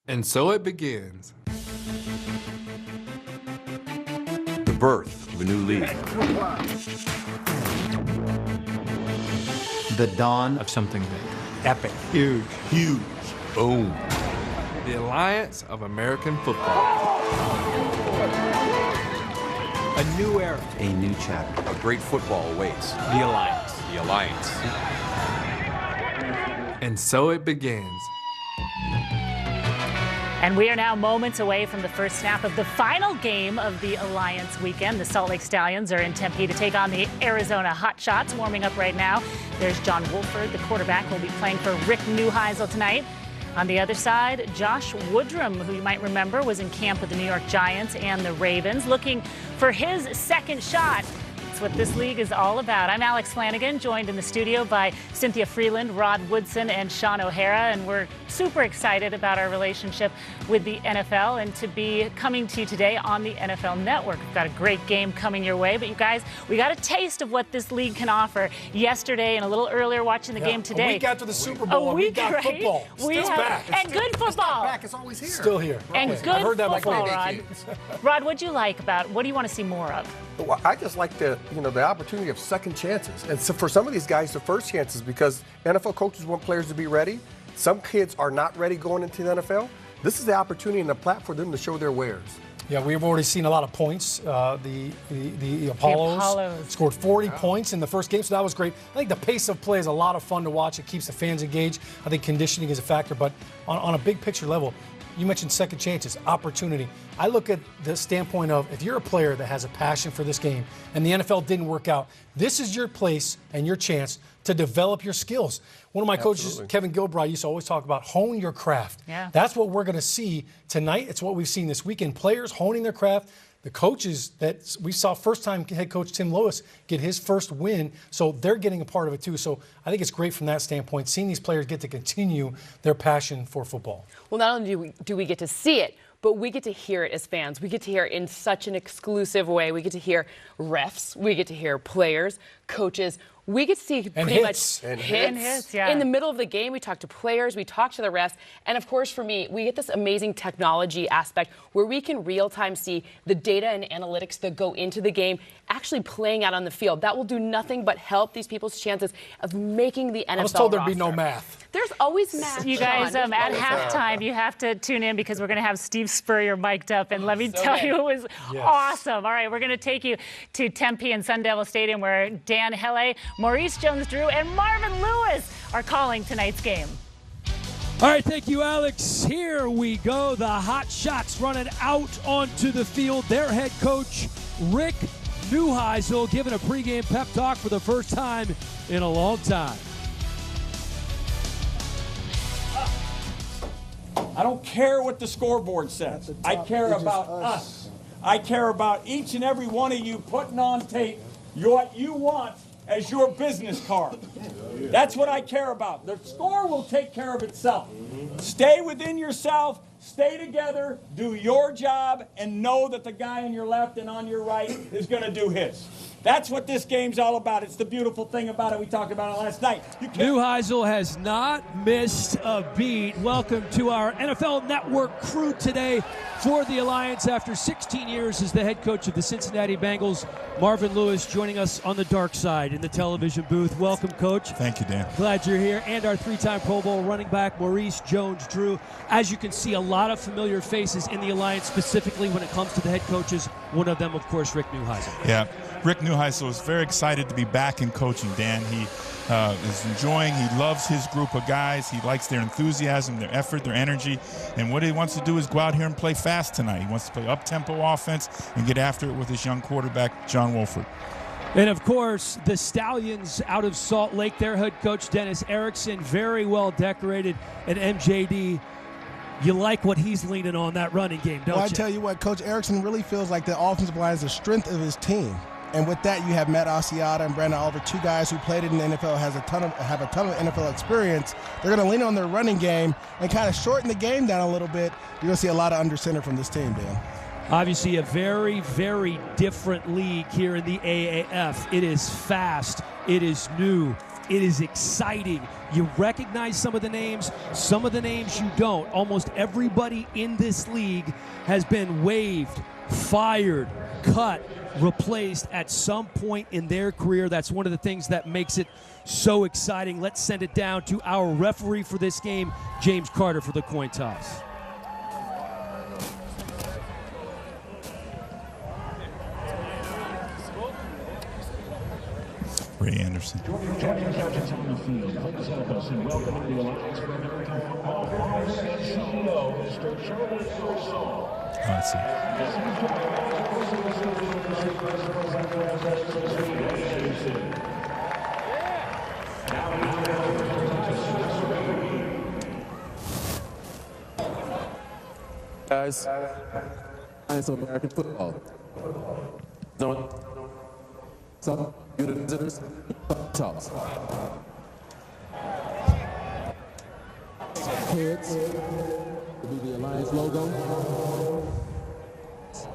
And so it begins. The birth of a new league. The dawn of something big. Epic. Huge. Huge. Boom. The Alliance of American Football. A new era. A new chapter. A great football awaits. The Alliance. The Alliance. And so it begins. And we are now moments away from the first snap of the final game of the Alliance weekend. The Salt Lake Stallions are in Tempe to take on the Arizona Hotshots. Warming up right now, there's John Wolford, the quarterback, will be playing for Rick Neuheisel tonight. On the other side, Josh Woodrum, who you might remember was in camp with the New York Giants and the Ravens, looking for his second shot. It's what this league is all about. I'm Alex Flanagan, joined in the studio by Cynthia Freeland, Rod Woodson, and Sean O'Hara, and we're super excited about our relationship with the NFL and to be coming to you today on the NFL Network. We've got a great game coming your way, but you guys, we got a taste of what this league can offer yesterday and a a little earlier watching the game today. A week after the Super Bowl, we got right? football. It's back. And good football. It's not back, it's always here. Still here. And right. good I've heard that football, before. Rod. Rod, what'd you like about, what do you want to see more of? Well, I just like the opportunity of second chances. And so for some of these guys, the first chances, because NFL coaches want players to be ready. Some kids are not ready going into the NFL. This is the opportunity and the platform for them to show their wares. Yeah, we've already seen a lot of points. The Apollos scored 40 points in the first game, so that was great. I think the pace of play is a lot of fun to watch. It keeps the fans engaged. I think conditioning is a factor, but on a big picture level, you mentioned second chances, opportunity. I look at the standpoint of if you're a player that has a passion for this game and the NFL didn't work out, this is your place and your chance to develop your skills. One of my coaches, Kevin Gilbride, used to always talk about hone your craft. Yeah. That's what we're going to see tonight. It's what we've seen this weekend. Players honing their craft. The coaches that we saw first-time head coach Tim Lois get his first win, so they're getting a part of it too. So I think it's great from that standpoint, seeing these players get to continue their passion for football. Well, not only do we get to see it, but we get to hear it as fans. We get to hear it in such an exclusive way. We get to hear refs. We get to hear players, coaches. We get to see pretty much hits. Yeah. In the middle of the game, we talk to players, we talk to the refs, and of course for me, we get this amazing technology aspect where we can real-time see the data and analytics that go into the game actually playing out on the field. That will do nothing but help these people's chances of making the NFL I was told there'd roster. be no math. There's always math. You guys, Sean. at halftime, you have to tune in because we're going to have Steve Spurrier mic'd up. And let me tell you, it was awesome. All right, we're going to take you to Tempe and Sun Devil Stadium where Dan Hele, Maurice Jones-Drew, and Marvin Lewis are calling tonight's game. All right, thank you, Alex. Here we go. The Hot Shots running out onto the field. Their head coach, Rick Neuheisel, giving a pregame pep talk for the first time in a long time. I don't care what the scoreboard says. I care about us. I care about each and every one of you putting on tape what you want as your business card. That's what I care about. The score will take care of itself. Stay within yourself, stay together, do your job, and know that the guy on your left and on your right is going to do his. That's what this game's all about. It's the beautiful thing about it. We talked about it last night. Neuheisel has not missed a beat. Welcome to our NFL Network crew today for the Alliance after 16 years as the head coach of the Cincinnati Bengals. Marvin Lewis joining us on the dark side in the television booth. Welcome, Coach. Thank you, Dan. Glad you're here. And our three-time Pro Bowl running back, Maurice Jones-Drew. As you can see, a lot of familiar faces in the Alliance, specifically when it comes to the head coaches. One of them, of course, Rick Neuheisel. Yeah, Rick Neuheisel is very excited to be back in coaching, Dan. He is enjoying, he loves his group of guys. He likes their enthusiasm, their effort, their energy. And what he wants to do is go out here and play fast tonight. He wants to play up-tempo offense and get after it with his young quarterback, John Wolford. And, of course, the Stallions out of Salt Lake, their head coach, Dennis Erickson, very well decorated. And MJD, you like what he's leaning on that running game, don't you? Well, I tell you what, Coach Erickson really feels like the offensive line is the strength of his team. And with that, you have Matt Asiata and Brandon Oliver, two guys who played in the NFL, have a ton of NFL experience. They're going to lean on their running game and kind of shorten the game down a little bit. You're going to see a lot of under center from this team, Dan. Obviously, a very, very different league here in the AAF. It is fast. It is new. It is exciting. You recognize some of the names you don't. Almost everybody in this league has been waived, fired, cut, replaced at some point in their career. That's one of the things that makes it so exciting. Let's send it down to our referee for this game, James Carter, for the coin toss. Ray Anderson. Let's see. Guys, Alliance of American Football. Some you the visitors, tops. Heads will be the Alliance logo.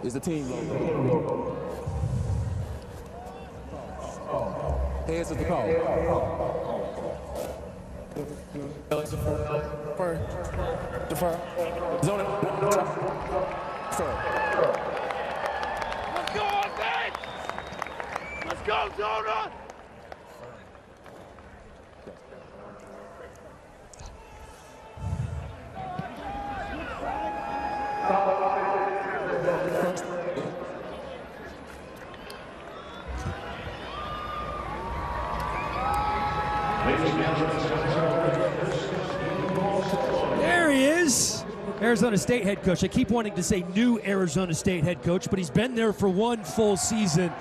Is the team logo. Heads is the call. Defer. Zone it. Let's go, Austin! Let's go, Zona! There he is, Arizona State head coach. I keep wanting to say new Arizona State head coach, but he's been there for one full season.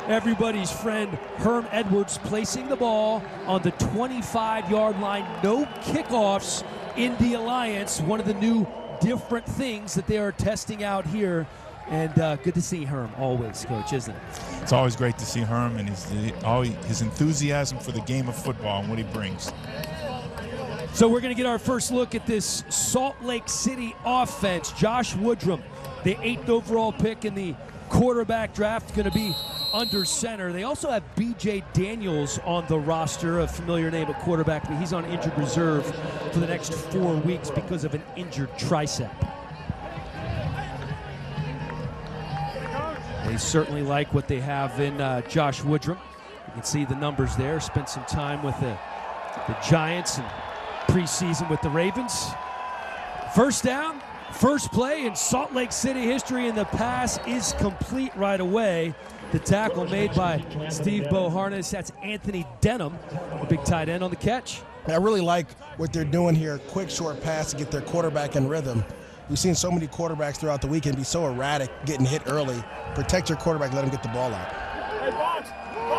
Everybody's friend, Herm Edwards, placing the ball on the 25-yard line. No kickoffs in the Alliance. One of the new different things that they are testing out here. And good to see Herm always, Coach, isn't it? It's always great to see Herm and his enthusiasm for the game of football and what he brings. So we're going to get our first look at this Salt Lake City offense. Josh Woodrum, the 8th overall pick in the quarterback draft, going to be under center. They also have B.J. Daniels on the roster, a familiar name at quarterback, but he's on injured reserve for the next 4 weeks because of an injured tricep. They certainly like what they have in Josh Woodrum. You can see the numbers there. Spent some time with the Giants and preseason with the Ravens. First down, first play in Salt Lake City history, and the pass is complete right away. The tackle made by Steve Boharnis. That's Anthony Denham, a big tight end on the catch. I really like what they're doing here. Quick, short pass to get their quarterback in rhythm. We've seen so many quarterbacks throughout the weekend be so erratic, getting hit early. Protect your quarterback, let him get the ball out.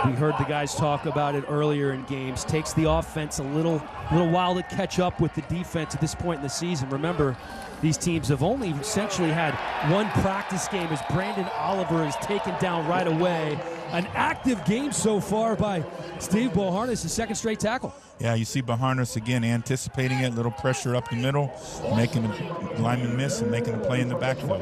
We heard the guys talk about it earlier in games. Takes the offense a little while to catch up with the defense at this point in the season. Remember, these teams have only essentially had one practice game as Brandon Oliver is taken down right away. An active game so far by Steve Boharnis, his second straight tackle. Yeah, you see Boharnis again anticipating it, little pressure up the middle, making the lineman miss and making the play in the backfield.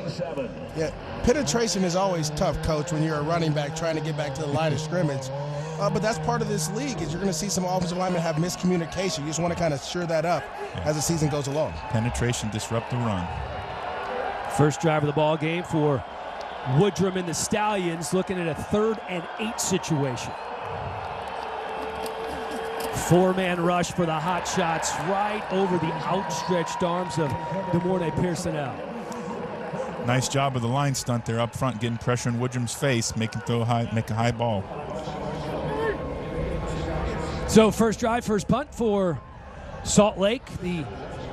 Yeah, penetration is always tough, Coach, when you're a running back trying to get back to the line of scrimmage. But that's part of this league, is you're going to see some offensive linemen have miscommunication. You just want to kind of sure that up as the season goes along. Penetration, disrupt the run. First drive of the ball game for Woodrum and the Stallions, looking at a 3rd and 8 situation. 4-man rush for the hot shots right over the outstretched arms of DeMornay Pearsonell. Nice job of the line stunt there up front, getting pressure in Woodrum's face, make him make a high ball. So first drive, first punt for Salt Lake. The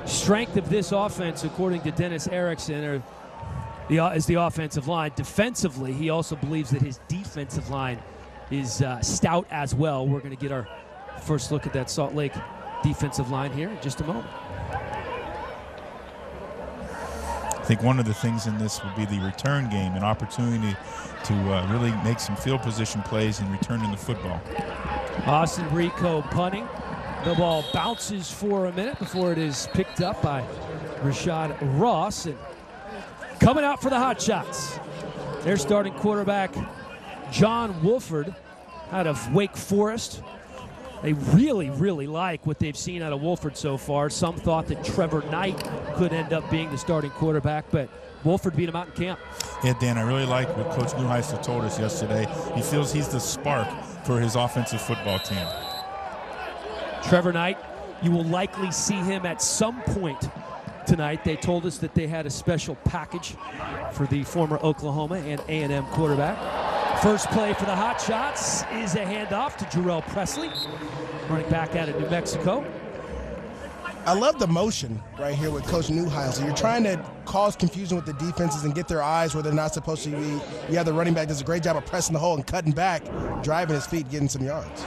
strength of this offense, according to Dennis Erickson, is the offensive line. Defensively, he also believes that his defensive line is stout as well. We're going to get our first look at that Salt Lake defensive line here in just a moment. I think one of the things in this will be the return game, an opportunity to really make some field position plays and returning the football. Austin Rico punting. The ball bounces for a minute before it is picked up by Rashad Ross. And coming out for the hot shots, their starting quarterback, John Wolford, out of Wake Forest. They really, really like what they've seen out of Wolford so far. Some thought that Trevor Knight could end up being the starting quarterback, but Wolford beat him out in camp. Yeah, Dan, I really like what Coach Neuheisel told us yesterday. He feels he's the spark for his offensive football team. Trevor Knight, you will likely see him at some point tonight. They told us that they had a special package for the former Oklahoma and A&M quarterback. First play for the Hot Shots is a handoff to Jarrell Presley, running back out of New Mexico. I love the motion right here with Coach Neuheisel. You're trying to cause confusion with the defenses and get their eyes where they're not supposed to be. You have the running back does a great job of pressing the hole and cutting back, driving his feet, getting some yards.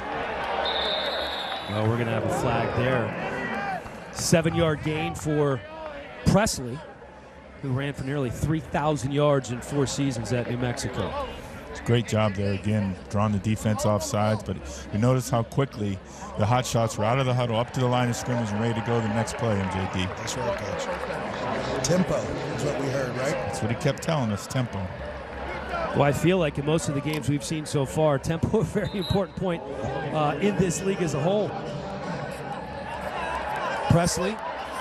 Well, we're going to have a flag there. 7-yard gain for Presley, who ran for nearly 3,000 yards in 4 seasons at New Mexico. It's a great job there, again, drawing the defense off sides, but you notice how quickly the Hot Shots were out of the huddle, up to the line of scrimmage, and ready to go the next play, MJD. That's right, Coach. Tempo is what we heard, right? That's what he kept telling us, tempo. Well, I feel like in most of the games we've seen so far, tempo a very important point in this league as a whole. Presley,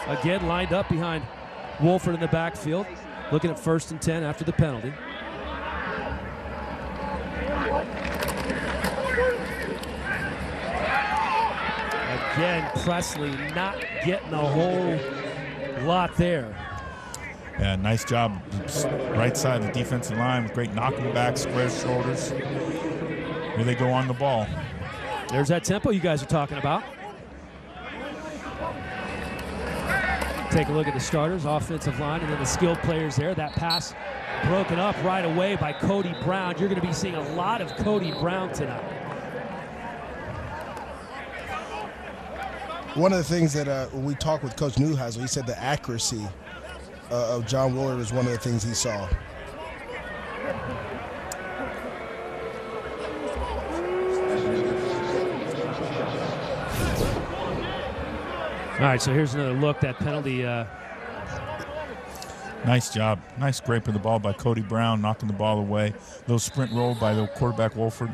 again, lined up behind Wolford in the backfield, looking at 1st and 10 after the penalty. Again, Presley not getting a whole lot there. Yeah, nice job. Right side of the defensive line with great knocking back, square shoulders. Here they go on the ball. There's that tempo you guys are talking about. Take a look at the starters, offensive line, and then the skilled players there. That pass broken up right away by Cody Brown. You're going to be seeing a lot of Cody Brown tonight. One of the things that when we talked with Coach Neuheisel, he said the accuracy of John Willard was one of the things he saw. All right, so here's another look. That penalty. Nice job. Nice scrape of the ball by Cody Brown, knocking the ball away. Little sprint roll by the quarterback, Wolford.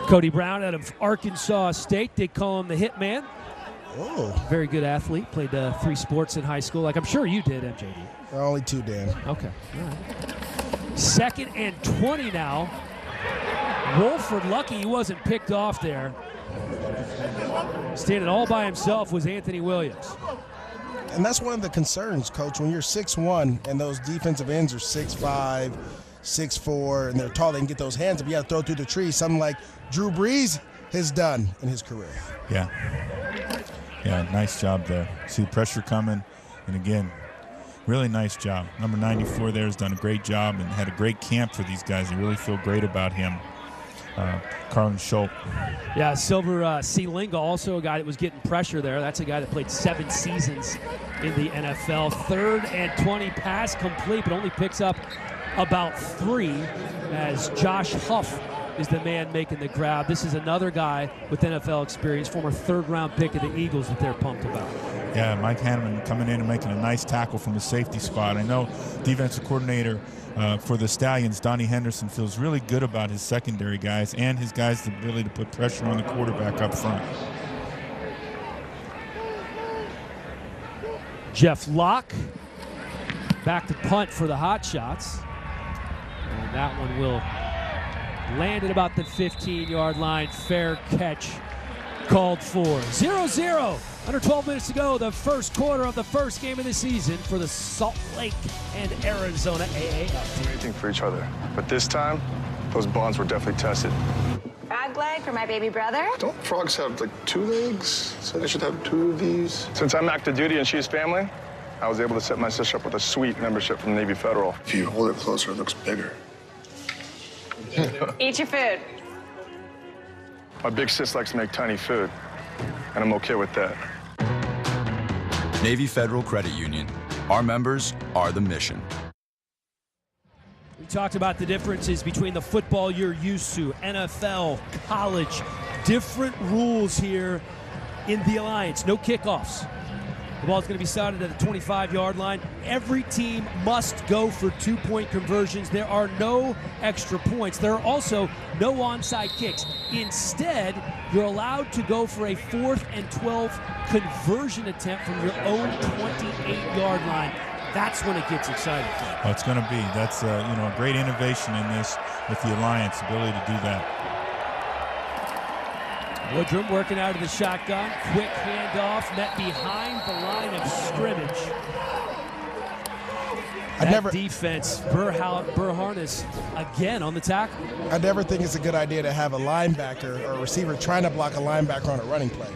Cody Brown out of Arkansas State. They call him the Hitman. Oh. Very good athlete. Played 3 sports in high school, like I'm sure you did, MJD. Only 2, Dan. Okay. All right. 2nd and 20 now. Wolford lucky he wasn't picked off there. Standing all by himself was Anthony Williams. And that's one of the concerns, Coach, when you're 6'1" and those defensive ends are 6'5", 6'4", and they're tall, they can get those hands up. You got to throw through the trees, something like Drew Brees has done in his career. Yeah. Yeah, nice job there. See the pressure coming, and again, really nice job. Number 94 there has done a great job and had a great camp for these guys. They really feel great about him. Carlin Schultz. Yeah, Silver Sealinga, also a guy that was getting pressure there. That's a guy that played 7 seasons in the NFL. 3rd and 20, pass complete, but only picks up about 3 as Josh Huff is the man making the grab. This is another guy with NFL experience, former 3rd-round pick of the Eagles that they're pumped about. Yeah, Mike Hanneman coming in and making a nice tackle from the safety spot. I know defensive coordinator for the Stallions, Donnie Henderson, feels really good about his secondary guys and his guys' ability to put pressure on the quarterback up front. Jeff Locke back to punt for the Hot Shots. And that one will land at about the 15-yard line. Fair catch called for. 0-0. Under 12 minutes to go, the first quarter of the first game of the season for the Salt Lake and Arizona AAF. Anything for each other. But this time, those bonds were definitely tested. Frog leg for my baby brother. Don't frogs have, like, 2 legs? So they should have 2 of these. Since I'm active duty and she's family, I was able to set my sister up with a sweet membership from Navy Federal. If you hold it closer, it looks bigger. Eat your food. My big sis likes to make tiny food, and I'm okay with that. Navy Federal Credit Union. Our members are the mission. We talked about the differences between the football you're used to, NFL, college, different rules here in the Alliance. No kickoffs. The ball's going to be started at the 25-yard line. Every team must go for 2-point conversions. There are no extra points. There are also no onside kicks. Instead, you're allowed to go for a 4th and 12 conversion attempt from your own 28-yard line. That's when it gets exciting. Oh, it's going to be. That's a great innovation in this with the Alliance ability to do that. Woodrum working out of the shotgun. Quick handoff, met behind the line of scrimmage. Defense, Burr Harness again on the tackle. I never think it's a good idea to have a linebacker or a receiver trying to block a linebacker on a running play.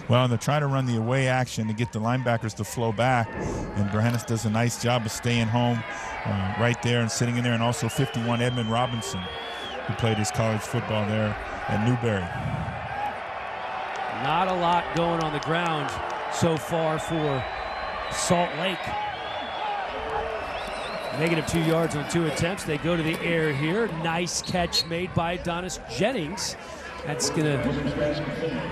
Well, they're trying to run the away action to get the linebackers to flow back, and Brahanis does a nice job of staying home right there and sitting in there, and also 51 Edmund Robinson, who played his college football there at Newberry. Not a lot going on the ground so far for Salt Lake. -2 yards on 2 attempts. They go to the air here. Nice catch made by Adonis Jennings. That's going to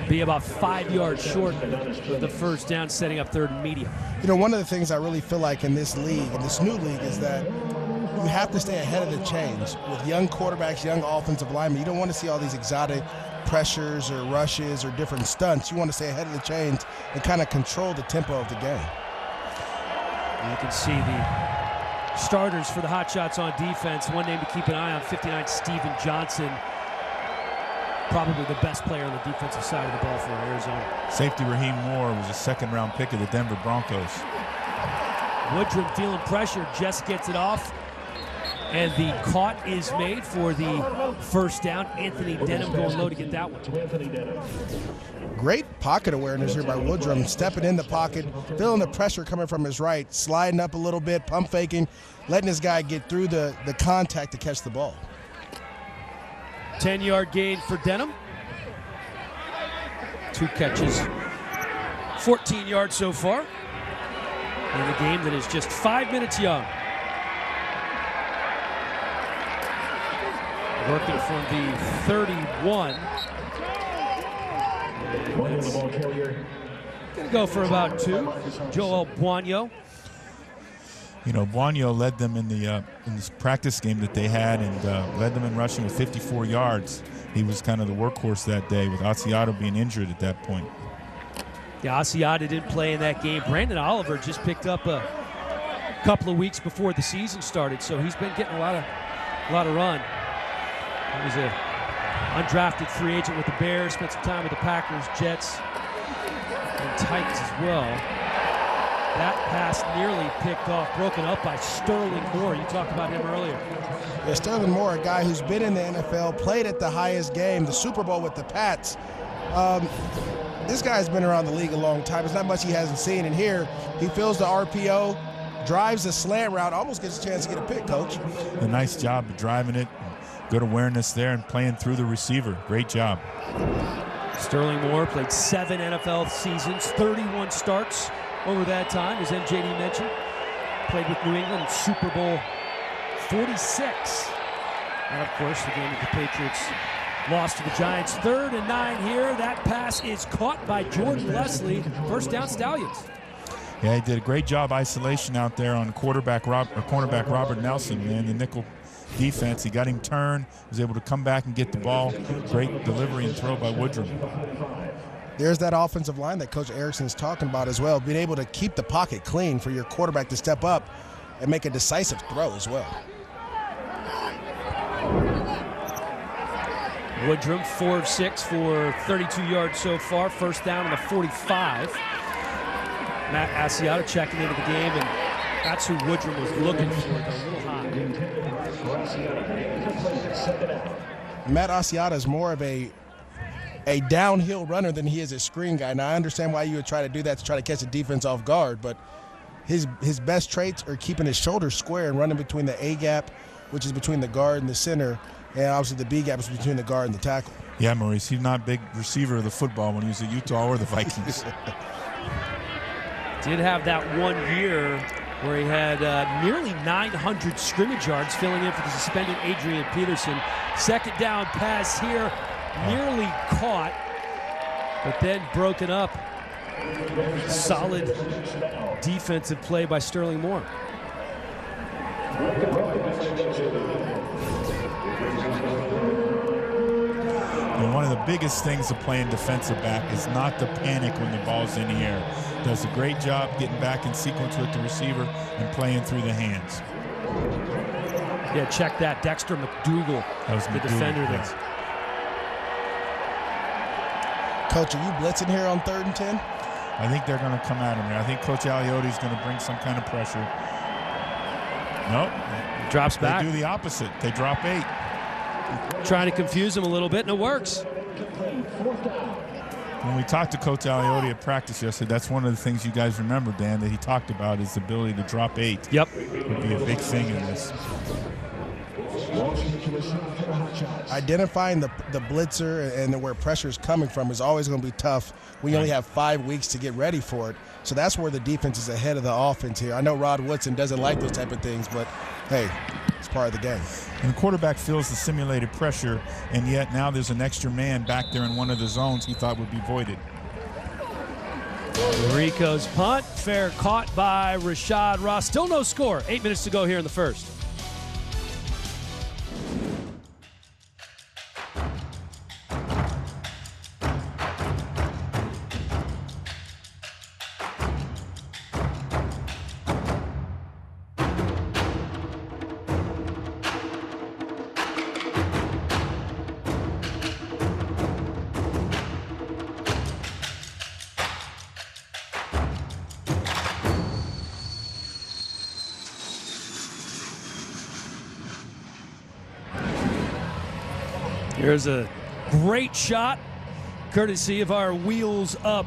be about 5 yards short of the first down, setting up 3rd and medium. You know, one of the things I really feel like in this league, in this new league, is that you have to stay ahead of the change. With young quarterbacks, young offensive linemen, you don't want to see all these exotic pressures or rushes or different stunts. You want to stay ahead of the chains and kind of control the tempo of the game. You can see the starters for the Hot Shots on defense. One name to keep an eye on, 59, Steven Johnson. Probably the best player on the defensive side of the ball for Arizona. Safety Raheem Moore was a 2nd-round pick of the Denver Broncos. Woodrum feeling pressure, just gets it off. And the caught is made for the first down. Anthony Denham going low to get that one. Great pocket awareness here by Woodrum, stepping in the pocket, feeling the pressure coming from his right, sliding up a little bit, pump faking, letting this guy get through the contact to catch the ball. 10-yard gain for Denham. 2 catches, 14 yards so far in a game that is just 5 minutes young. Working from the 31. Gonna go for about 2. Joel Buonio. You know, Buonio led them in this practice game that they had, and led them in rushing with 54 yards. He was kind of the workhorse that day, with Asiata being injured at that point. Yeah, Asiata didn't play in that game. Brandon Oliver just picked up a couple of weeks before the season started, so he's been getting a lot of run. He was an undrafted free agent with the Bears, spent some time with the Packers, Jets, and Titans as well. That pass nearly picked off, broken up by Sterling Moore. You talked about him earlier. Yeah, Sterling Moore, a guy who's been in the NFL, played at the highest game, the Super Bowl with the Pats. This guy's been around the league a long time. There's not much he hasn't seen. And here, he fills the RPO, drives a slant route, almost gets a chance to get a pick, Coach. A nice job of driving it. Good awareness there and playing through the receiver. Great job. Sterling Moore played 7 NFL seasons, 31 starts over that time, as MJD mentioned. Played with New England in Super Bowl 46. And of course, the game that the Patriots lost to the Giants. 3rd and 9 here. That pass is caught by Jordan Leslie. First down, Stallions. Yeah, he did a great job isolation out there on cornerback Robert Nelson, man, the nickel defense. He got him turned, was able to come back and get the ball. Great delivery and throw by Woodrum. There's that offensive line that Coach Erickson's talking about as well, being able to keep the pocket clean for your quarterback to step up and make a decisive throw as well. Woodrum 4 of 6 for 32 yards so far. First down on the 45. Matt Asiata checking into the game, and that's who Woodrum was looking for, a little high. Matt Asiata is more of a downhill runner than he is a screen guy. Now, I understand why you would try to do that to try to catch the defense off guard, but his best traits are keeping his shoulders square and running between the A gap, which is between the guard and the center, and obviously the B gap is between the guard and the tackle. Yeah, Maurice, he's not a big receiver of the football when he was at Utah or the Vikings. Did have that 1 year where he had nearly 900 scrimmage yards, filling in for the suspended Adrian Peterson. Second down pass here, nearly caught, but then broken up Solid defensive play by Sterling Moore. And one of the biggest things of playing defensive back is not to panic when the ball's in the air. Does a great job getting back in sequence with the receiver and playing through the hands. Yeah, check that. Dexter McDougal, that was the defender there. Coach, are you blitzing here on 3rd and 10? I think they're going to come at him there. I think Coach Aliotti is going to bring some kind of pressure. Nope. Drops back. They do the opposite. They drop 8. Trying to confuse him a little bit, and it works. When we talked to Coach Aliotti at practice yesterday, that's one of the things you guys remember, Dan, that he talked about is the ability to drop 8. Yep. Would be a big thing in this. Identifying the blitzer and where pressure is coming from is always going to be tough. We only have 5 weeks to get ready for it. So that's where the defense is ahead of the offense here. I know Rod Woodson doesn't like those type of things, but hey, it's part of the game. And the quarterback feels the simulated pressure, and yet now there's an extra man back there in one of the zones he thought would be voided. Rico's punt, fair caught by Rashad Ross. Still no score. 8 minutes to go here in the first. Here's a great shot, courtesy of our Wheels Up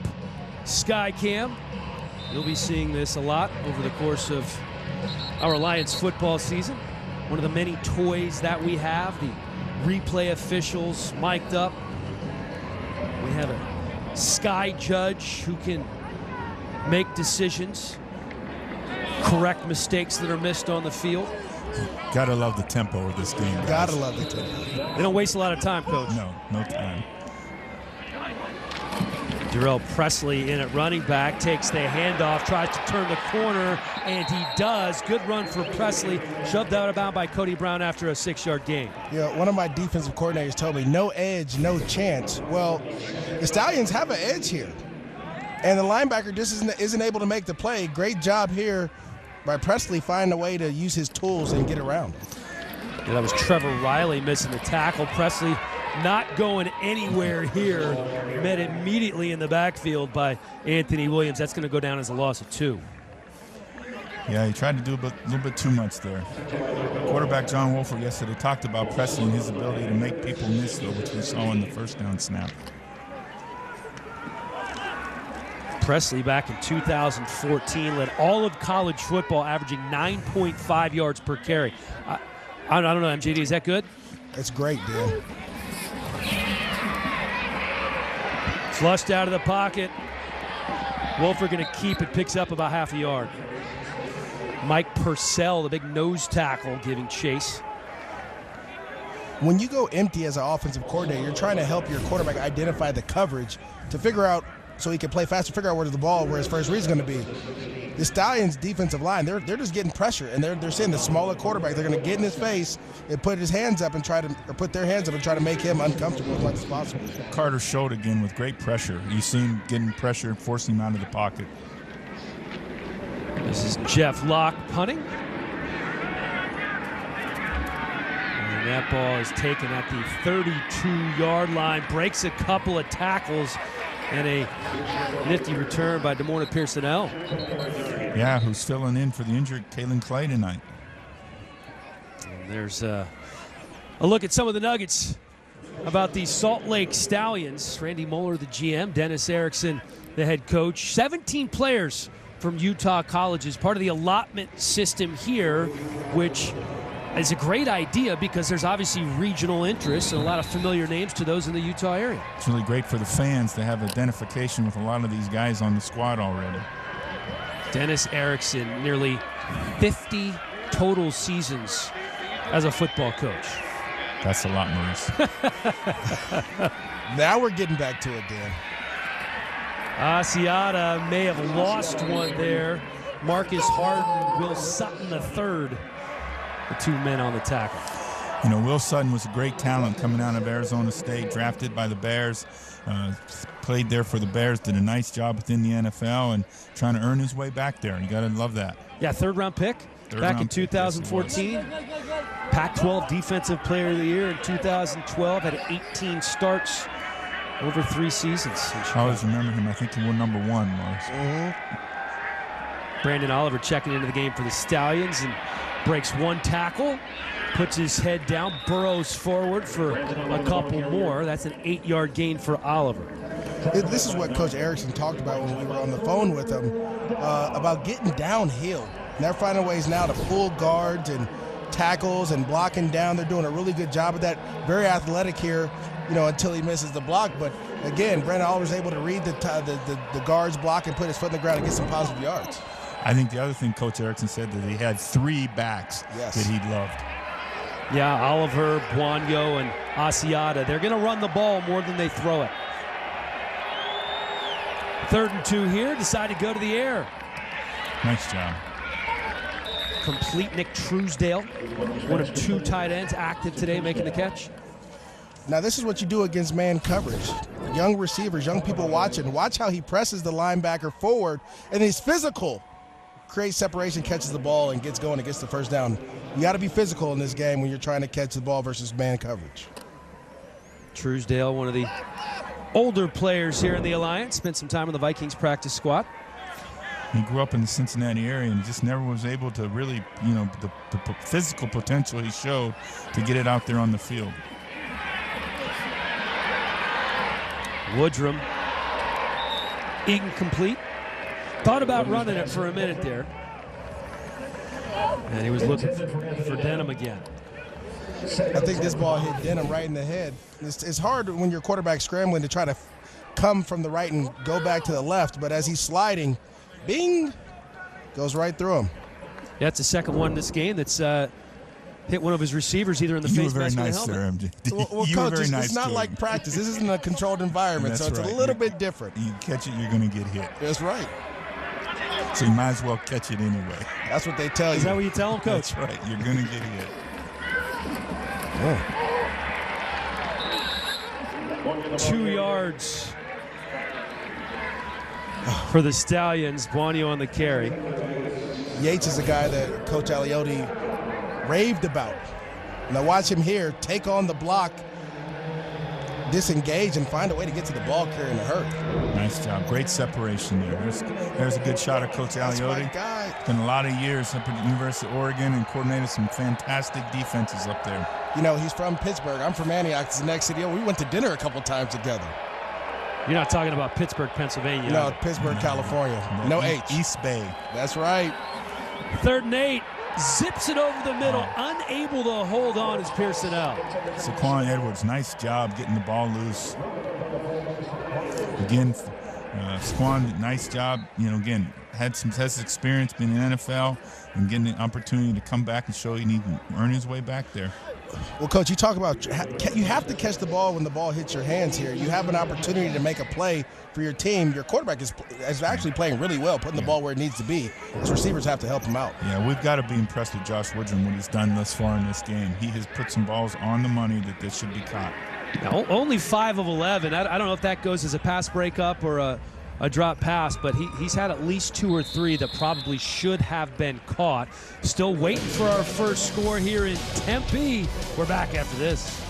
Skycam. You'll be seeing this a lot over the course of our Alliance football season. One of the many toys that we have, the replay officials mic'd up. We have a sky judge who can make decisions, correct mistakes that are missed on the field. Gotta love the tempo of this game, guys. Gotta love the tempo. They don't waste a lot of time, Coach. No time. Darrell Presley in at running back, takes the handoff, tries to turn the corner, and he does. Good run for Presley, shoved out of bounds by Cody Brown after a 6-yard gain. Yeah, one of my defensive coordinators told me, no edge, no chance. Well, the Stallions have an edge here, and the linebacker just isn't able to make the play. Great job here by Presley finding a way to use his tools and get around. Yeah, that was Trevor Riley missing the tackle. Presley not going anywhere here. Met immediately in the backfield by Anthony Williams. That's going to go down as a loss of 2. Yeah, he tried to do a little bit too much there. Quarterback John Wolford yesterday talked about Presley and his ability to make people miss, though, which we saw in the first down snap. Presley back in 2014 led all of college football, averaging 9.5 yards per carry. I don't know, MJD, is that good? That's great, Dan. Flushed out of the pocket. Wolford going to keep it, picks up about half a yard. Mike Purcell, the big nose tackle, giving chase. When you go empty as an offensive coordinator, you're trying to help your quarterback identify the coverage to figure out, so he can play faster, figure out where the ball, where his first read is going to be. The Stallions' defensive line, they're just getting pressure, and they're seeing the smaller quarterback. They're going to get in his face and put his hands up and put their hands up and try to make him uncomfortable as much as possible. Carter showed again with great pressure. You see him getting pressure and forcing him out of the pocket. This is Jeff Locke punting. And that ball is taken at the 32-yard line, breaks a couple of tackles, and a nifty return by DeMorna Pearsonell. Yeah, who's filling in for the injured Kalen Clay tonight. And there's a look at some of the nuggets about the Salt Lake Stallions. Randy Moeller, the GM, Dennis Erickson, the head coach. 17 players from Utah colleges, part of the allotment system here, which is a great idea because there's obviously regional interest and a lot of familiar names to those in the Utah area. It's really great for the fans to have identification with a lot of these guys on the squad already. Dennis Erickson, nearly 50 total seasons as a football coach. That's a lot, Maurice. Now we're getting back to it, Dan. Asiata may have lost one there. Marcus Harden, Will Sutton the third, the two men on the tackle. You know, Will Sutton was a great talent coming out of Arizona State, drafted by the Bears, played there for the Bears, did a nice job within the NFL, and trying to earn his way back there. You got to love that. Yeah, third-round pick back in 2014. Pac-12 Defensive Player of the Year in 2012, had 18 starts over 3 seasons. I always remember him. I think he won number 1 was. Brandon Oliver checking into the game for the Stallions and breaks one tackle, puts his head down, burrows forward for a couple more. That's an 8-yard gain for Oliver. This is what Coach Erickson talked about when we were on the phone with him, about getting downhill. And they're finding ways now to pull guards and tackles and blocking down. They're doing a really good job of that. Very athletic here, you know, until he misses the block. But again, Brandon Oliver's able to read the guard's block and put his foot in the ground and get some positive yards. I think the other thing Coach Erickson said that he had 3 backs that he loved. Yeah, Oliver, Buonio, and Asiata. They're going to run the ball more than they throw it. 3rd and 2 here. Decide to go to the air. Nice job. Complete Nick Truesdale, one of 2 tight ends active today, making the catch. Now this is what you do against man coverage. Young receivers, young people watching. Watch how he presses the linebacker forward, and he's physical. Creates separation, catches the ball, and gets going and gets the first down. You got to be physical in this game when you're trying to catch the ball versus man coverage. Truesdale, one of the older players here in the Alliance, spent some time in the Vikings practice squad. He grew up in the Cincinnati area and just never was able to really, you know, the physical potential he showed to get it out there on the field. Woodrum, incomplete. Thought about running it for a minute there. And he was looking for Denham again. I think this ball hit Denham right in the head. It's hard when your quarterback's scrambling to try to come from the right and go back to the left, but as he's sliding, bing, goes right through him. Yeah, it's the second one in this game that's hit one of his receivers either in the face mask or the helmet. You were very nice there, MJ. Well, you Coach, were very nice. It's not like practice. This isn't a controlled environment, so it's a little bit different. You catch it, you're going to get hit. That's right. So you might as well catch it anyway. That's what they tell you. Is that what you tell them, Coach? That's right. You're going to get hit. Oh. 2 yards for the Stallions. Buonio on the carry. Yates is a guy that Coach Aliotti raved about. Now watch him here take on the block, disengage, and find a way to get to the ball carrier in a hurry. Nice job. Great separation there. There's a good shot of Coach Aliotti. Spent a lot of years up at the University of Oregon and coordinated some fantastic defenses up there. You know, he's from Pittsburgh. I'm from Antioch. It's the next city. We went to dinner a couple times together. You're not talking about Pittsburgh, Pennsylvania. No, Pittsburgh, California. No H. East Bay. That's right. 3rd and 8. Zips it over the middle. Unable to hold on is Pearsonell. Saquon Edwards, nice job getting the ball loose. Again, Saquon, nice job. You know, again, has experience being in the NFL and getting the opportunity to come back and show he needs to earn his way back there. Well, Coach, you talk about you have to catch the ball when the ball hits your hands here. You have an opportunity to make a play for your team. Your quarterback is actually playing really well, putting the ball where it needs to be. His receivers have to help him out. Yeah, we've got to be impressed with Josh Woodrum, what he's done thus far in this game. He has put some balls on the money that should be caught. Now, only 5 of 11. I don't know if that goes as a pass breakup or a drop pass, but he's had at least 2 or 3 that probably should have been caught. Still waiting for our first score here in Tempe. We're back after this.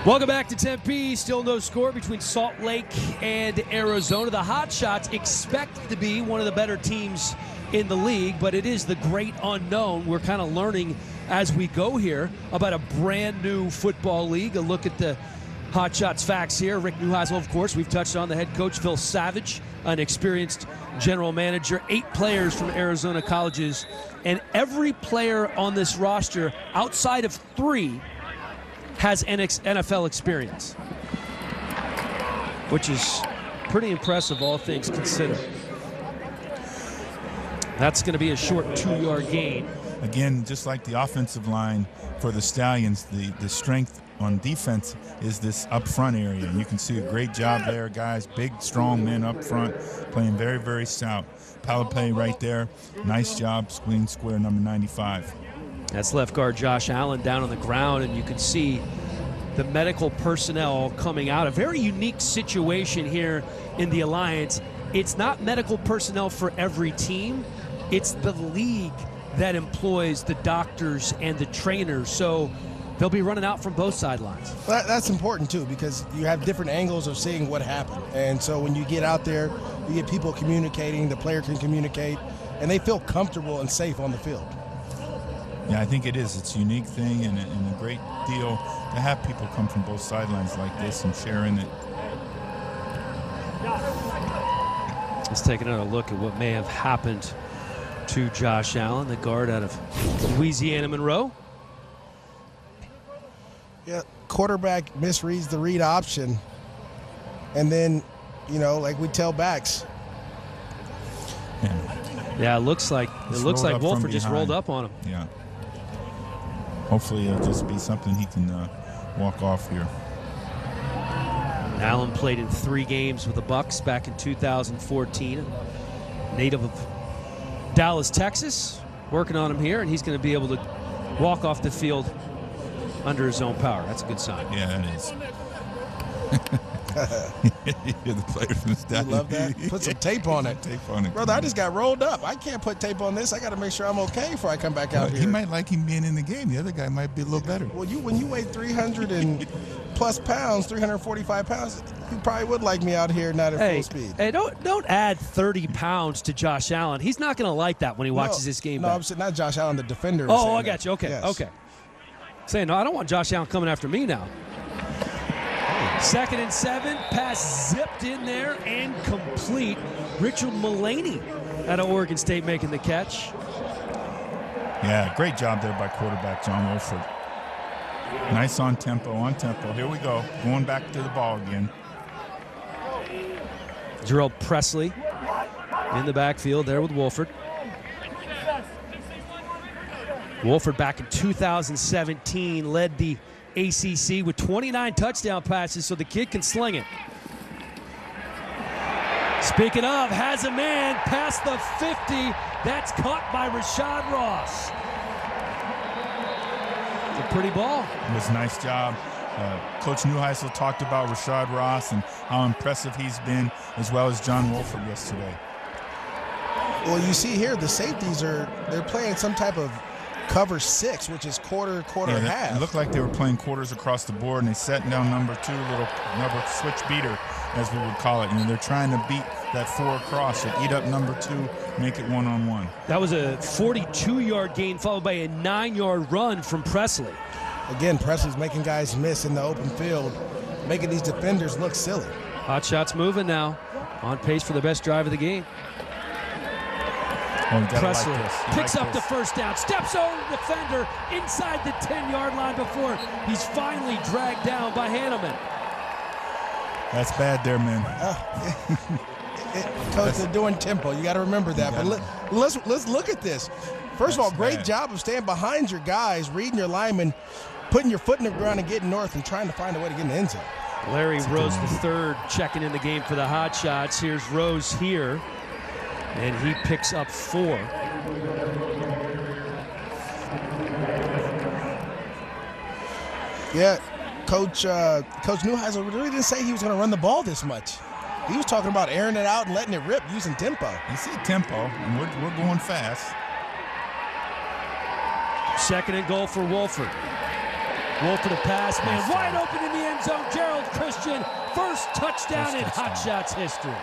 Welcome back to Tempe. Still no score between Salt Lake and Arizona. The Hotshots expect to be one of the better teams in the league, but it is the great unknown. We're kind of learning as we go here about a brand new football league. A look at the Hot Shots facts here. Rick Neuheisel, of course, we've touched on. The head coach, Phil Savage, an experienced general manager. 8 players from Arizona colleges. And every player on this roster, outside of 3, has NFL experience, which is pretty impressive, all things considered. That's going to be a short 2-yard gain. Again, just like the offensive line for the Stallions, the strength on defense is this up front area. And you can see a great job there, guys. Big, strong men up front playing very, very stout. Palapay right there. Nice job, screen square number 95. That's left guard Josh Allen down on the ground, and you can see the medical personnel coming out. A very unique situation here in the Alliance. It's not medical personnel for every team. It's the league that employs the doctors and the trainers. So they'll be running out from both sidelines. Well, that's important, too, because you have different angles of seeing what happened. And so when you get out there, you get people communicating, the player can communicate, and they feel comfortable and safe on the field. Yeah, I think it is. It's a unique thing and a great deal to have people come from both sidelines like this and sharing it. Let's take another look at what may have happened to Josh Allen, the guard out of Louisiana Monroe. Yeah, quarterback misreads the read option, and then, you know, like we tell backs. Yeah, it looks like Wolford just rolled up on him. Yeah. Hopefully it'll just be something he can walk off here. Allen played in 3 games with the Bucs back in 2014. Native of Dallas, Texas, working on him here, and he's going to be able to walk off the field under his own power. That's a good sign. Yeah, it is. You're the player from the Stallions. You love that? Put some tape on it. Tape on it. Brother, I just got rolled up. I can't put tape on this. I got to make sure I'm okay before I come back out here. He might like him being in the game. The other guy might be a little better. Well, when you weigh 300 and plus pounds, 345 pounds, you probably would like me out here not at full speed. Hey, don't add 30 pounds to Josh Allen. He's not going to like that when he watches this game back. I'm saying not Josh Allen, the defender. Oh, I got you. Okay, okay. Saying, no, I don't want Josh Allen coming after me now. 2nd and 7, pass zipped in there and complete. Richard Mullaney out of Oregon State making the catch. Yeah, great job there by quarterback John Wolford. Nice on tempo. Here we go. Going back to the ball again. Jarrell Presley in the backfield there with Wolford. Wolford back in 2017 led the ACC with 29 touchdown passes, so the kid can sling it. Speaking of, has a man past the 50. That's caught by Rashad Ross. It's a pretty ball. It was a nice job. Coach Neuheisel talked about Rashad Ross and how impressive he's been, as well as John Wolford yesterday. Well, you see here, the safeties they're playing some type of cover 6, which is quarter, half. It looked like they were playing quarters across the board, and they set down number 2, little number switch beater, as we would call it. They're trying to beat that 4 across, so eat up number 2, make it one-on-one. That was a 42-yard gain followed by a 9-yard run from Presley. Again, Presley's making guys miss in the open field, making these defenders look silly. Hot shots moving now, on pace for the best drive of the game. Presley picks up the first down, steps over the defender inside the 10-yard line before he's finally dragged down by Hanneman. That's bad there, man. Coach, they're doing tempo. You got to remember that. But let's look at this. First of all, great job of staying behind your guys, reading your linemen, putting your foot in the ground and getting north and trying to find a way to get in the end zone. Larry Rose III checking in the game for the Hot Shots. Here's Rose here. And he picks up 4. Yeah, Coach Neuheisel really didn't say he was going to run the ball this much. He was talking about airing it out and letting it rip using tempo. You see tempo, and we're going fast. 2nd and goal for Wolford. Wolford a pass, man, wide open in the end zone. Gerald Christian, first touchdown in Hot Shots history.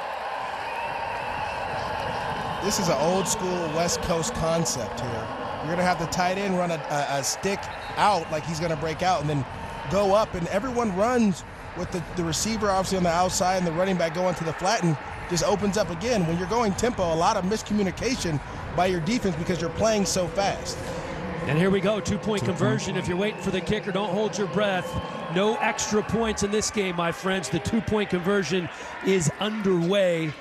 This is an old school West Coast concept here. You're going to have the tight end run a stick out like he's going to break out and then go up, and everyone runs with the receiver obviously on the outside and the running back going to the flat, and just opens up again. When you're going tempo, a lot of miscommunication by your defense because you're playing so fast. And here we go, two-point conversion. If you're waiting for the kicker, don't hold your breath. No extra points in this game, my friends. The two-point conversion is underway.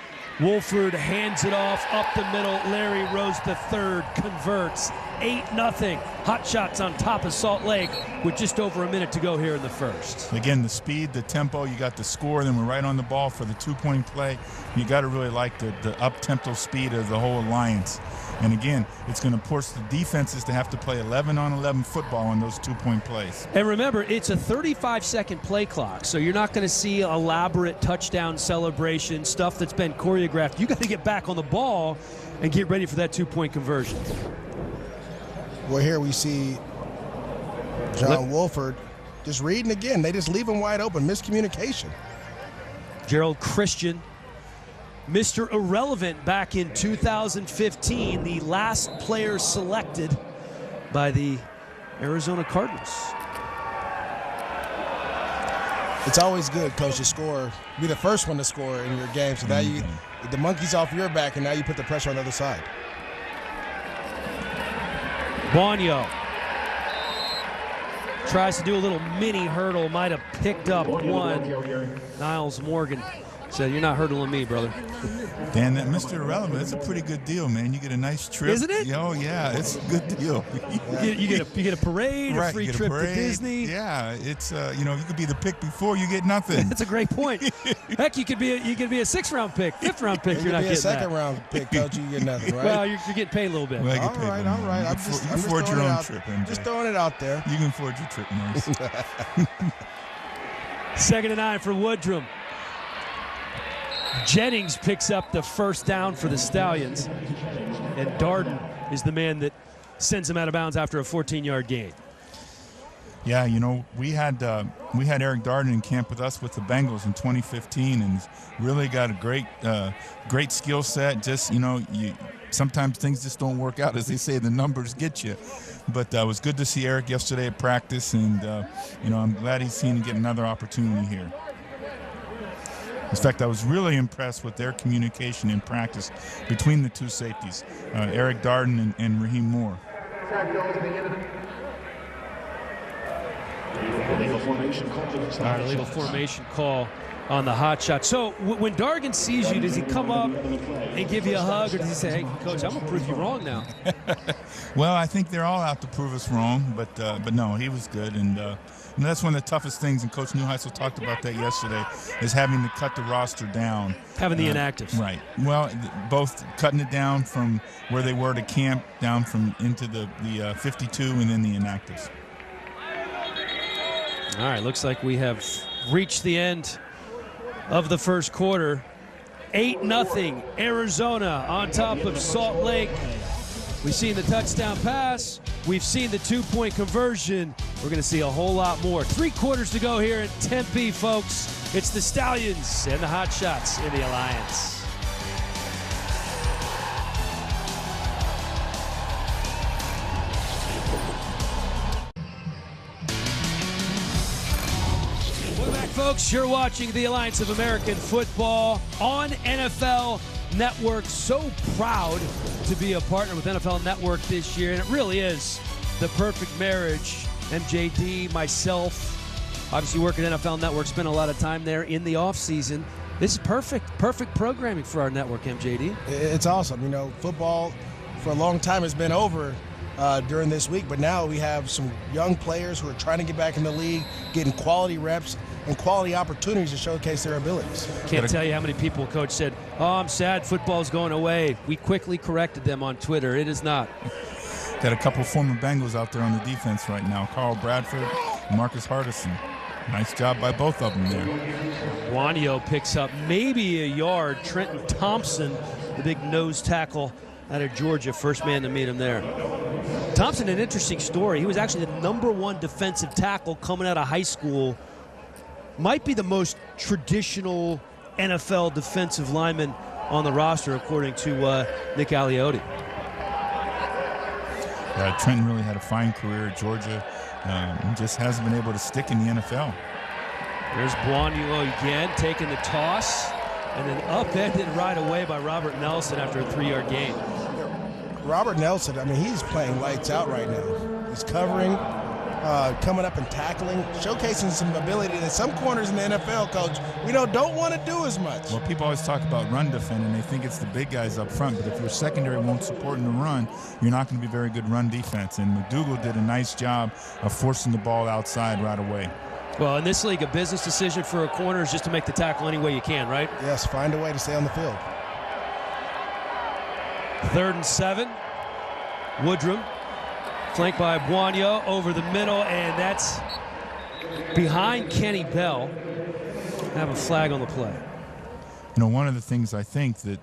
Wolford hands it off up the middle. Larry Rose III converts. 8-0. Hot Shots on top of Salt Lake with just over a minute to go here in the first. Again, the speed, the tempo, you got the score, then we're right on the ball for the two-point play. You got to really like the up-tempo speed of the whole Alliance. And again, it's going to force the defenses to have to play 11-on-11 football on those two-point plays. And remember, it's a 35-second play clock, so you're not going to see elaborate touchdown celebration, stuff that's been choreographed. You got to get back on the ball and get ready for that two-point conversion. Well, here we see John Wolford just reading again. They just leave him wide open. Miscommunication. Gerald Christian, Mr. Irrelevant back in 2015, the last player selected by the Arizona Cardinals. It's always good, Coach, to score, be the first one to score in your game. So now the monkey's off your back, and now you put the pressure on the other side. Bonio tries to do a little mini hurdle, might have picked up one. Niles Morgan said, "You're not hurdling me, brother." Dan, that Mr. Irrelevant, it's a pretty good deal, man. You get a nice trip. Isn't it? Oh, yeah, it's a good deal. You get a parade, right, a free trip to Disney. Yeah, it's you could be the pick before you get nothing. That's a great point. Heck, you could be a 6th-round pick, 5th-round pick. You're not getting that. A 2nd-round pick, Coach. You get nothing, right? Well, you're getting paid a little bit. Well, all right. I'm just afford your own trip, MJ. Just throwing it out there. You can afford your trip, Maurice. 2nd and 9 for Woodrum. Jennings picks up the first down for the Stallions, and Darden is the man that sends him out of bounds after a 14-yard gain. Yeah, we had Eric Darden in camp with us with the Bengals in 2015, and he's really got a great skill set. Just sometimes things just don't work out, as they say. The numbers get you. But it was good to see Eric yesterday at practice, and I'm glad he's seen him get another opportunity here. In fact, I was really impressed with their communication in practice between the two safeties, Eric Darden and Raheem Moore. Illegal formation call on the hot shot. So when Dargan sees you, does he come up and give you a hug, or does he say, "Hey, Coach, I'm going to prove you wrong now"? Well, I think they're all out to prove us wrong, but no, he was good. And that's one of the toughest things, and Coach Newheisel talked about that yesterday, is having to cut the roster down. Having the inactives. Right. Well, both cutting it down from where they were to camp, down from into the 52, and then the inactives. All right, looks like we have reached the end of the first quarter. 8-0 Arizona on top of Salt Lake. We've seen the touchdown pass. We've seen the two-point conversion. We're going to see a whole lot more. 3 quarters to go here in Tempe, folks. It's the Stallions and the Hot Shots in the Alliance. Welcome back, folks. You're watching the Alliance of American Football on NFL Network. So proud to be a partner with NFL Network this year, and it really is the perfect marriage. MJD, myself, obviously work at NFL Network, spent a lot of time there in the offseason. This is perfect programming for our network, MJD. It's awesome. Football for a long time has been over during this week, but now we have some young players who are trying to get back in the league, getting quality reps and quality opportunities to showcase their abilities. Can't tell you how many people, Coach, said, "Oh, I'm sad football's going away." We quickly corrected them on Twitter. It is not. Got a couple former Bengals out there on the defense right now. Carl Bradford, Marcus Hardison. Nice job by both of them there. Wanyo picks up maybe a yard. Trenton Thompson, the big nose tackle out of Georgia, first man to meet him there. Thompson, an interesting story. He was actually the #1 defensive tackle coming out of high school. Might be the most traditional NFL defensive lineman on the roster, according to Nick Aliotti. Trenton really had a fine career at Georgia. He just hasn't been able to stick in the NFL. There's Buonio again, taking the toss, and then upended right away by Robert Nelson after a 3-yard gain. Robert Nelson, I mean, he's playing lights out right now. He's covering, coming up and tackling, showcasing some ability that some corners in the NFL, Coach, we don't want to do as much. Well, people always talk about run defending. They think it's the big guys up front, but if your secondary won't support in the run, you're not going to be very good run defense. And McDougal did a nice job of forcing the ball outside right away. Well, in this league, a business decision for a corner is just to make the tackle any way you can, right? Yes, find a way to stay on the field. 3rd and 7. Woodrum, flanked by Buonio over the middle, and that's behind Kenny Bell. Have a flag on the play. You know, one of the things I think that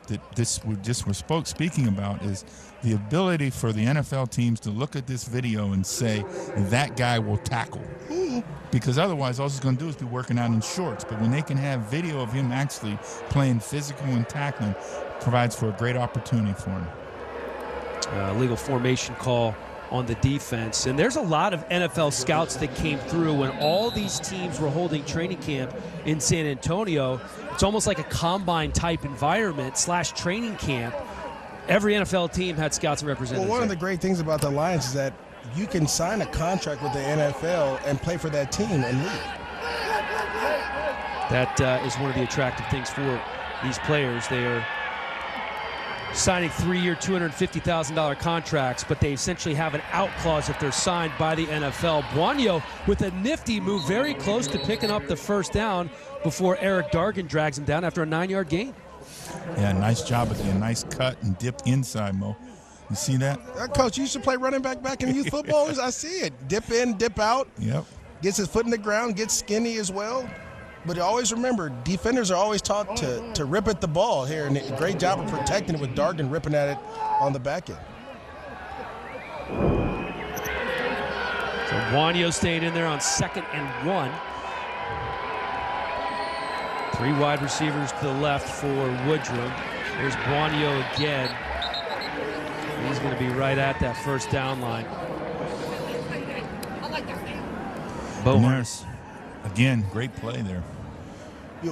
we're speaking about is the ability for the NFL teams to look at this video and say, that guy will tackle. Because otherwise, all he's going to do is be working out in shorts. But when they can have video of him actually playing physical and tackling, provides for a great opportunity for him. Legal formation call on the defense. And there's a lot of NFL scouts that came through when all these teams were holding training camp in San Antonio. It's almost like a combine type environment / training camp. Every NFL team had scouts and representatives. Well, one of the great things about the Lions is that you can sign a contract with the NFL and play for that team and leave. That is one of the attractive things for these players. They are signing 3-year, $250,000 contracts, but they essentially have an out clause if they're signed by the NFL. Buonio with a nifty move, very close to picking up the first down before Eric Dargan drags him down after a 9-yard gain. Yeah, nice job with a nice cut and dipped inside, Mo. You see that? Coach, you used to play running back in youth football. I see it. Dip in, dip out. Yep. Gets his foot in the ground, gets skinny as well. But always remember, defenders are always taught to rip at the ball here, and a great job of protecting it with Dargan ripping at it on the back end. So Buonio stayed in there on 2nd and 1. 3 wide receivers to the left for Woodrum. There's Buonio again. He's going to be right at that first down line. Boharnis. Again, great play there.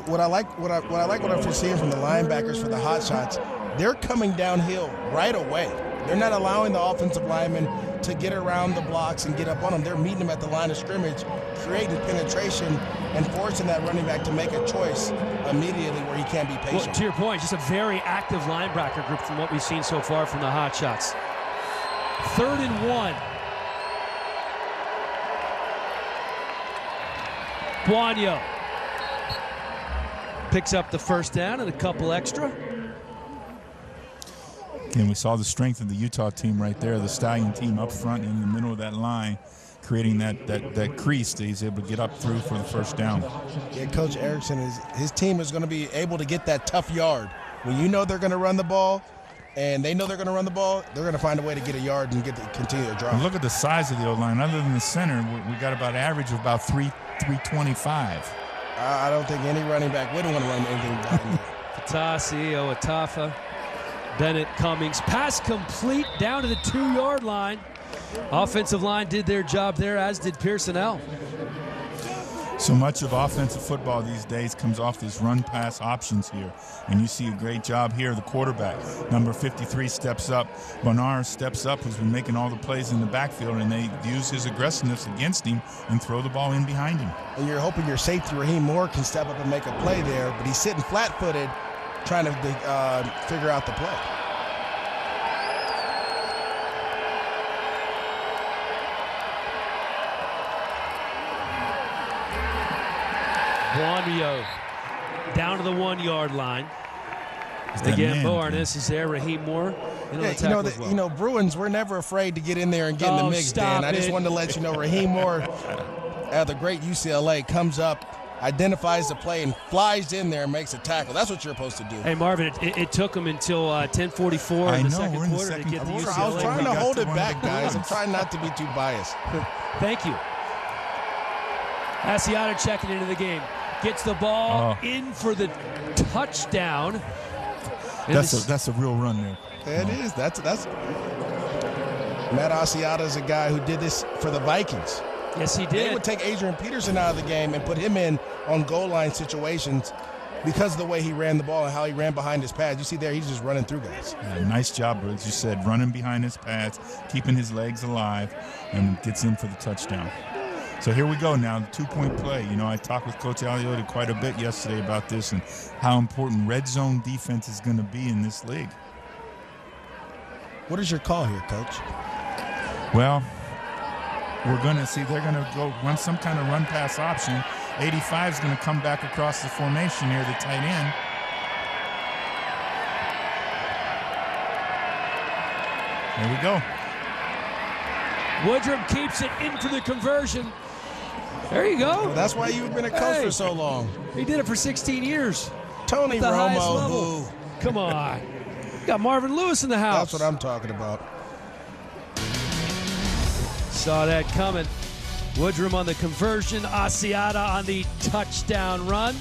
What I like what I'm seeing from the linebackers for the hot shots, they're coming downhill right away. They're not allowing the offensive linemen to get around the blocks and get up on them. They're meeting them at the line of scrimmage, creating penetration and forcing that running back to make a choice immediately where he can't be patient. Well, to your point, just a very active linebacker group from what we've seen so far from the hot shots. 3rd and 1. Buonio picks up the first down and a couple extra. Again, we saw the strength of the Utah team right there, the Stallion team up front in the middle of that line, creating that crease that he's able to get up through for the first down. Yeah, Coach Erickson, his team is going to be able to get that tough yard. When you know they're going to run the ball and they know they're going to run the ball, they're going to find a way to get a yard and continue to drive. And look at the size of the O-line. Other than the center, we got about an average of about 325. I don't think any running back would want to run anything behind Fatasi, Oatafa, Bennett, Cummings. Pass complete down to the 2-yard line. Offensive line did their job there, as did Pearsonell. So much of offensive football these days comes off this run-pass options here. And you see a great job here. The quarterback, number 53, steps up. Bonar steps up, who's been making all the plays in the backfield, and they use his aggressiveness against him and throw the ball in behind him. And you're hoping your safety, Raheem Moore, can step up and make a play there, but he's sitting flat-footed trying to figure out the play. Buonio down to the 1-yard line. Again, Boharnis is there. Raheem Moore. Bruins, we're never afraid to get in there and get in the mix, Dan. I just wanted to let you know Raheem Moore, the great UCLA, comes up, identifies the play, and flies in there and makes a tackle. That's what you're supposed to do. Hey, Marvin, it took him until 10:44 in the second quarter to get the UCLA. I was trying to hold it back, guys. I'm trying not to be too biased. Thank you. Asiata checking into the game. Gets the ball in for the touchdown. That's a real run there. It is. That's Matt Asiata is a guy who did this for the Vikings. Yes, he did. They would take Adrian Peterson out of the game and put him in on goal line situations because of the way he ran the ball and how he ran behind his pads. You see there, he's just running through guys. Yeah, nice job, as you said, running behind his pads, keeping his legs alive, and gets in for the touchdown. So here we go now, the 2-point play. You know, I talked with Coach Aliotti quite a bit yesterday about this and how important red zone defense is going to be in this league. What is your call here, Coach? Well, we're going to see they're going to go run some kind of run-pass option. 85 is going to come back across the formation near the tight end. There we go. Woodrum keeps it in for the conversion. There you go. Well, that's why you've been a coach for so long. He did it for 16 years. Tony at the highest level. Romo. Come on. Got Marvin Lewis in the house. That's what I'm talking about. Saw that coming. Woodrum on the conversion. Asiata on the touchdown run.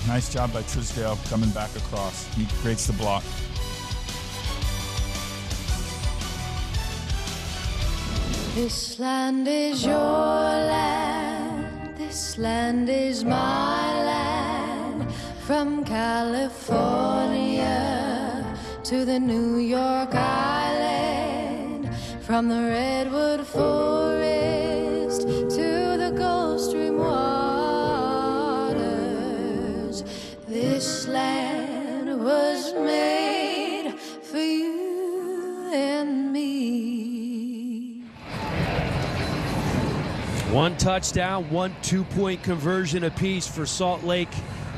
Nice job by Trisdale coming back across. He creates the block. This land is your land, this land is my land, from California to the New York Island, from the Redwood Forest to the Gulf Stream waters. This land was made for you and me. One touchdown, 1 2-point conversion apiece for Salt Lake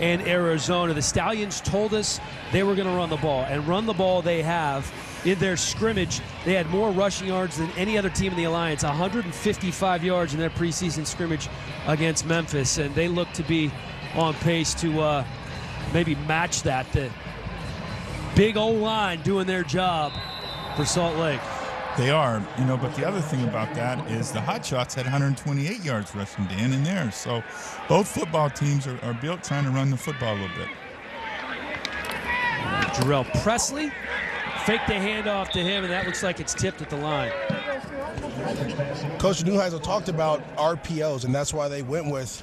and Arizona. The Stallions told us they were going to run the ball, and run the ball they have. In their scrimmage, they had more rushing yards than any other team in the Alliance, 155 yards in their preseason scrimmage against Memphis, and they look to be on pace to maybe match that. The big O-line doing their job for Salt Lake. They are, you know, but the other thing about that is the Hotshots had 128 yards rushing, Dan, in there. So both football teams are built trying to run the football a little bit. Jarrell Presley faked the handoff to him, and that looks like it's tipped at the line. Coach Neuheisel talked about RPOs, and that's why they went with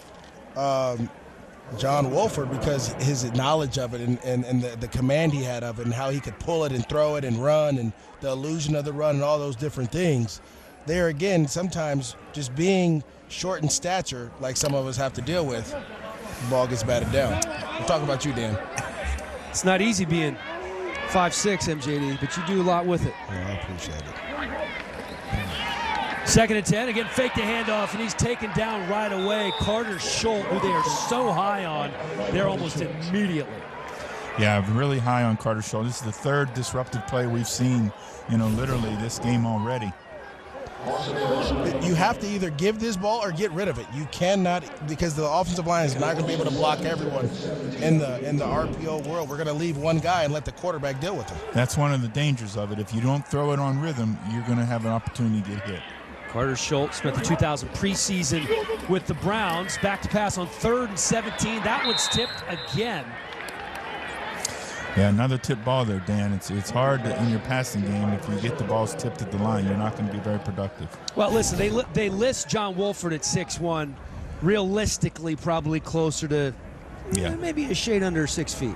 John Wolford, because his knowledge of it and the command he had of it and how he could pull it and throw it and run and the illusion of the run and all those different things. There again, sometimes just being short in stature, like some of us have to deal with, the ball gets batted down. We're talking about you, Dan. It's not easy being 5'6", MJD, but you do a lot with it. Yeah, I appreciate it. 2nd and 10, again, fake the handoff, and he's taken down right away. Carter Schultz, who they are so high on, they're almost immediately. Yeah, really high on Carter Schultz. This is the third disruptive play we've seen, you know, literally this game already. You have to either give this ball or get rid of it. You cannot, because the offensive line is not going to be able to block everyone in the RPO world. We're going to leave one guy and let the quarterback deal with him. That's one of the dangers of it. If you don't throw it on rhythm, you're going to have an opportunity to get hit. Carter Schultz spent the 2000 preseason with the Browns. Back to pass on 3rd and 17. That one's tipped again. Yeah, another tip ball there, Dan. It's hard in your passing game. If you get the balls tipped at the line, you're not going to be very productive. Well, listen, they list John Wolford at 6'1". Realistically, probably closer to maybe a shade under 6 feet.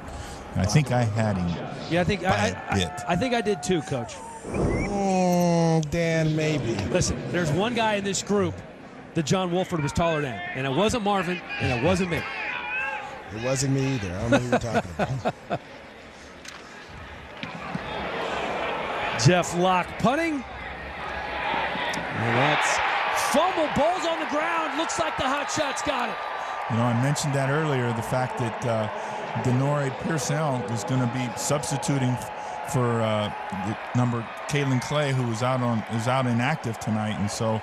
I think I had him. Yeah, I think by a bit. I think I did too, Coach. Dan, maybe. Listen, there's one guy in this group that John Wolford was taller than, and it wasn't Marvin, and it wasn't me. It wasn't me either. I don't know who you're talking about. Jeff Locke punting. And that's fumble. Ball's on the ground. Looks like the Hotshots got it. You know, I mentioned that earlier, the fact that Denore Pearsall was going to be substituting for the number Kalen Clay, who was out inactive tonight, and so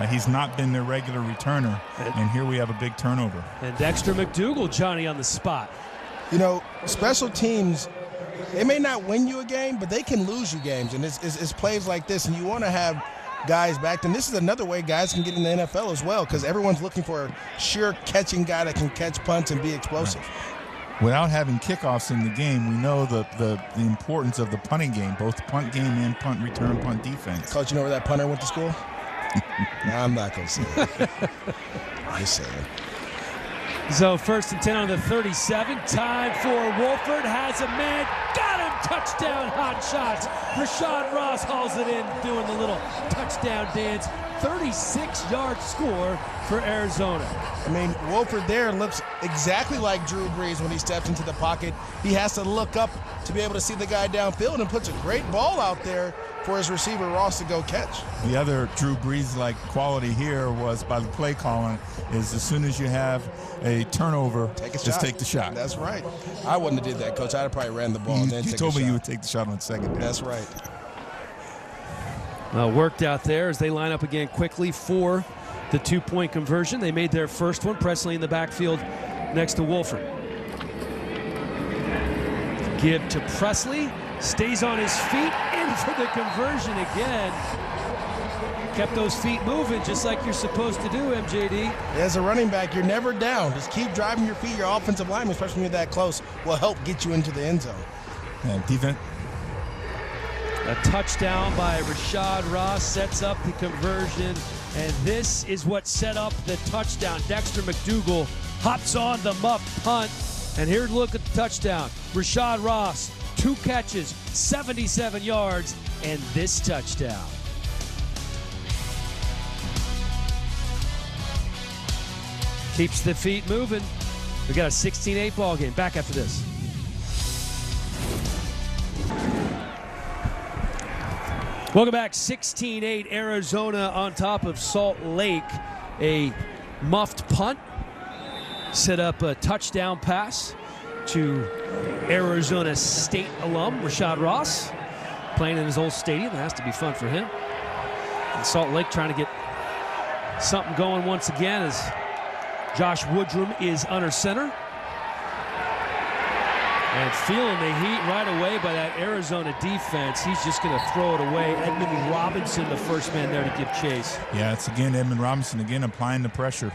he's not been their regular returner. And here we have a big turnover. And Dexter McDougal, Johnny, on the spot. You know, special teams, they may not win you a game, but they can lose you games, and it's plays like this, and you want to have guys back. And this is another way guys can get in the NFL as well, because everyone's looking for a sure catching guy that can catch punts and be explosive. Right. without having kickoffs in the game, we know the importance of the punting game, both punt game and punt return, punt defense. Coach, you know where that punter went to school? No, I'm not going to say it. Just saying. So 1st and 10 on the 37. Time for Wolford. Has a man. Got him. Touchdown. Hot shots. Rashad Ross hauls it in, doing the little touchdown dance. 36-yard score for Arizona. I mean, Wolford there looks exactly like Drew Brees when he steps into the pocket. He has to look up to be able to see the guy downfield and puts a great ball out there for his receiver Ross to go catch. The other Drew Brees-like quality here was by the play calling is as soon as you have a turnover, just take the shot. That's right. I wouldn't have did that, Coach. I'd have probably ran the ball and then You told me you would take the shot on second down. That's right. Worked out there as they line up again quickly for the 2-point conversion. They made their first one. Presley in the backfield next to Wolford. Give to Presley. Stays on his feet. In for the conversion again. Kept those feet moving just like you're supposed to do, MJD. As a running back, you're never down. Just keep driving your feet. Your offensive lineman, especially when you're that close, will help get you into the end zone. Defense. A touchdown by Rashad Ross sets up the conversion, and this is what set up the touchdown. Dexter McDougal hops on the muff punt, and here, look at the touchdown. Rashad Ross, 2 catches, 77 yards, and this touchdown. Keeps the feet moving. We got a 16-8 ball game. Back after this. Welcome back. 16-8 Arizona on top of Salt Lake. A muffed punt. Set up a touchdown pass to Arizona State alum Rashad Ross. Playing in his old stadium. That has to be fun for him. And Salt Lake trying to get something going once again as Josh Woodrum is under center. And feeling the heat right away by that Arizona defense. He's just going to throw it away. Edmund Robinson, the first man there to give chase. Yeah, it's again Edmund Robinson again applying the pressure.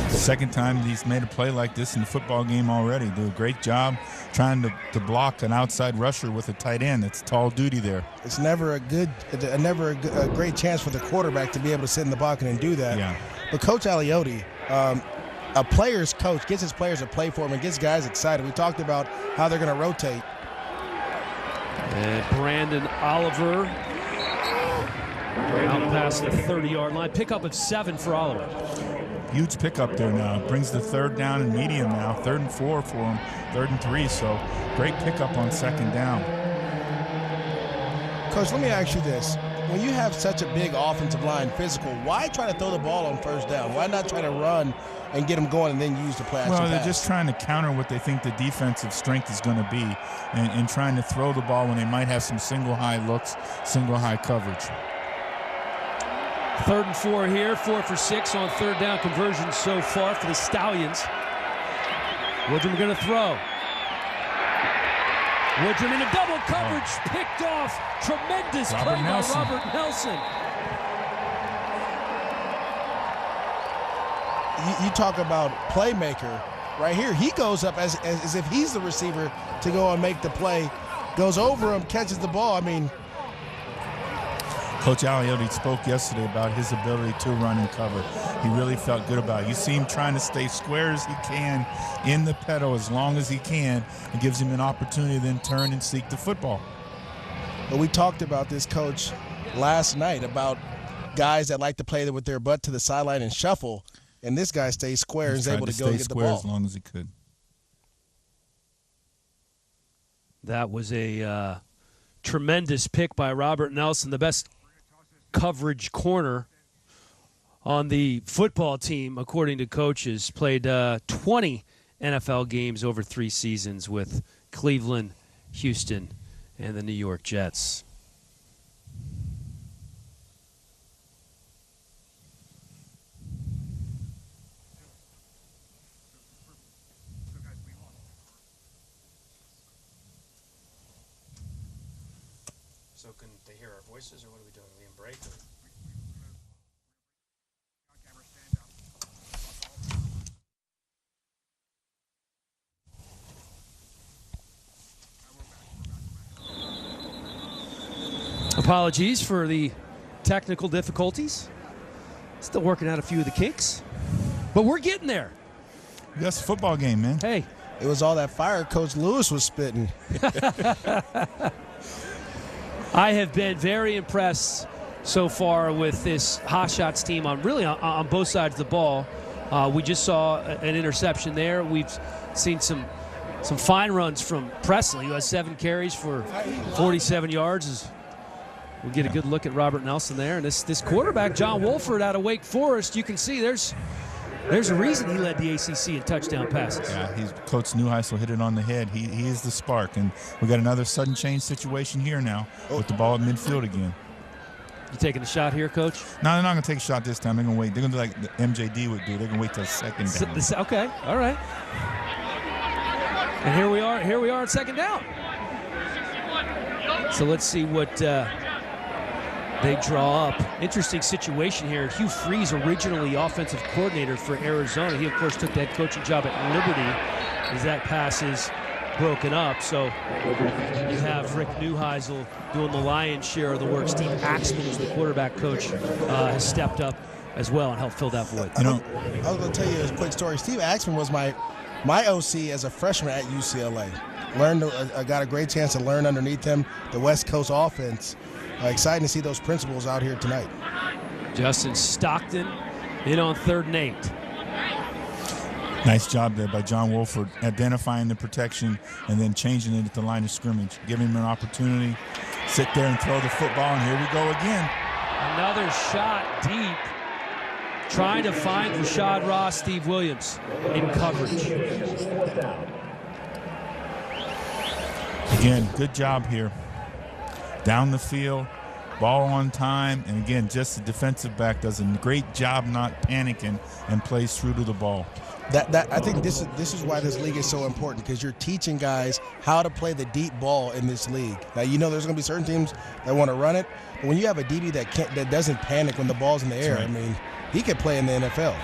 Second time he's made a play like this in the football game already. Do a great job trying to block an outside rusher with a tight end. It's tall duty there. It's never a great chance for the quarterback to be able to sit in the pocket and do that. Yeah. But Coach Aliotti, a player's coach, gets his players to play for him and gets guys excited. We talked about how they're going to rotate. And Brandon Oliver out past the 30-yard line. Pickup of 7 for Oliver. Huge pickup there now. Brings the third down and medium now. 3rd and 4 for him. 3rd and 3. So great pickup on 2nd down. Coach, let me ask you this. When you have such a big offensive line, physical, why try to throw the ball on 1st down? Why not try to run and get them going and then use the play action Well, they're pass? just trying to counter what they think the defensive strength is going to be and trying to throw the ball when they might have some single high looks, single high coverage. 3rd and 4 here, 4 for 6 on 3rd down conversion so far for the Stallions. Woodrum going to throw. Woodrum into double coverage, picked off. Tremendous play by Robert Nelson. You talk about playmaker. Right here, he goes up as if he's the receiver to go and make the play. Goes over him, catches the ball. I mean, Coach Aliotti spoke yesterday about his ability to run and cover. He really felt good about it. You see him trying to stay square as he can in the pedal as long as he can. It gives him an opportunity to then turn and seek the football. But we talked about this, Coach, last night about guys that like to play with their butt to the sideline and shuffle, and this guy stays square and is able to go and get the ball. As long as he could. That was a tremendous pick by Robert Nelson, the best coverage corner on the football team, according to coaches. Played 20 NFL games over 3 seasons with Cleveland, Houston, and the New York Jets. So can they hear our voices, or what are we doing? Are we in break? Or? Apologies for the technical difficulties. Still working out a few of the kinks, but we're getting there. That's a football game, man. Hey. It was all that fire Coach Lewis was spitting. I have been very impressed so far with this Hot Shots team on both sides of the ball. We just saw an interception there. We've seen some fine runs from Presley, who has 7 carries for 47 yards. We'll get a good look at Robert Nelson there. And this quarterback, John Wolford, out of Wake Forest, you can see there's a reason he led the ACC in touchdown passes. Yeah, Coach Neuheisel hit it on the head. He is the spark. And we got another sudden change situation here now with the ball at midfield again. You taking a shot here, Coach? No, they're not going to take a shot this time. They're going to wait. They're going to do like the MJD would do. They're going to wait till second down. Okay, all right. And here we are at second down. So let's see what they draw up. Interesting situation here. Hugh Freeze, originally offensive coordinator for Arizona. He, of course, took that coaching job at Liberty as that pass is broken up. So you have Rick Neuheisel doing the lion's share of the work. Steve Axman, who's the quarterback coach, has stepped up as well and helped fill that void. I was going to tell you a quick story. Steve Axman was my OC as a freshman at UCLA. Got a great chance to learn underneath him the West Coast offense. Exciting to see those principals out here tonight. Justin Stockton in on 3rd and 8. Nice job there by John Wolford, identifying the protection and then changing it at the line of scrimmage, giving him an opportunity, sit there and throw the football, and here we go again. Another shot deep, trying to find Rashad Ross, Steve Williams in coverage. Again, good job here. Down the field, ball on time, and again, just the defensive back does a great job not panicking and plays through to the ball. I think this is why this league is so important, because you're teaching guys how to play the deep ball in this league. Now there's going to be certain teams that want to run it, but when you have a DB that doesn't panic when the ball's in the air, right. I mean, he could play in the NFL.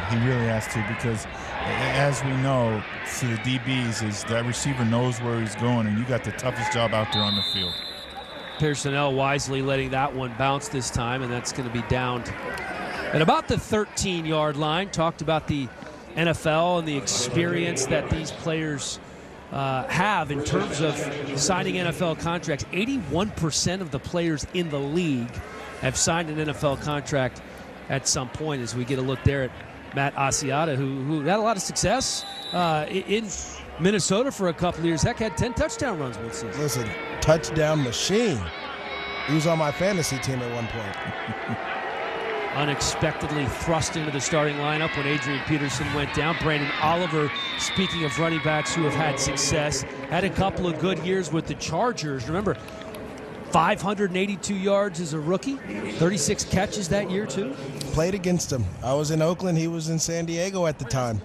He really has to, because as we know, to the DBs, is that receiver knows where he's going, and you got the toughest job out there on the field. Pearsonell wisely letting that one bounce this time, and that's going to be down at about the 13-yard line. Talked about the NFL and the experience that these players have in terms of signing NFL contracts. 81% of the players in the league have signed an NFL contract at some point, as we get a look there at Matt Asiata, who had a lot of success in Minnesota for a couple of years. Heck, had 10 touchdown runs one season. Listen, touchdown machine. He was on my fantasy team at one point. Unexpectedly thrust into the starting lineup when Adrian Peterson went down. Brandon Oliver, speaking of running backs who have had success, had a couple of good years with the Chargers. Remember, 582 yards as a rookie, 36 catches that year too. Played against him. I was in Oakland, he was in San Diego at the time.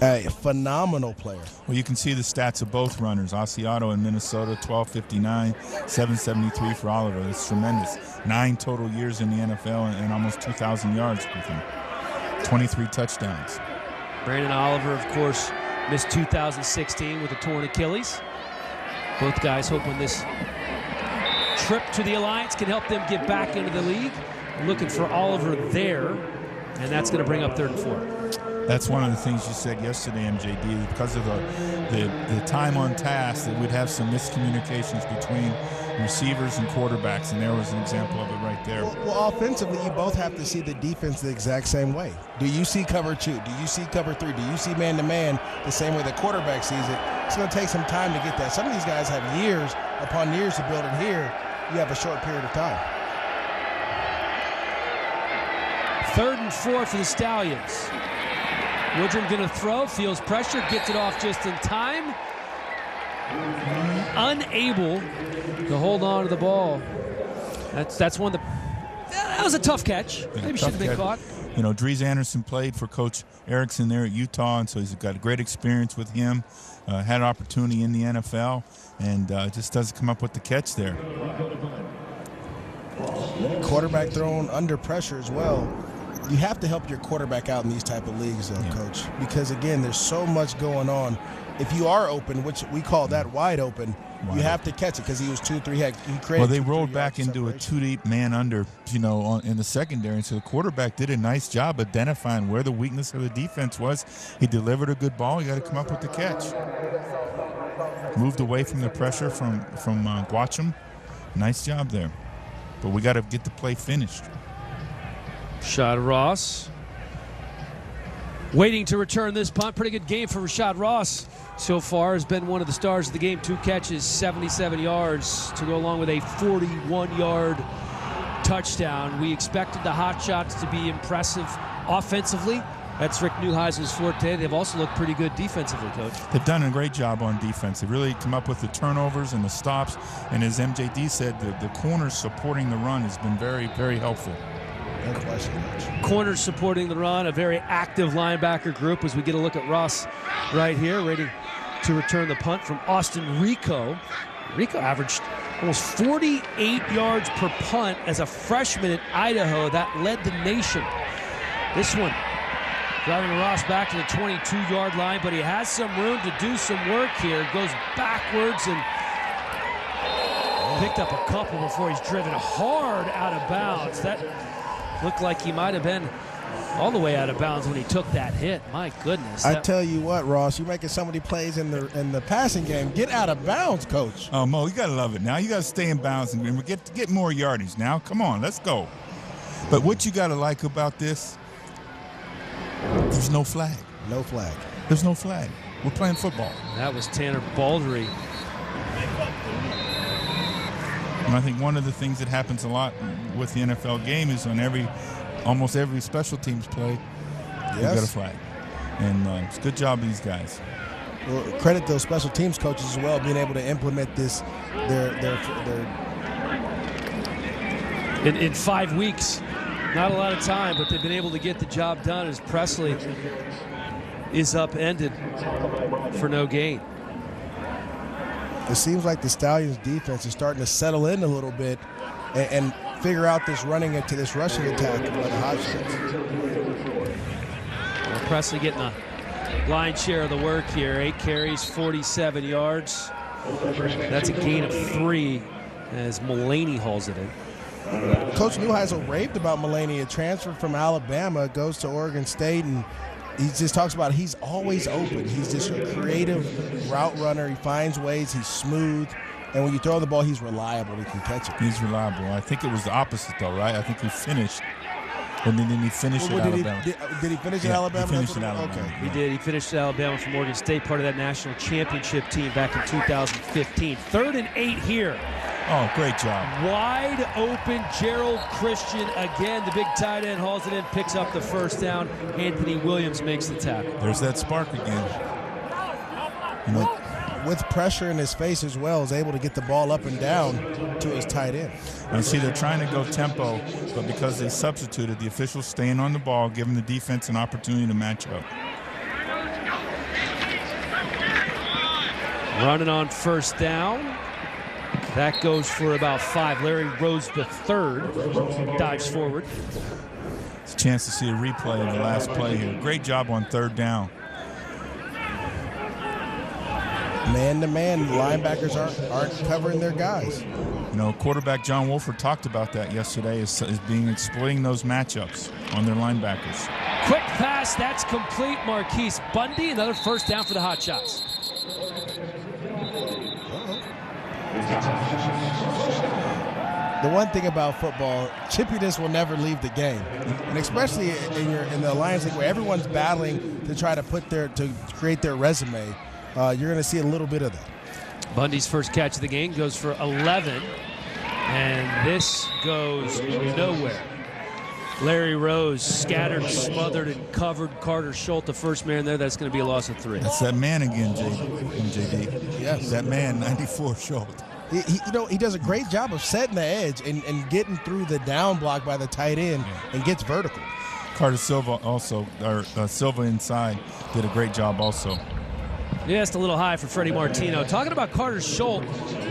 A phenomenal player. Well, you can see the stats of both runners. Asiato in Minnesota, 1259, 773 for Oliver. That's tremendous. 9 total years in the NFL and almost 2,000 yards with him. 23 touchdowns. Brandon Oliver, of course, missed 2016 with a torn Achilles. Both guys hoping this trip to the Alliance can help them get back into the league. Looking for Oliver there, and that's going to bring up 3rd and 4. That's one of the things you said yesterday, MJD, because of the time on task, that we'd have some miscommunications between receivers and quarterbacks, and there was an example of it right there. Well, offensively, you both have to see the defense the exact same way. Do you see cover 2? Do you see cover 3? Do you see man-to-man the same way the quarterback sees it? It's going to take some time to get that. Some of these guys have years upon years to build it. Here, you have a short period of time. 3rd and 4 for the Stallions. Woodrum going to throw, feels pressure, gets it off just in time. Unable to hold on to the ball. That's one of the... That was a tough catch. Maybe should have been caught. You know, Dries Anderson played for Coach Erickson there at Utah, and so he's got a great experience with him. Had an opportunity in the NFL, and just doesn't come up with the catch there. Quarterback thrown under pressure as well. You have to help your quarterback out in these type of leagues, though, Coach, because, again, there's so much going on. If you are open, which we call that wide open, you have to catch it because he was 2-3 head. He created. Well, they rolled back into a 2-deep man under, in the secondary. So the quarterback did a nice job identifying where the weakness of the defense was. He delivered a good ball. He got to come up with the catch. Moved away from the pressure from Guacham. Nice job there. But we got to get the play finished. Rashad Ross waiting to return this punt. Pretty good game for Rashad Ross so far. Has been one of the stars of the game. 2 catches, 77 yards to go along with a 41-yard touchdown. We expected the Hot Shots to be impressive offensively. That's Rick Neuheiser's forte. They've also looked pretty good defensively, Coach. They've done a great job on defense. They really come up with the turnovers and the stops. And as MJD said, the corners supporting the run has been very, very helpful. No question. Corners supporting the run, a very active linebacker group as we get a look at Ross right here, ready to return the punt from Austin Rico. Rico averaged almost 48 yards per punt as a freshman at Idaho. That led the nation. This one driving Ross back to the 22-yard line, but he has some room to do some work here. Goes backwards and picked up a couple before he's driven hard out of bounds. That looked like he might have been all the way out of bounds when he took that hit. My goodness. I tell you what, Ross, you're making so many plays in the passing game. Get out of bounds, Coach. Oh, Mo, you got to love it now. You got to stay in bounds and get more yardage now. Come on, let's go. But what you got to like about this, there's no flag. No flag. There's no flag. We're playing football. That was Tanner Baldry. And I think one of the things that happens a lot with the NFL game is on almost every special teams play, you got a flag. And it's a good job of these guys. Well, credit those special teams coaches as well, being able to implement this in 5 weeks. Not a lot of time, but they've been able to get the job done as Presley is upended for no gain. It seems like the Stallions' defense is starting to settle in a little bit and figure out this running into this rushing attack by the Hot Shots. Well, Presley getting a line share of the work here. 8 carries, 47 yards. That's a gain of 3 as Mulaney hauls it in. Coach Neuheisel raved about Mulaney, a transfer from Alabama, goes to Oregon State, and he just talks about he's always open. He's just a creative route runner. He finds ways. He's smooth. And when you throw the ball, he's reliable. He can catch it. He's reliable. I think it was the opposite, though, right? I think he finished. And then he finished at Alabama. Did he finish at Alabama? He finished at Alabama. Okay. He did. He finished at Alabama from Oregon State, part of that national championship team back in 2015. 3rd and 8 here. Oh, great job. Wide open Gerald Christian again. The big tight end hauls it in, picks up the first down. Anthony Williams makes the tackle. There's that spark again. With pressure in his face as well, is able to get the ball up and down to his tight end. And see, they're trying to go tempo, but because they substituted, the officials staying on the ball, giving the defense an opportunity to match up. Running on first down. That goes for about 5. Larry Rose the third dives forward. It's a chance to see a replay of the last play here. Great job on 3rd down. Man-to-man, linebackers aren't covering their guys. You know, quarterback John Wolford talked about that yesterday as exploiting those matchups on their linebackers. Quick pass, that's complete. Marquise Bundy, another first down for the Hot Shots. The one thing about football, chippiness will never leave the game, and especially in the Alliance League where everyone's battling to try to create their resume. You're going to see a little bit of that. Bundy's first catch of the game goes for 11, and this goes nowhere. Larry Rose scattered, smothered, and covered Carter Schultz, the first man there. That's going to be a loss of 3. That's that man again, JD. Yes. That man, 94 Schultz. He does a great job of setting the edge and getting through the down block by the tight end and gets vertical. Carter Silva also, Silva inside, did a great job also. Yeah, it's a little high for Freddie Martino. Talking about Carter Schultz,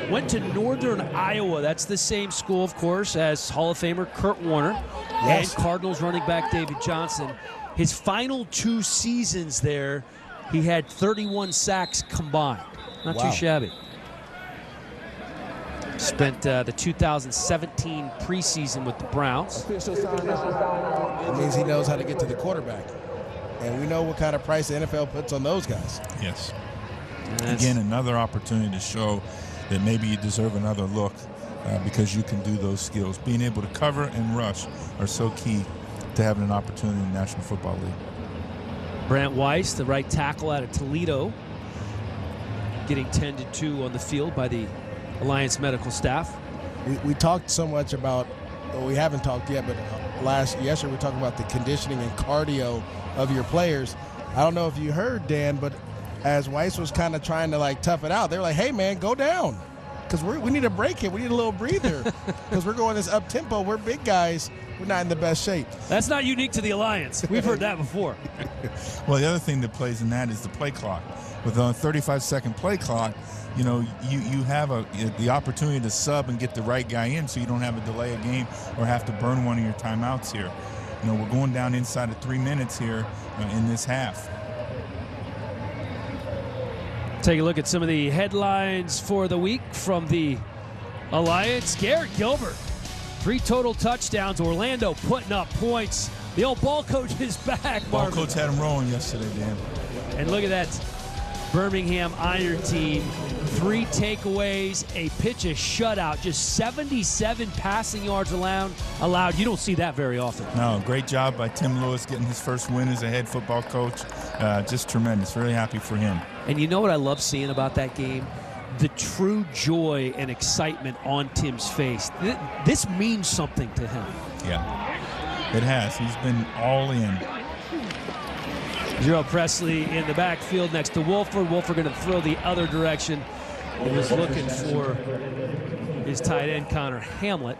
went to Northern Iowa. That's the same school, of course, as Hall of Famer Kurt Warner and Cardinals running back David Johnson. His final 2 seasons there, he had 31 sacks combined. Not too shabby. Spent the 2017 preseason with the Browns. It means he knows how to get to the quarterback. And we know what kind of price the NFL puts on those guys. Yes. Again, another opportunity to show that maybe you deserve another look because you can do those skills. Being able to cover and rush are so key to having an opportunity in the National Football League. Brant Weiss, the right tackle out of Toledo, getting tended to on the field by the Alliance medical staff. We talked so much about, well, we haven't talked yet, but yesterday we talked about the conditioning and cardio of your players. I don't know if you heard, Dan, but as Weiss was kind of trying to like tough it out, they were like, hey man, go down. Because we need a break here. We need a little breather. Because we're going this up tempo. We're big guys. We're not in the best shape. That's not unique to the Alliance. We've heard that before. Well, the other thing that plays in that is the play clock. With a 35-second play clock, you know, you have the opportunity to sub and get the right guy in so you don't have to delay a game or have to burn one of your timeouts here. You know, we're going down inside of 3 minutes here in this half. Take a look at some of the headlines for the week from the Alliance. Garrett Gilbert, 3 total touchdowns. Orlando putting up points. The old ball coach is back. Ball coach had him rolling yesterday, Dan. And look at that Birmingham Iron team. 3 takeaways, a pitch, a shutout, just 77 passing yards allowed. You don't see that very often. No, great job by Tim Lewis getting his first win as a head football coach. Just tremendous. Really happy for him. And you know what I love seeing about that game? The true joy and excitement on Tim's face. This means something to him. Yeah, it has. He's been all in. Gerald Presley in the backfield next to Wolford. Wolford going to throw the other direction. He was looking for his tight end, Connor Hamlet,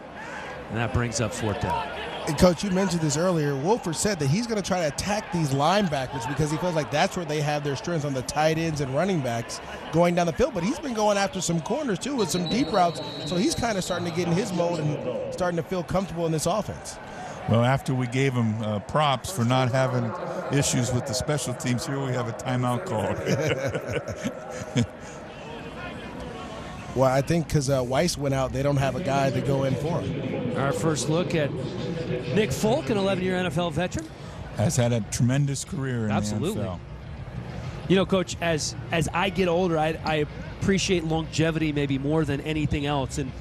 and that brings up 4th down. And Coach, you mentioned this earlier. Wolford said that he's going to try to attack these linebackers because he feels like that's where they have their strengths on the tight ends and running backs going down the field. But he's been going after some corners, too, with some deep routes. So he's kind of starting to get in his mode and starting to feel comfortable in this offense. Well, after we gave him props for not having issues with the special teams, here we have a timeout called. Well, I think because Weiss went out, they don't have a guy to go in for him. Our first look at Nick Folk, an 11-year NFL veteran. Has had a tremendous career in the NFL. You know, Coach, as I get older, I appreciate longevity maybe more than anything else. And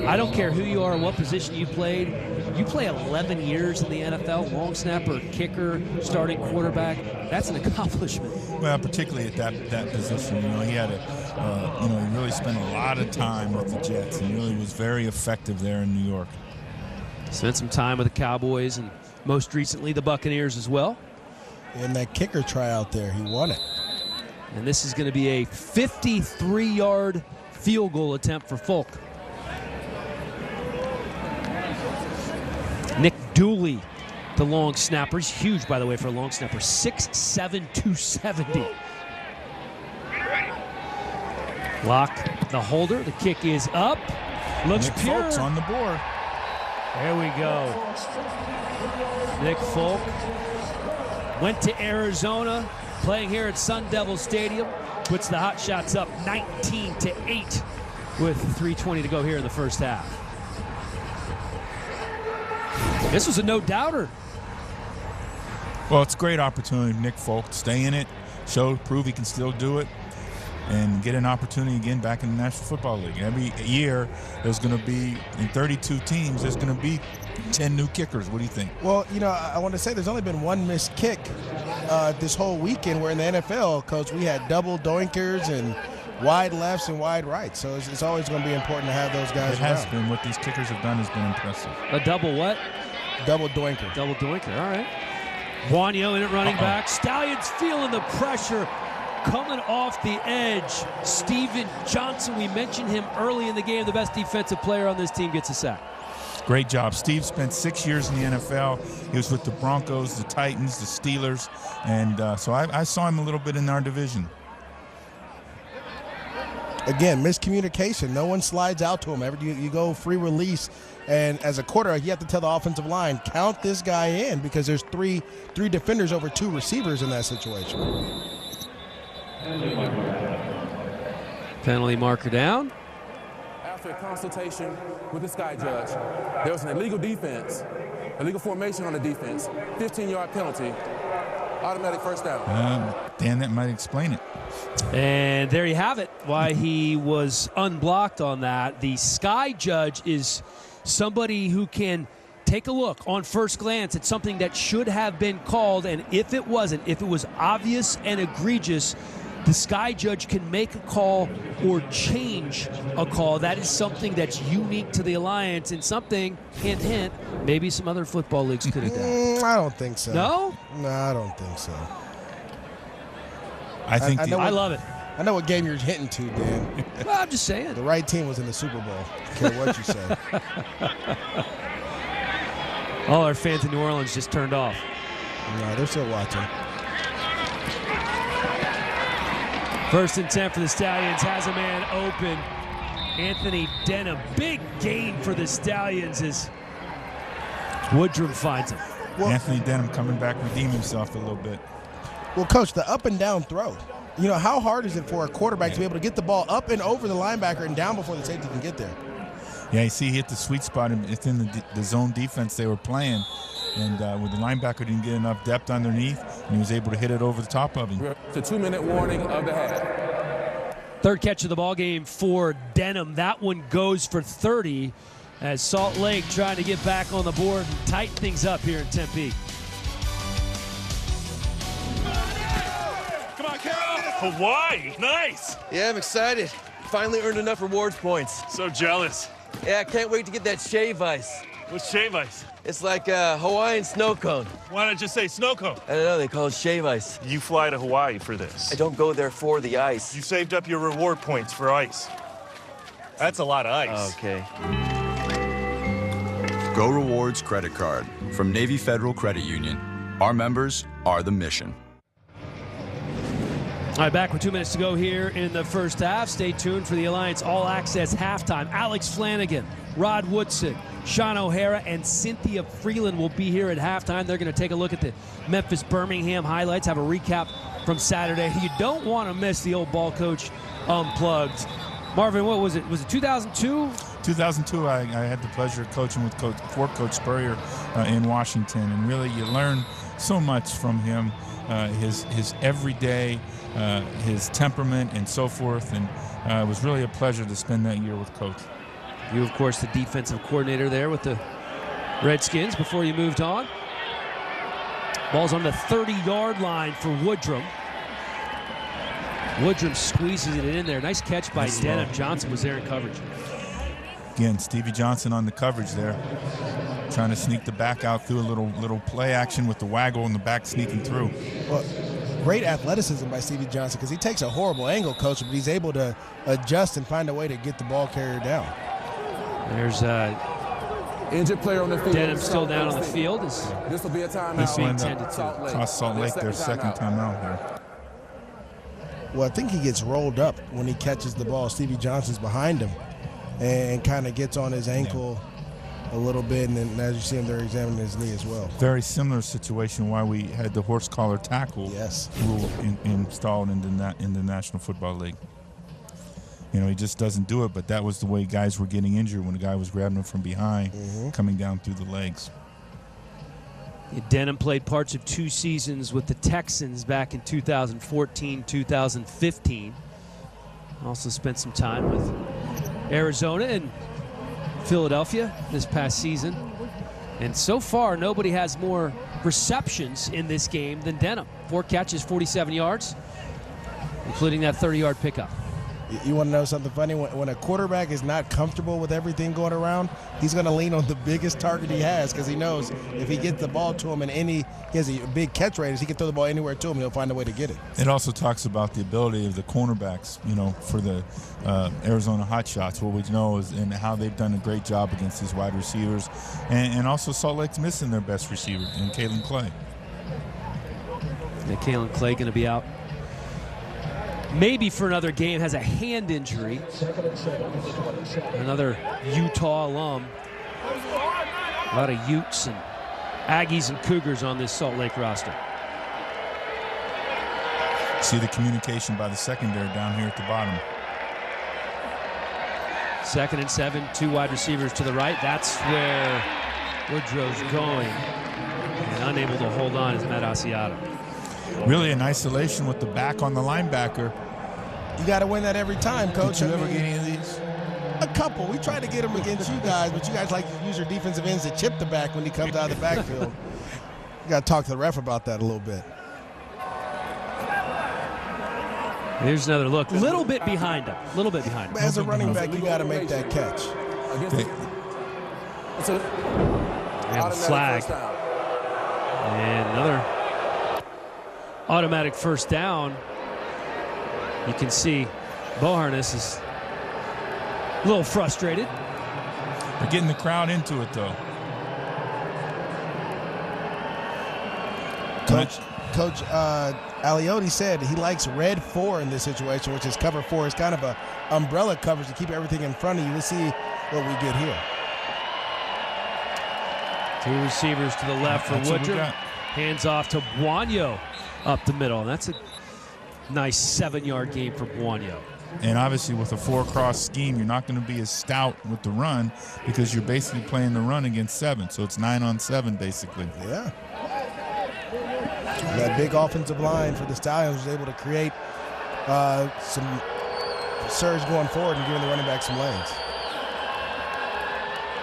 I don't care who you are and what position you played. You play 11 years in the NFL, long snapper, kicker, starting quarterback. That's an accomplishment. Well, particularly at that position. You know, he had he really spent a lot of time with the Jets and really was very effective there in New York. Spent some time with the Cowboys and most recently the Buccaneers as well. In that kicker tryout there, he won it. And this is going to be a 53-yard field goal attempt for Folk. Nick Dooley, the long snapper. He's huge, by the way, for a long snapper. 6'7", 270. Lock the holder. The kick is up. Looks Nick pure. Folk's on the board. There we go. Nick Folk went to Arizona, playing here at Sun Devil Stadium. Puts the Hot Shots up 19-8 with 3:20 to go here in the first half. This was a no-doubter. Well, it's a great opportunity for Nick Folk to stay in it, prove he can still do it, and get an opportunity again back in the National Football League. Every year, there's going to be, in 32 teams, there's going to be 10 new kickers. What do you think? Well, you know, I want to say there's only been one missed kick this whole weekend, where in the NFL, Coach, we had double doinkers and wide lefts and wide rights. So it's always going to be important to have those guys It has been. What these kickers have done has been impressive. A double what? Double doinker. Double doinker, all right. Wanyeo in at running back. Stallions feeling the pressure coming off the edge. Steven Johnson, we mentioned him early in the game, the best defensive player on this team, gets a sack. Great job. Steve spent 6 years in the NFL. He was with the Broncos, the Titans, the Steelers, and so I saw him a little bit in our division. Again, miscommunication. No one slides out to him. You go free release, and as a quarterback, you have to tell the offensive line, count this guy in, because there's three defenders over 2 receivers in that situation. Penalty marker down. After a consultation with the sky judge, there was an illegal formation on the defense, 15-yard penalty, automatic first down. Dan, that might explain it. And there you have it, why he was unblocked on that. The sky judge is somebody who can take a look on first glance at something that should have been called, and if it wasn't, if it was obvious and egregious, the sky judge can make a call or change a call. That is something that's unique to the Alliance, and something, hint, hint, maybe some other football leagues could have done. I don't think so. No? No, I don't think so. I think I love it. I know what game you're hitting to, Dan. Well, I'm just saying. The right team was in the Super Bowl. I don't care what you say. All our fans in New Orleans just turned off. No, they're still watching. 1st and 10 for the Stallions. Has a man open. Anthony Denham. Big gain for the Stallions as Woodrum finds him. Well, Anthony Denham coming back, redeem himself a little bit. Well, Coach, the up and down throw. You know, how hard is it for a quarterback to be able to get the ball up and over the linebacker and down before the safety can get there? Yeah, you see he hit the sweet spot. It's in the zone defense they were playing. And with the linebacker didn't get enough depth underneath, and he was able to hit it over the top of him. It's a 2-minute warning of the half. 3rd catch of the ball game for Denham. That one goes for 30 as Salt Lake trying to get back on the board and tighten things up here in Tempe. Come on, Carol. Hawaii, nice. Yeah, I'm excited. Finally earned enough rewards points. So jealous. Yeah, I can't wait to get that shave ice. What's shave ice? It's like a Hawaiian snow cone. Why not just say snow cone? I don't know, they call it shave ice. You fly to Hawaii for this. I don't go there for the ice. You saved up your reward points for ice. That's a lot of ice. Okay. Go Rewards Credit Card from Navy Federal Credit Union. Our members are the mission. All right, back with 2 minutes to go here in the first half. Stay tuned for the Alliance All Access Halftime. Alex Flanagan, Rod Woodson, Sean O'Hara, and Cynthia Freeland will be here at halftime. They're going to take a look at the Memphis-Birmingham highlights, have a recap from Saturday. You don't want to miss the old ball coach unplugged. Marvin, what was it? Was it 2002? 2002, I had the pleasure of coaching for Coach Spurrier in Washington, and really you learn so much from him, his everyday, his temperament, and so forth. And it was really a pleasure to spend that year with Coach. You, of course, the defensive coordinator there with the Redskins before you moved on. Ball's on the 30-yard line for Woodrum. Woodrum squeezes it in there. Nice catch by Denham. Johnson was there in coverage. Again, Stevie Johnson on the coverage there, trying to sneak the back out through a little play action with the waggle in the back sneaking through. Well, great athleticism by Stevie Johnson, because he takes a horrible angle, Coach, but he's able to adjust and find a way to get the ball carrier down. There's injured player on the field. Denham still down on the field. This will be a timeout. This will cost Salt Lake their second timeout here. Well, I think he gets rolled up when he catches the ball. Stevie Johnson's behind him and kind of gets on his ankle a little bit, and then as you see him, they're examining his knee as well. Very similar situation why we had the horse collar tackle rule installed in the National Football League. You know, he just doesn't do it, but that was the way guys were getting injured, when the guy was grabbing him from behind, coming down through the legs. Denham played parts of 2 seasons with the Texans back in 2014, 2015. Also spent some time with Arizona and Philadelphia this past season. And so far, nobody has more receptions in this game than Denham. 4 catches, 47 yards, including that 30-yard pickup. You want to know something funny? When a quarterback is not comfortable with everything going around, he's going to lean on the biggest target he has, because he knows if he gets the ball to him and he has a big catch radius, he can throw the ball anywhere to him, he'll find a way to get it. It also talks about the ability of the cornerbacks, you know, for the Arizona Hotshots. What we know is and how they've done a great job against these wide receivers. And also Salt Lake's missing their best receiver in Kalen Clay. Yeah, Kalen Clay going to be out maybe for another game, has a hand injury. Another Utah alum. A lot of Utes and Aggies and Cougars on this Salt Lake roster. See the communication by the secondary down here at the bottom. 2nd and 7, 2 wide receivers to the right. That's where Woodrow's going. And unable to hold on is Matt Asiata. Really in isolation with the back on the linebacker. You got to win that every time, Coach. Did you ever get any of these? A couple. We tried to get them against you guys, but you guys like to use your defensive ends to chip the back when he comes out of the backfield. You got to talk to the ref about that a little bit. Here's another look. Little bit behind him. Little bit behind him. As a running back, you got to make that catch. And flag. And another automatic first down. You can see Boharness is a little frustrated. They're getting the crowd into it, though. Coach Aliotti said he likes red 4 in this situation, which is cover 4. It's kind of a umbrella coverage to keep everything in front of you. Let's see what we get here. 2 receivers to the left for Woodrum. Hands off to Buonio up the middle. And that's a nice 7-yard gain for Buonio. And obviously with a 4-cross scheme, you're not going to be as stout with the run because you're basically playing the run against 7. So it's 9 on 7 basically. Yeah. That big offensive line for the Stallions was able to create some surge going forward and giving the running back some lanes.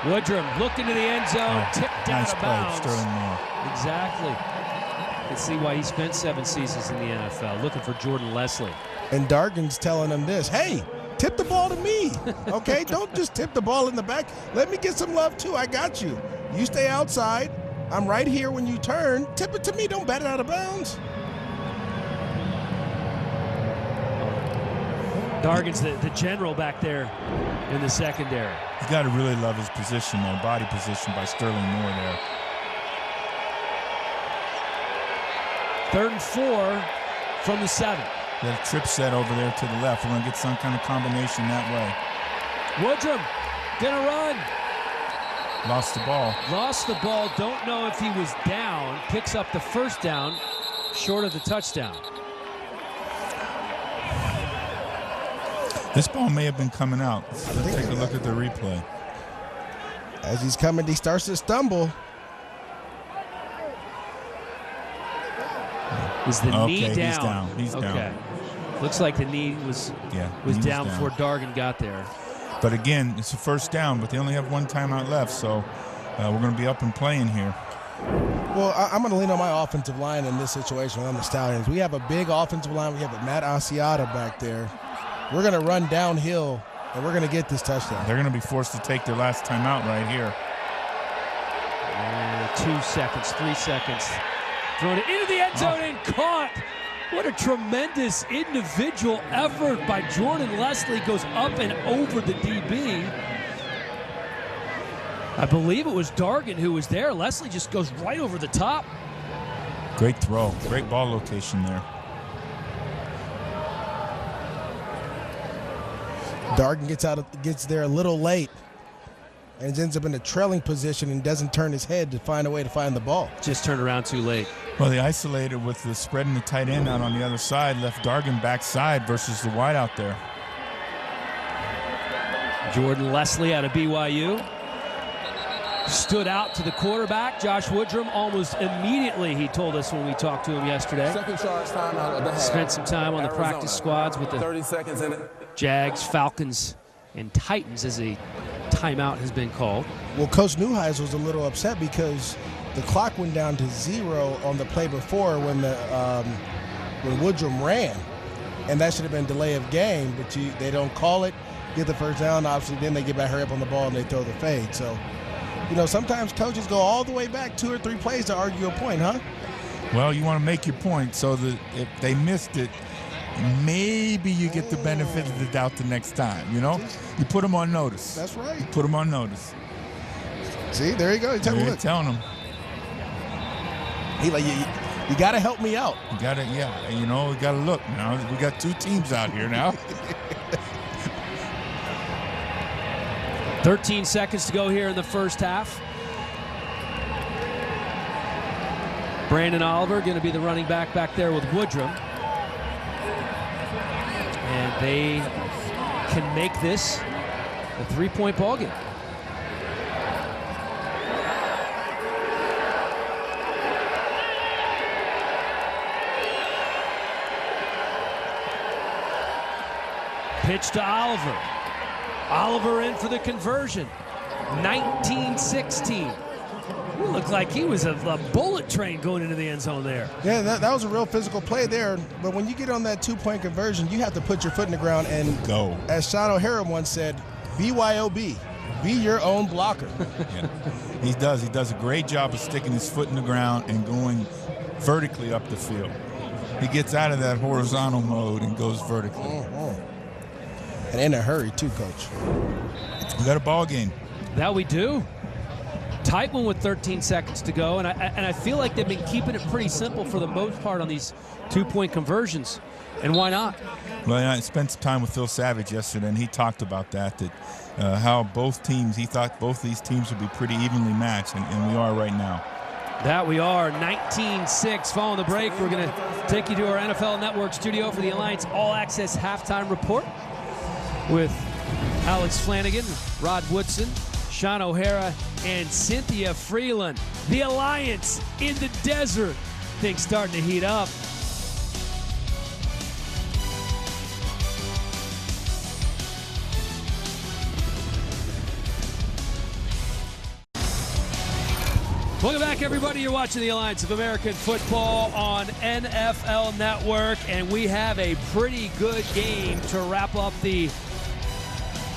Woodrum looked into the end zone, tipped out of bounds. Sterling Moore. Exactly. You can see why he spent 7 seasons in the NFL, looking for Jordan Leslie. And Dargan's telling him this, hey, tip the ball to me, okay? Don't just tip the ball in the back. Let me get some love, too. I got you. You stay outside. I'm right here when you turn. Tip it to me. Don't bat it out of bounds. Dargan's the general back there in the secondary. You got to really love his position, though. Body position by Sterling Moore there. 3rd and 4 from the 7. That trip set over there to the left. We're going to get some kind of combination that way. Woodrum gonna run. Lost the ball. Lost the ball. Don't know if he was down. Picks up the first down, short of the touchdown. This ball may have been coming out. Let's take a look at the replay. As he's coming, he starts to stumble. Is the knee down? He's down. He's down. Looks like the knee was down before Dargan got there. But again, it's a first down, but they only have 1 timeout left, so we're going to be up and playing here. Well, I'm going to lean on my offensive line in this situation on the Stallions. We have a big offensive line. We have Matt Asiata back there. We're going to run downhill, and we're going to get this touchdown. They're going to be forced to take their last timeout right here. 2 seconds, 3 seconds. Thrown it into the end zone and caught. What a tremendous individual effort by Jordan Leslie. Goes up and over the DB. I believe it was Dargan who was there. Leslie just goes right over the top. Great throw. Great ball location there. Dargan gets there a little late and ends up in a trailing position and doesn't turn his head to find a way to find the ball. Just turned around too late. Well, they isolated with the spreading the tight end out on the other side, left Dargan backside versus the wide out there. Jordan Leslie out of BYU. Stood out to the quarterback, Josh Woodrum, almost immediately, he told us when we talked to him yesterday. Second charge time out of the half. Spent some time on the practice squads with the 30 seconds in it. Jags, Falcons, and Titans as a timeout has been called. Well, Coach Neuheis was a little upset because the clock went down to 0 on the play before when Woodrum ran, and that should have been delay of game, but they don't call it, get the first down, obviously then they get back, hurry up on the ball, and they throw the fade. So, you know, sometimes coaches go all the way back 2 or 3 plays to argue a point, huh? Well, you want to make your point so that if they missed it, maybe you get the benefit of the doubt the next time, you know? You put them on notice. That's right. You put them on notice. See, there you go. You're telling them. You got to help me out. You got to, yeah. You know, we got to look now. We got 2 teams out here now. 13 seconds to go here in the first half. Brandon Oliver going to be the running back there with Woodrum. And they can make this a 3-point ball game. Pitch to Oliver. Oliver in for the conversion. 19-16. It looked like he was a bullet train going into the end zone there. Yeah, that was a real physical play there. But when you get on that 2-point conversion, you have to put your foot in the ground and go. As Sean O'Hara once said, BYOB. Be your own blocker. Yeah. He does. He does a great job of sticking his foot in the ground and going vertically up the field. He gets out of that horizontal mode and goes vertically. Mm-hmm. And in a hurry, too, Coach. We got a ball game. That we do. Tight one with 13 seconds to go, and I feel like they've been keeping it pretty simple for the most part on these 2-point conversions. And why not? Well, I spent some time with Phil Savage yesterday, and he talked about that how both teams, he thought both these teams would be pretty evenly matched, and we are right now. That we are. 19-6. Following the break, we're going to take you to our NFL Network studio for the Alliance All Access Halftime Report with Alex Flanagan, Rod Woodson, Sean O'Hara, and Cynthia Freeland. The Alliance in the desert. Things starting to heat up. Welcome back, everybody. You're watching the Alliance of American Football on NFL Network, and we have a pretty good game to wrap up the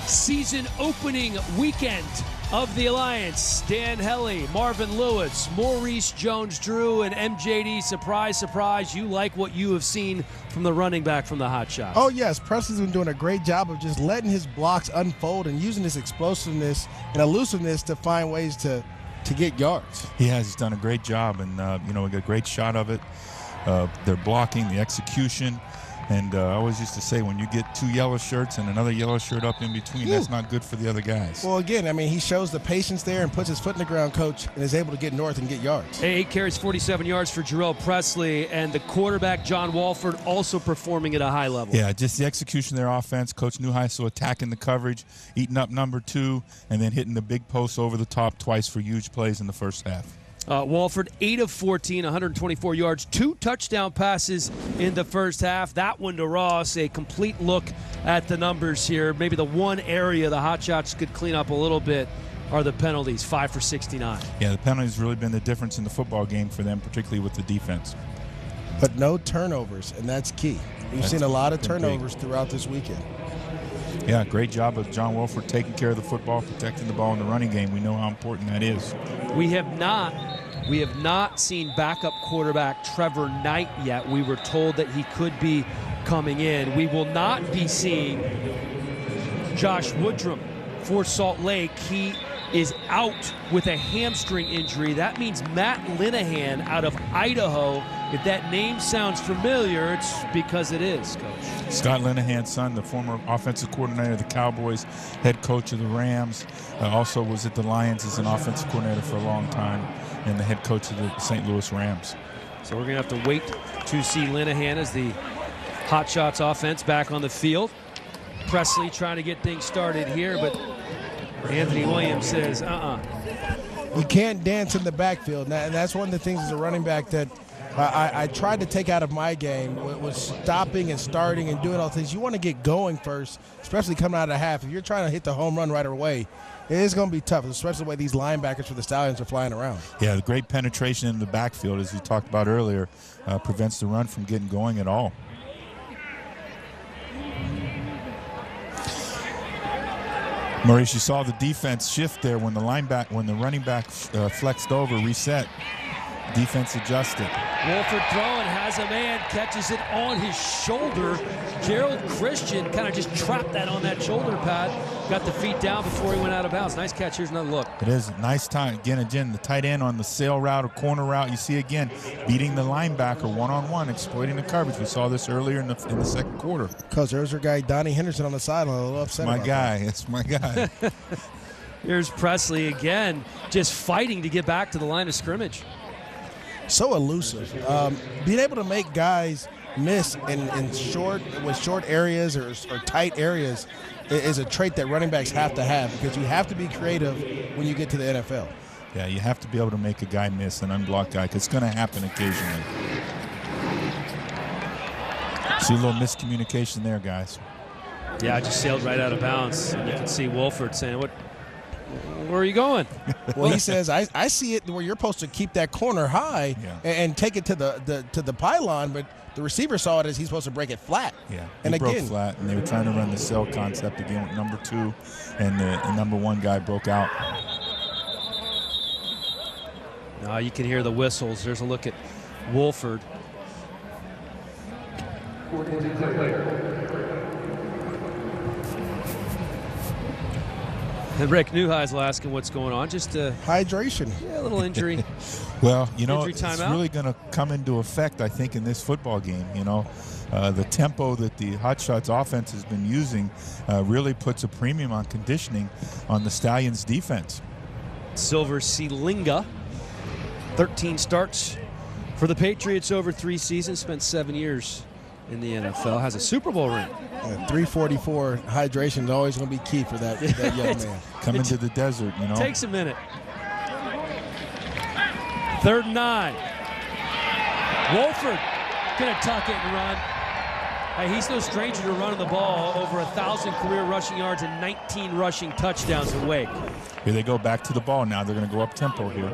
season opening weekend of the Alliance. Dan Hellie, Marvin Lewis, Maurice Jones-Drew, and MJD. Surprise, surprise, you like what you have seen from the running back from the Hot Shots. Oh, yes. Presley's been doing a great job of just letting his blocks unfold and using his explosiveness and elusiveness to find ways to get yards. He has. He's done a great job, and, we got a great shot of it. They're blocking, the execution. And I always used to say, when you get 2 yellow shirts and another yellow shirt up in between, that's not good for the other guys. Well, again, I mean, he shows the patience there and puts his foot in the ground, Coach, and is able to get north and get yards. 8 carries, 47 yards for Jarrell Presley, and the quarterback, John Walford, also performing at a high level. Yeah, just the execution of their offense. Coach Newheiss attacking the coverage, eating up number 2, and then hitting the big post over the top twice for huge plays in the first half. Walford, 8 of 14, 124 yards, 2 touchdown passes in the first half. That one to Ross, a complete look at the numbers here. Maybe the one area the Hot Shots could clean up a little bit are the penalties, 5 for 69. Yeah, the penalties really been the difference in the football game for them, particularly with the defense. But no turnovers, and that's key. We've seen a lot of turnovers throughout this weekend. Yeah, great job of John Wolford taking care of the football, protecting the ball in the running game. We know how important that is. We have not seen backup quarterback Trevor Knight yet. We were told that he could be coming in. We will not be seeing Josh Woodrum for Salt Lake. He is out with a hamstring injury. That means Matt Linehan out of Idaho. If that name sounds familiar, it's because it is, Coach. Scott Linehan's son, the former offensive coordinator of the Cowboys, head coach of the Rams, also was at the Lions as an offensive coordinator for a long time, and the head coach of the St. Louis Rams. So we're going to have to wait to see Linehan as the Hot Shots offense back on the field. Presley trying to get things started here, but Anthony Williams says, You can't dance in the backfield. And that's one of the things as a running back that I tried to take out of my game was stopping and starting and doing all things. You want to get going first, especially coming out of the half. If you're trying to hit the home run right away, it is going to be tough, especially the way these linebackers for the Stallions are flying around. Yeah, the great penetration in the backfield, as you talked about earlier, prevents the run from getting going at all. Maurice, you saw the defense shift there when the running back flexed over, reset. Defense adjusted. Wolford throwing, has a man, catches it on his shoulder. Gerald Christian kind of just trapped that on that shoulder pad. Got the feet down before he went out of bounds. Nice catch. Here's another look. It is a nice time. Again, the tight end on the sail route or corner route. You see again, beating the linebacker one-on-one, exploiting the coverage. We saw this earlier in the second quarter. Coach, there's our guy, Donnie Henderson, on the sideline. A little upset My about guy. that. It's my guy. Here's Presley again, just fighting to get back to the line of scrimmage. So elusive. Being able to make guys miss with short areas or tight areas is a trait that running backs have to have, because you have to be creative when you get to the NFL. Yeah, you have to be able to make a guy miss, an unblocked guy, because it's going to happen occasionally. See a little miscommunication there, guys. Yeah, I just sailed right out of bounds. And you can see Wolford saying, where are you going? Well, he says, I see it where you're supposed to keep that corner high and take it to the pylon, but the receiver saw it as he's supposed to break it flat. Yeah, and he broke again, flat, and they were trying to run the cell concept again with number 2, and the number 1 guy broke out. Now you can hear the whistles. There's a look at Wolford. And Rick Neuheisel asking what's going on. Just hydration. Yeah, a little injury. Well, you know, injury it's timeout. really going to come into effect, I think, in this football game. You know, the tempo that the Hotshots offense has been using really puts a premium on conditioning on the Stallions' defense. Silver Sealinga, 13 starts for the Patriots over 3 seasons, spent 7 years in the NFL, has a Super Bowl ring. 344 hydration is always going to be key for that young man. Coming to the desert, you know. Takes a minute. 3rd and 9. Wolford going to tuck it and run. Hey, he's no stranger to running the ball. Over 1,000 career rushing yards and 19 rushing touchdowns in Wake. Here they go back to the ball now. They're going to go up tempo here.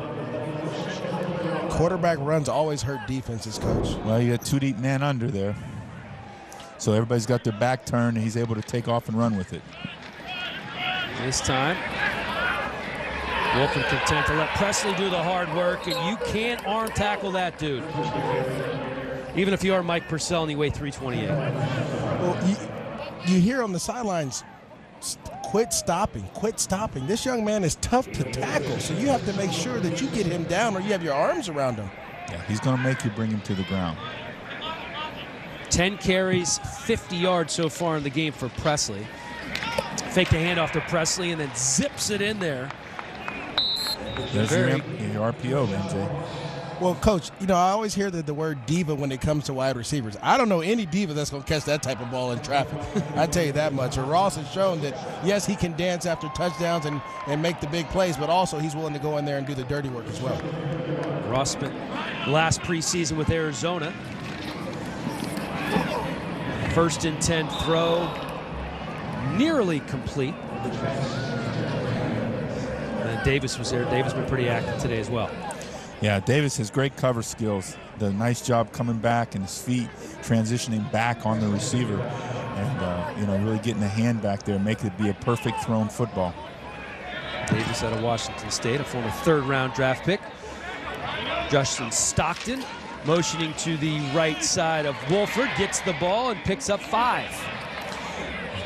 Quarterback runs always hurt defenses, Coach. Well, you got 2 deep man under there. So everybody's got their back turned, and he's able to take off and run with it. This time, Wolford content to let Presley do the hard work, and you can't arm tackle that dude. Even if you are Mike Purcell and you weigh 328. Well, you hear on the sidelines, quit stopping. This young man is tough to tackle, so you have to make sure that you get him down or you have your arms around him. Yeah, he's going to make you bring him to the ground. 10 carries, 50 yards so far in the game for Presley. Fake the handoff to Presley and then zips it in there. There's your RPO, MJ. Well, Coach, you know, I always hear the word diva when it comes to wide receivers. I don't know any diva that's going to catch that type of ball in traffic. I tell you that much. And Ross has shown that, yes, he can dance after touchdowns and make the big plays, but also he's willing to go in there and do the dirty work as well. Ross spent last preseason with Arizona. 1st and 10 throw, nearly complete. And Davis was there. Davis been pretty active today as well. Yeah, Davis has great cover skills. Did a nice job coming back and his feet transitioning back on the receiver, and you know, really getting a hand back there, making it be a perfect thrown football. Davis out of Washington State, a former 3rd-round draft pick. Justin Stockton motioning to the right side of Wolford, gets the ball and picks up 5.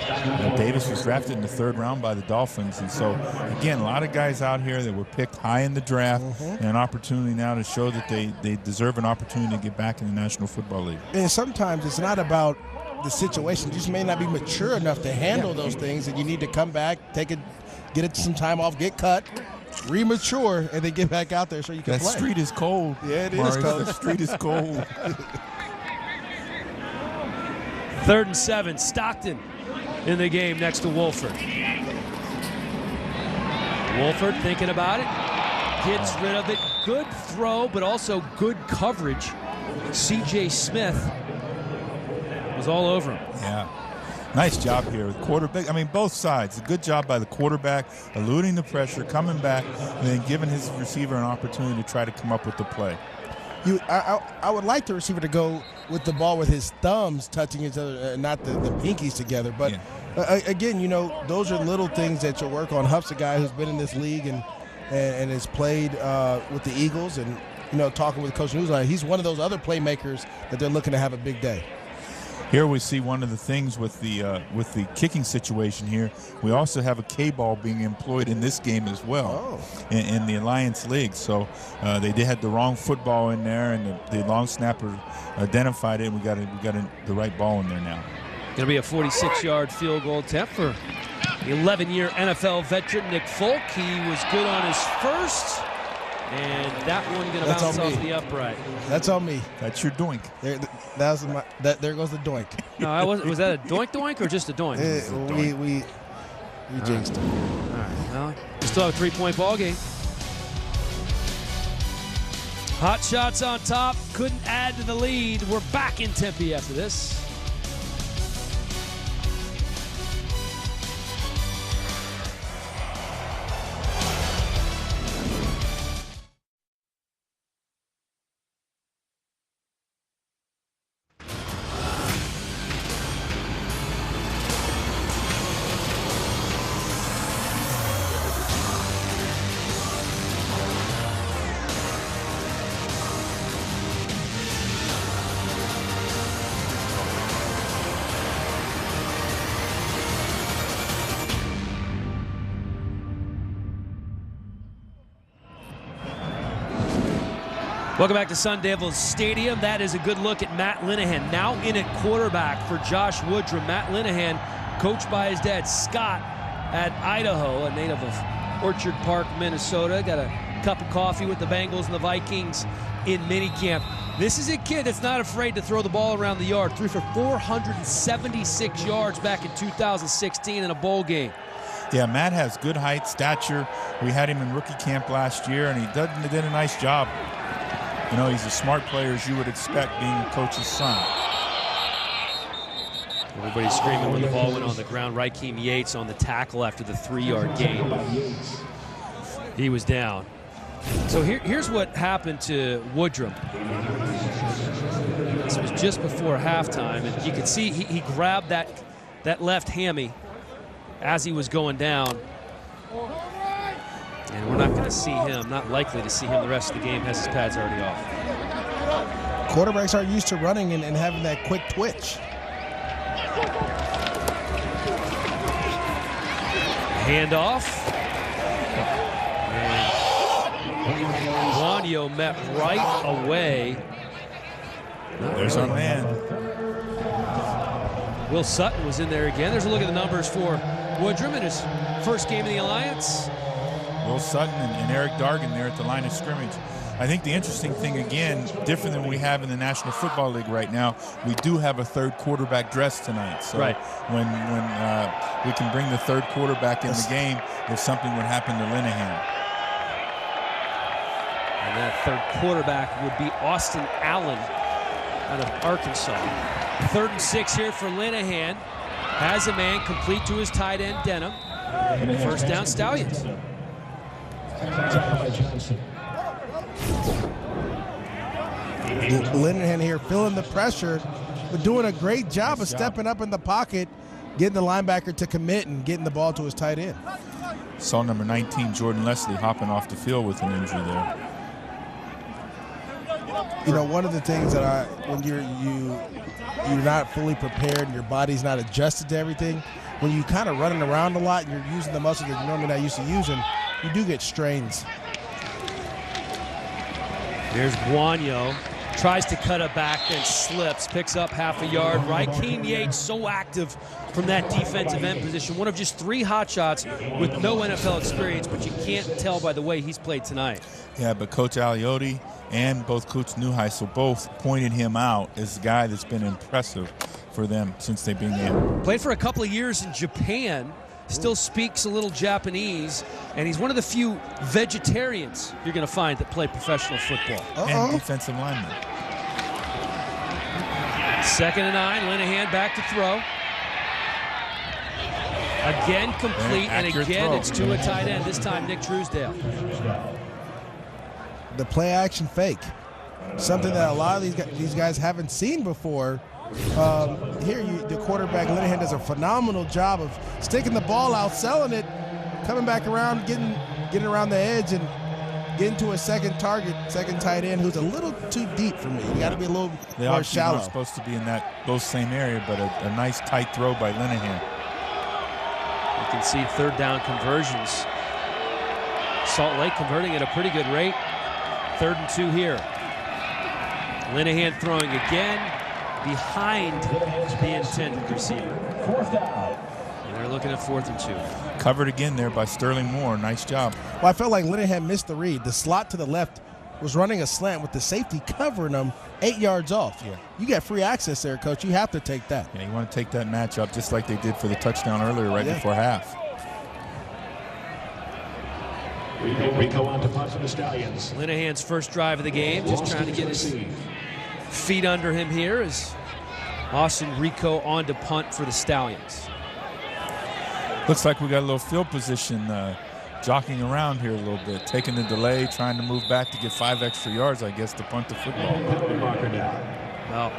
Now, Davis was drafted in the 3rd round by the Dolphins, and so again, a lot of guys out here that were picked high in the draft, and an opportunity now to show that they deserve an opportunity to get back in the National Football League. And sometimes it's not about the situation; you just may not be mature enough to handle those things, and you need to come back, get it some time off, get cut, remature, and then get back out there so you can play. That street is cold. Yeah, it Maurice, is cold. The street is cold. 3rd and 7, Stockton in the game next to Wolford. Wolford thinking about it, gets rid of it. Good throw, but also good coverage. C.J. Smith was all over him. Yeah. Nice job here with quarterback. I mean, both sides. A good job by the quarterback, eluding the pressure, coming back, and then giving his receiver an opportunity to try to come up with the play. I would like the receiver to go with the ball with his thumbs touching each other, not the pinkies together. But again, you know, those are little things that you'll work on. Huff's a guy who's been in this league and has played with the Eagles, and talking with Coach Newsline, he's one of those other playmakers that they're looking to have a big day. Here we see one of the things with the kicking situation here. We also have a K-ball being employed in this game as well in the Alliance League. So they had the wrong football in there, and the long snapper identified it, and we got the right ball in there now. Going to be a 46-yard field goal attempt for the 11-year NFL veteran Nick Folk. He was good on his first, and that one going to bounce off the upright. That's on me. That's your doink. There goes the doink. No, was that a doink or just a doink? We jinxed it. All right, well, we still have a 3-point ball game. Hot shots on top, couldn't add to the lead. We're back in Tempe after this. Welcome back to Sun Devils Stadium. That is a good look at Matt Linehan, now in at quarterback for Josh Woodrum. Matt Linehan, coached by his dad, Scott, at Idaho, a native of Orchard Park, Minnesota. Got a cup of coffee with the Bengals and the Vikings in minicamp. This is a kid that's not afraid to throw the ball around the yard. Threw for 476 yards back in 2016 in a bowl game. Yeah, Matt has good height, stature. We had him in rookie camp last year, and he did a nice job. You know, he's a smart player, as you would expect, being a coach's son. Everybody's screaming when the ball went on the ground. Raheem Yates on the tackle after the 3-yard gain. He was down. So here's what happened to Woodrum. This was just before halftime, and you could see he grabbed that left hammy as he was going down. And we're not going to see him, not likely to see him the rest of the game, as his pad's already off. Quarterbacks aren't used to running and having that quick twitch. Handoff. And Juanio met right away. There's our man. Will Sutton was in there again. There's a look at the numbers for Woodrum in his first game in the Alliance. Will Sutton and Eric Dargan there at the line of scrimmage. I think the interesting thing, again, different than we have in the National Football League right now, we do have a third quarterback dressed tonight. So when we can bring the third quarterback in the game if something would happen to Linehan. And that third quarterback would be Austin Allen out of Arkansas. 3rd and 6 here for Linehan. Has a man complete to his tight end, Denham. First down, Stallions. Linehan here feeling the pressure, but doing a great job of stepping up in the pocket, getting the linebacker to commit and getting the ball to his tight end. Saw number 19, Jordan Leslie, hopping off the field with an injury there. You know, one of the things that when you're not fully prepared and your body's not adjusted to everything, when you kind of running around a lot and you're using the muscles that you're normally not used to using, you do get strains. Here's Juanio. Tries to cut it back, then slips, picks up half a yard. Raheem Yates so active from that defensive end position. One of just 3 hot shots with no NFL experience, but you can't tell by the way he's played tonight. Yeah, but Coach Aliotti and both Coach Neuheisel both pointed him out as a guy that's been impressive for them since they've been in. Played for a couple of years in Japan. Still speaks a little Japanese, and he's one of the few vegetarians you're going to find that play professional football. And defensive lineman. 2nd and 9, Linehan back to throw. Again complete, and again it's to a tight end, this time Nick Truesdale. The play action fake, something that a lot of these guys haven't seen before. Here, the quarterback, Linehan, does a phenomenal job of sticking the ball out, selling it, coming back around, getting around the edge, and get into a second target, second tight end who's a little too deep for me. You got to be a little more shallow. They're supposed to be in those same area, but a nice tight throw by Linehan. You can see third down conversions. Salt Lake converting at a pretty good rate. 3rd and 2 here. Linehan throwing again behind the intended receiver. 4th down. And they're looking at 4th and 2. Covered again there by Sterling Moore. Nice job. Well, I felt like Linehan missed the read. The slot to the left was running a slant with the safety covering him 8 yards off. Yeah. You got free access there, Coach. You have to take that. Yeah, you want to take that matchup just like they did for the touchdown earlier right before half. Rico on to punt for the Stallions. Linehan's first drive of the game, just trying to get his feet under him here as Austin Rico on to punt for the Stallions. Looks like we got a little field position jockeying around here a little bit, taking the delay, trying to move back to get 5 extra yards, I guess, to punt the football. Well,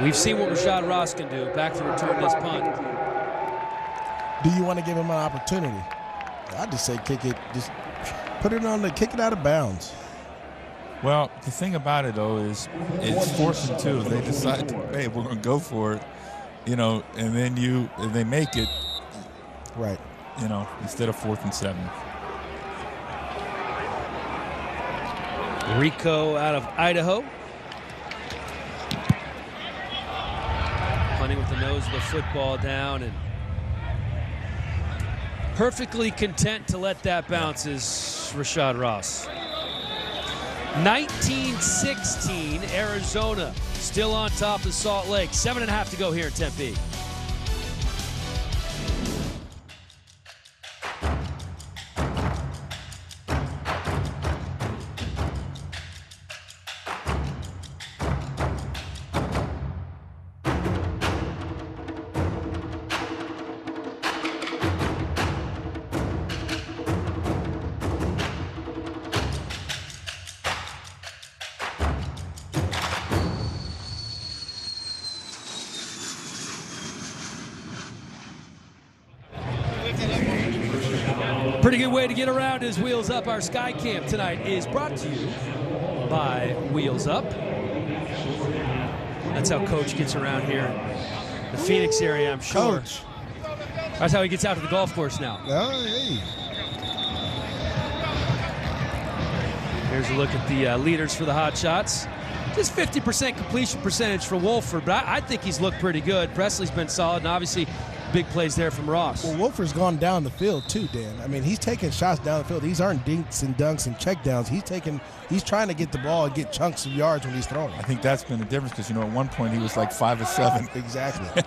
we've seen what Rashad Ross can do. Back to return this punt. Do you want to give him an opportunity? I'd just say kick it, just put it on kick it out of bounds. Well, the thing about it, though, is it's 4th and 2. They decide, hey, we're going to go for it, and then they make it. Right. Instead of 4th and 7. Rico out of Idaho. Punting with the nose of the football down and perfectly content to let that bounce is Rashad Ross. 19-16, Arizona still on top of Salt Lake. 7.5 to go here in Tempe. Pretty good way to get around is Wheels Up. Our Sky Camp tonight is brought to you by Wheels Up. That's how Coach gets around here in the Phoenix area, I'm sure. Coach. That's how he gets out to the golf course now. Oh, hey. Here's a look at the leaders for the Hot Shots. Just 50% completion percentage for Wolford, but I think he's looked pretty good. Presley's been solid, and obviously big plays there from Ross. Well, Wolford's gone down the field too, Dan. I mean, he's taking shots down the field. These aren't dinks and dunks and checkdowns. He's trying to get the ball and get chunks of yards when he's throwing. I think that's been the difference because, at one point he was like 5 or 7. Exactly.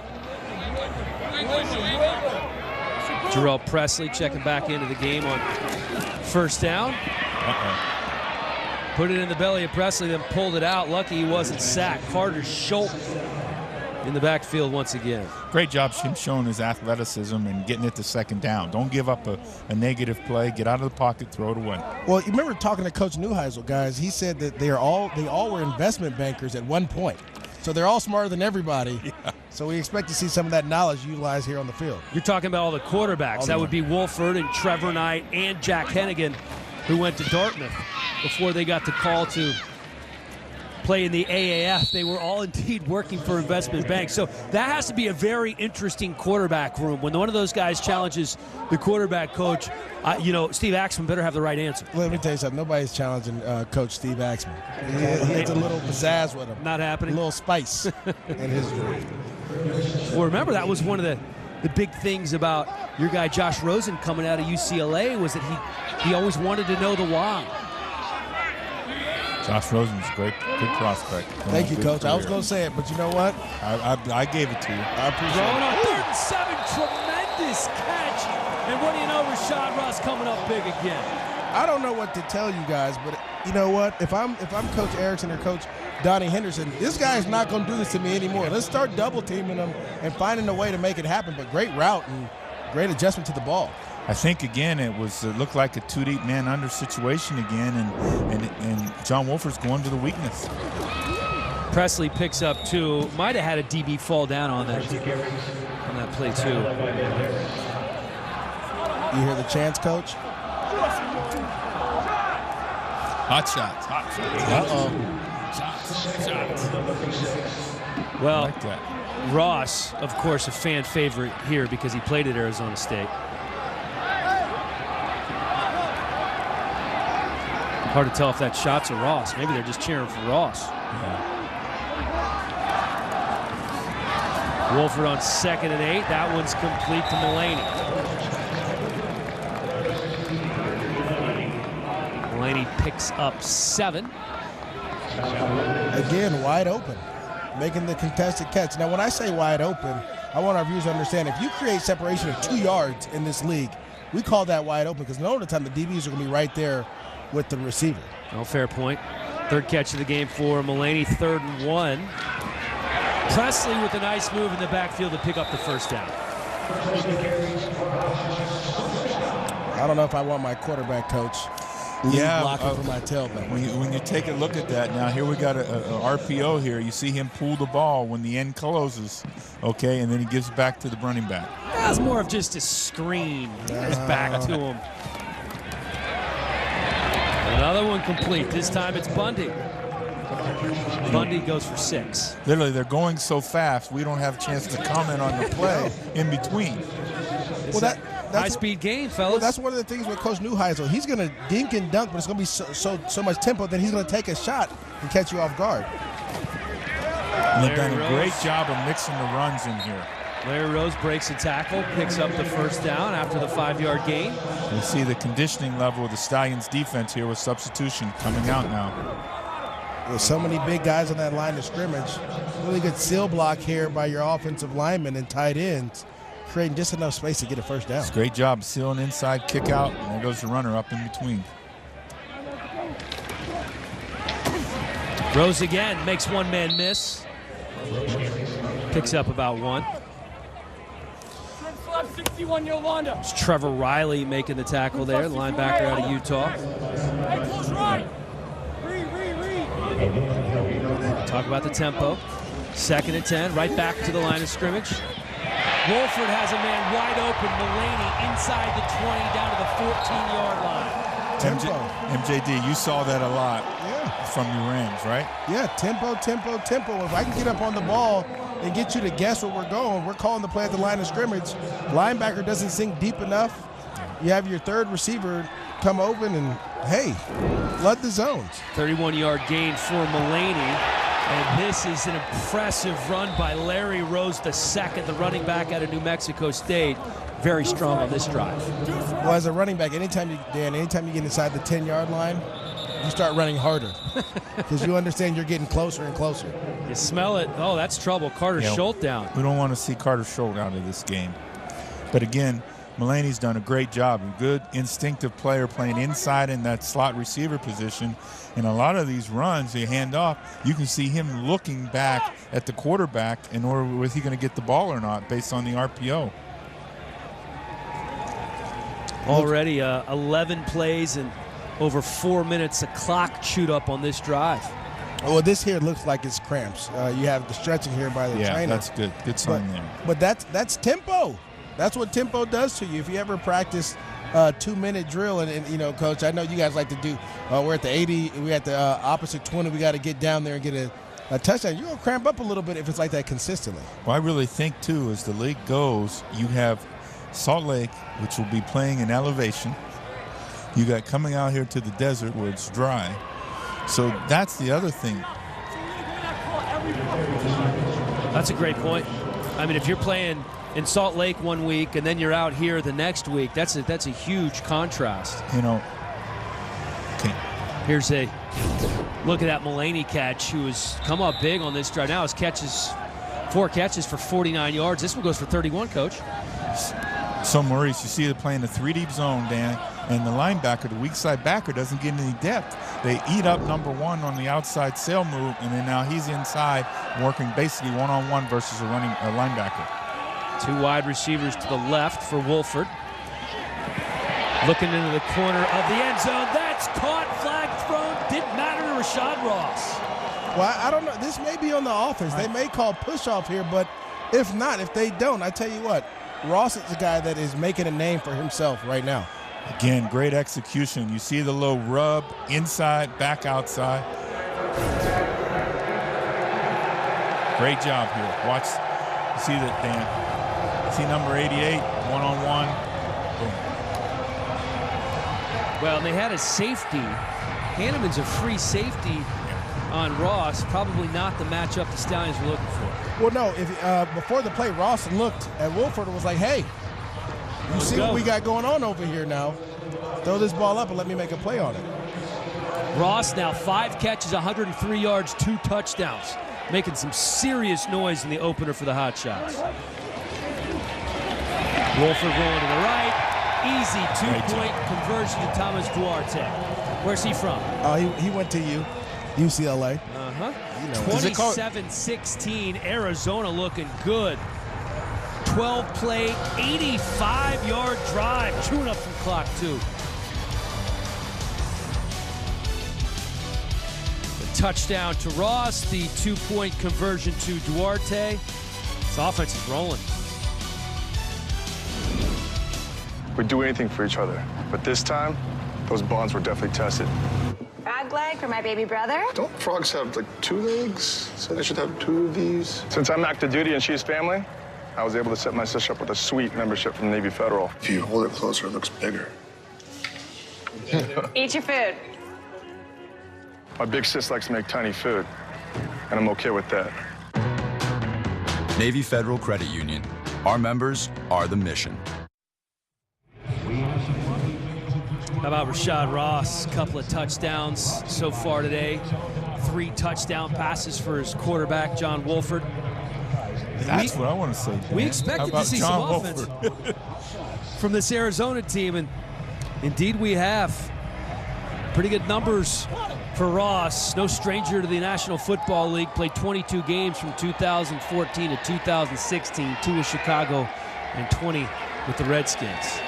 Jarrell Presley checking back into the game on 1st down. Put it in the belly of Presley, then pulled it out. Lucky he wasn't sacked. Carter Schultz in the backfield once again. Great job him showing his athleticism and getting it to 2nd down. Don't give up a negative play. Get out of the pocket, throw it away. Well, you remember talking to Coach Neuheisel, guys. He said that they all were investment bankers at one point. So they're all smarter than everybody. Yeah. So we expect to see some of that knowledge utilized here on the field. You're talking about all the quarterbacks. That would be Wolford and Trevor Knight and Jack Hennigan, who went to Dartmouth before they got the call to play in the AAF. They were all indeed working for investment banks. So that has to be a very interesting quarterback room. When one of those guys challenges the quarterback coach, Steve Axman better have the right answer. Let me tell you something. Nobody's challenging Coach Steve Axman. He has a little pizzazz with him. Not happening. A little spice in his room. Well, remember, that was one of the big things about your guy Josh Rosen coming out of UCLA was that he always wanted to know the why. Josh Rosen's a good prospect. Thank you, Coach. I was going to say it, but you know what? I gave it to you. I appreciate it. On 3rd and 7, tremendous catch. And what do you know, Rashad Ross coming up big again. I don't know what to tell you guys, but you know what? If I'm Coach Erickson or Coach Donnie Henderson, this guy's not going to do this to me anymore. Let's start double teaming him and finding a way to make it happen. But great route and great adjustment to the ball. I think, again, it looked like a 2-deep man under situation again, and John Wolford's going to the weakness. Presley picks up 2. Might have had a DB fall down on that play, too. You hear the chants, Coach? Hot shots. Hot shots. Shots. Well, I like that. Ross, of course, a fan favorite here because he played at Arizona State. Hard to tell if that shots are Ross. Maybe they're just cheering for Ross. Wolford on 2nd and 8. That one's complete to Mulaney. Mulaney picks up 7. Again, wide open, making the contested catch. Now, when I say wide open, I want our viewers to understand, if you create separation of 2 yards in this league, we call that wide open because most of the time the DBs are going to be right there with the receiver. Oh, fair point. 3rd catch of the game for Mulaney, 3rd and 1. Presley with a nice move in the backfield to pick up the first down. I don't know if I want my quarterback coach blocking for my tailback. When you take a look at that, now here we got a RPO here. You see him pull the ball when the end closes, okay, and then he gives back to the running back. That's more of just a screen. It's back to him. Another one complete. This time it's Bundy. Bundy goes for 6. Literally, they're going so fast, we don't have a chance to comment on the play in between. Well, that's high-speed game, fellas. Well, that's one of the things with Coach Neuheisel. He's going to dink and dunk, but it's going to be so much tempo, then he's going to take a shot and catch you off guard. And they've done a great job of mixing the runs in here. Larry Rose breaks a tackle, picks up the first down after the 5-yard gain. You see the conditioning level of the Stallions defense here with substitution coming out now. There's so many big guys on that line of scrimmage. Really good seal block here by your offensive linemen and tight ends, creating just enough space to get a first down. It's a great job sealing inside, kick out, and there goes the runner up in between. Rose again makes one man miss. Picks up about 1. 61 Yolanda. It's Trevor Riley making the tackle there, linebacker out of Utah. Hey, close right. Talk about the tempo. 2nd and 10, right back to the line of scrimmage. Wolford has a man wide open. Mulaney inside the 20 down to the 14-yard line. Tempo. MJD, you saw that a lot from your ends, right? Yeah, tempo. If I can get up on the ball and get you to guess where we're going, we're calling the play at the line of scrimmage. Linebacker doesn't sink deep enough. You have your 3rd receiver come open and, hey, flood the zones. 31-yard gain for Mulaney. And this is an impressive run by Larry Rose II, the running back out of New Mexico State. Very strong on this drive. Well, as a running back, anytime you get inside the 10-yard line, you start running harder because you understand you're getting closer and closer. You smell it. Oh, that's trouble. Carter Schultz down. We don't want to see Carter Schultz out of this game. But again, Mulaney's done a great job. A good instinctive player playing inside in that slot receiver position. And a lot of these runs, they hand off, you can see him looking back at the quarterback in order, was he going to get the ball or not based on the RPO. Already 11 plays and over 4 minutes of clock chewed up on this drive. Well, this here looks like it's cramps. You have the stretching here by the trainer. Yeah, that's good. Good sign there. But that's tempo. That's what tempo does to you. If you ever practice a 2-minute drill, and you know, Coach, I know you guys like to do, we're at the 80, we're at the opposite 20, we got to get down there and get a touchdown. You're going to cramp up a little bit if it's like that consistently. Well, I really think, too, as the league goes, you have Salt Lake, which will be playing in elevation. You got coming out here to the desert where it's dry. So that's the other thing. That's a great point. I mean, if you're playing in Salt Lake one week and then you're out here the next week, that's a huge contrast. You know. Okay. Here's a look at that Mulaney catch, who has come up big on this drive. Now his catches, 4 catches for 49 yards. This one goes for 31, Coach. So, Maurice, you see they're playing a 3-deep zone, Dan, and the linebacker, the weak side backer, doesn't get any depth. They eat up number 1 on the outside sail move, and then now he's inside working basically one-on-one versus a linebacker. 2 wide receivers to the left for Wolford. Looking into the corner of the end zone. That's caught, flag thrown. Didn't matter to Rashad Ross. Well, I don't know. This may be on the offense. They may call push-off here, but if not, if they don't, I tell you what, Ross is a guy that is making a name for himself right now. Again, great execution. You see the low rub, inside, back outside. Great job here. Watch, you see that, Dan. See number 88, one-on-one. Boom. Well, they had a safety. Hanneman's a free safety on Ross. Probably not the matchup the Stallions were looking for. Well, no. If before the play, Ross looked at Wolford and was like, "Hey, you see what we got going on over here now? Throw this ball up and let me make a play on it." Ross now 5 catches, 103 yards, 2 touchdowns. Making some serious noise in the opener for the Hot Shots. Wolford rolling to the right. Easy 2-point conversion to Thomas Duarte. Where's he from? He went to UCLA. Uh-huh. You know, 27-16, Arizona looking good. 12-play, 85-yard drive, chewing up some clock, too. The touchdown to Ross, the 2-point conversion to Duarte. This offense is rolling. We'd do anything for each other, but this time, those bonds were definitely tested. Frog leg for my baby brother. Don't frogs have like 2 legs? So I should have 2 of these. Since I'm active duty and she's family, I was able to set my sister up with a sweet membership from Navy Federal. If you hold it closer, it looks bigger. Eat your food. My big sis likes to make tiny food, and I'm okay with that. Navy Federal Credit Union. Our members are the mission. How about Rashad Ross? Couple of touchdowns so far today. 3 touchdown passes for his quarterback, John Wolford. That's what I want to say, Dan. We expected to see some offense from this Arizona team, and indeed we have. Pretty good numbers for Ross. No stranger to the National Football League. Played 22 games from 2014 to 2016. 2 with Chicago and 20 with the Redskins.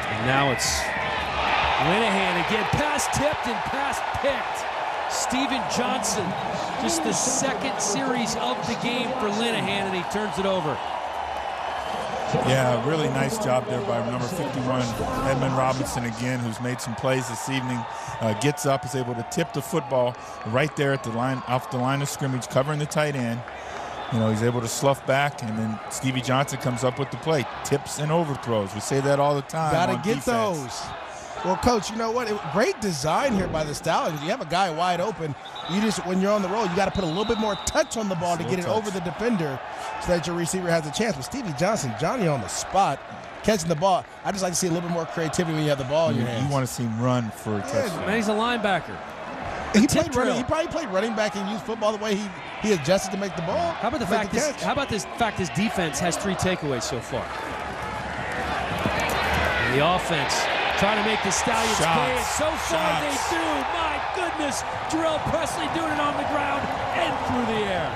And now it's Linehan again. Pass tipped and pass picked. Steven Johnson, just the 2nd series of the game for Linehan, and he turns it over. Yeah, really nice job there by number 51, Edmund Robinson again, who's made some plays this evening. Gets up, is able to tip the football right there at the line, off the line of scrimmage, covering the tight end. You know, he's able to slough back, and then Stevie Johnson comes up with the play. Tips and overthrows. We say that all the time. Got to get defense. those. Well, Coach, you know what? Great design here by the Stallions. You have a guy wide open. You just, when you're on the roll, you got to put a little bit more touch on the ball to get it over the defender so that your receiver has a chance. But Stevie Johnson, Johnny on the spot, catching the ball. I just like to see a little bit more creativity when you have the ball in your hands. You want to see him run for a touchdown. Man, he's a linebacker. He probably played running back in youth football the way he adjusted to make the ball. How about the fact this defense has 3 takeaways so far? And the offense trying to make the Stallions pay, and so far they do. My goodness, Jarrell Presley doing it on the ground and through the air.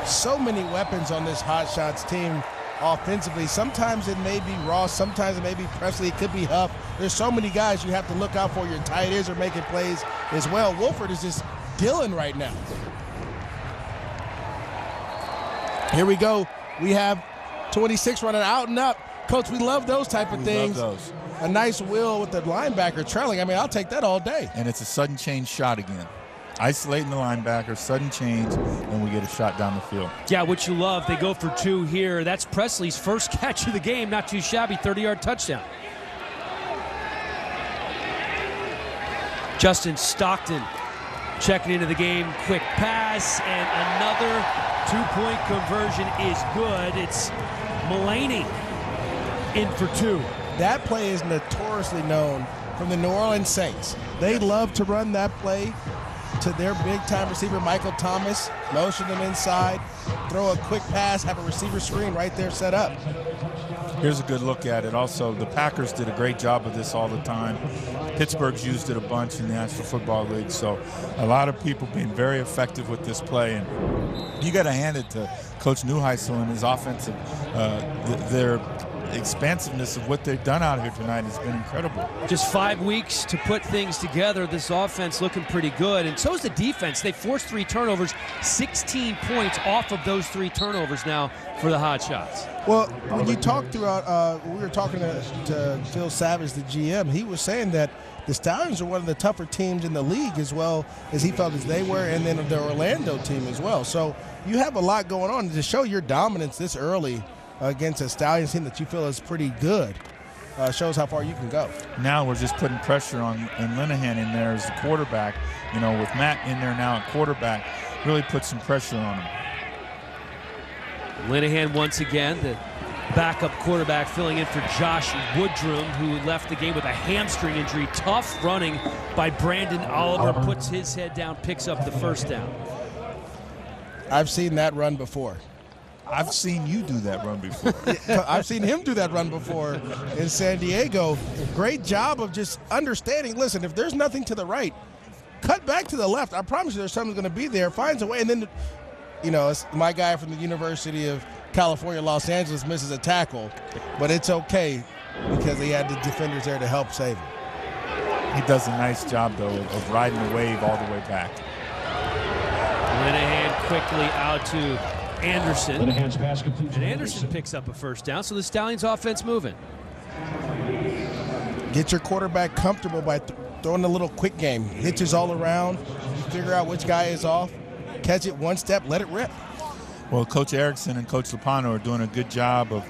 So many weapons on this Hot Shots team offensively. Sometimes it may be Ross, sometimes it may be Presley, it could be Huff. There's so many guys you have to look out for. Your tight ends are making plays as well. Wolford is just dealing right now. Here we go. We have 26 running out and up. Coach, we love those type of things. Love those. A nice wheel with the linebacker trailing. I mean, I'll take that all day. And it's a sudden change shot again. Isolating the linebacker, sudden change, and we get a shot down the field. Yeah, what you love, they go for 2 here. That's Presley's first catch of the game. Not too shabby, 30-yard touchdown. Justin Stockton checking into the game. Quick pass, and another 2-point conversion is good. It's Mulaney in for 2. That play is notoriously known from the New Orleans Saints. They love to run that play to their big-time receiver, Michael Thomas, motion them inside, throw a quick pass, have a receiver screen right there set up. Here's a good look at it. Also, the Packers did a great job of this all the time. Pittsburgh's used it a bunch in the National Football League, so a lot of people being very effective with this play. And you got to hand it to Coach Neuheisel and his offensive. Their expansiveness of what they've done out here tonight has been incredible. Just 5 weeks to put things together. This offense looking pretty good, and so is the defense. They forced 3 turnovers, 16 points off of those 3 turnovers now for the Hotshots. Well, when you talked throughout, we were talking to Phil Savage, the GM. He was saying that the Stallions are one of the tougher teams in the league, as well as he felt as they were, and then the Orlando team as well. So you have a lot going on to show your dominance this early against a Stallions team that you feel is pretty good. Shows how far you can go. Now we're just putting pressure on Linehan in there as the quarterback. You know, with Matt in there now at quarterback, really put some pressure on him. Linehan once again, the backup quarterback, filling in for Josh Woodrum, who left the game with a hamstring injury. Tough running by Brandon Oliver, puts his head down, picks up the first down. I've seen that run before. I've seen you do that run before. I've seen him do that run before in San Diego. Great job of just understanding, listen, if there's nothing to the right, cut back to the left. I promise you there's something going to be there. Finds a way, and then, you know, it's my guy from the University of California, Los Angeles misses a tackle, but it's okay because he had the defenders there to help save him. He does a nice job, though, of riding the wave all the way back. Linehan quickly out to Anderson. And Anderson picks up a first down, so the Stallions offense moving. Get your quarterback comfortable by throwing a little quick game. Hitches all around. You figure out which guy is off. Catch it one step, let it rip. Well, Coach Erickson and Coach Lopano are doing a good job of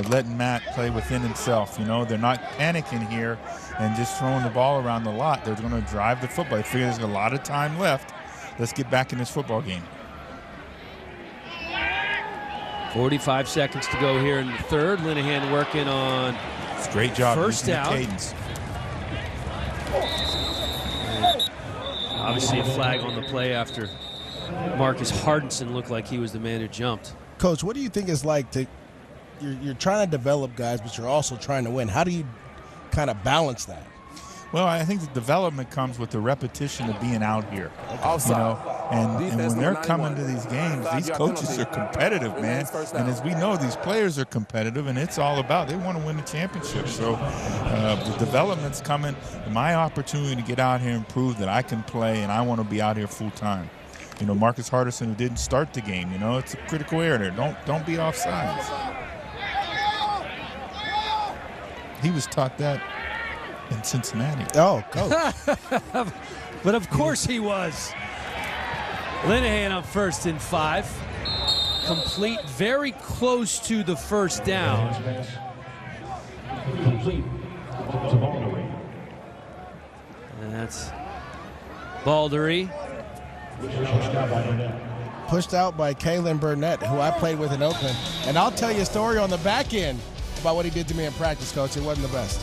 letting Matt play within himself. You know, they're not panicking here and just throwing the ball around a lot. They're going to drive the football. They figure there's a lot of time left. Let's get back in this football game. 45 seconds to go here in the third. Linehan working on great job first down. Cadence. Obviously a flag on the play after Marcus Hardinson looked like he was the man who jumped. Coach, what do you think it's like to you're trying to develop guys, but you're also trying to win? How do you kind of balance that? Well, I think the development comes with the repetition of being out here. Outside. You know, and when they're coming to these games, these coaches are competitive, man. And as we know, these players are competitive, and it's all about they want to win the championship. So the development's coming. My opportunity to get out here and prove that I can play, and I want to be out here full time. You know, Marcus Hardison, who didn't start the game, you know, it's a critical error there. Don't be offsides. He was taught that in Cincinnati. Oh, coach. But of course he was. Linehan on 1st and 5. Complete, very close to the first down. Complete to Baldery. And that's Baldery. Pushed out by Kalen Burnett, who I played with in Oakland. And I'll tell you a story on the back end about what he did to me in practice, Coach. It wasn't the best.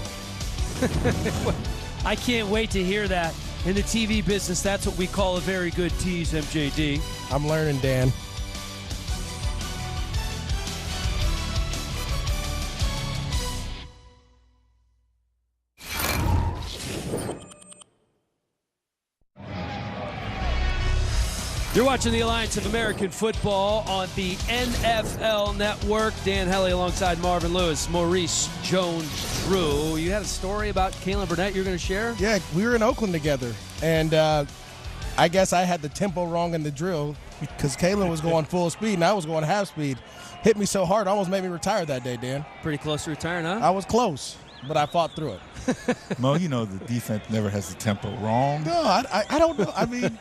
I can't wait to hear that. In the TV business, that's what we call a very good tease, MJD. I'm learning, Dan. You're watching the Alliance of American Football on the NFL Network. Dan Hellie alongside Marvin Lewis, Maurice Jones-Drew. You had a story about Kalen Burnett you're going to share? Yeah, we were in Oakland together, and I guess I had the tempo wrong in the drill because Kalen was going full speed and I was going half speed. Hit me so hard, almost made me retire that day, Dan. Pretty close to retiring, huh? I was close, but I fought through it. Mo, you know the defense never has the tempo wrong. No, I don't know. I mean,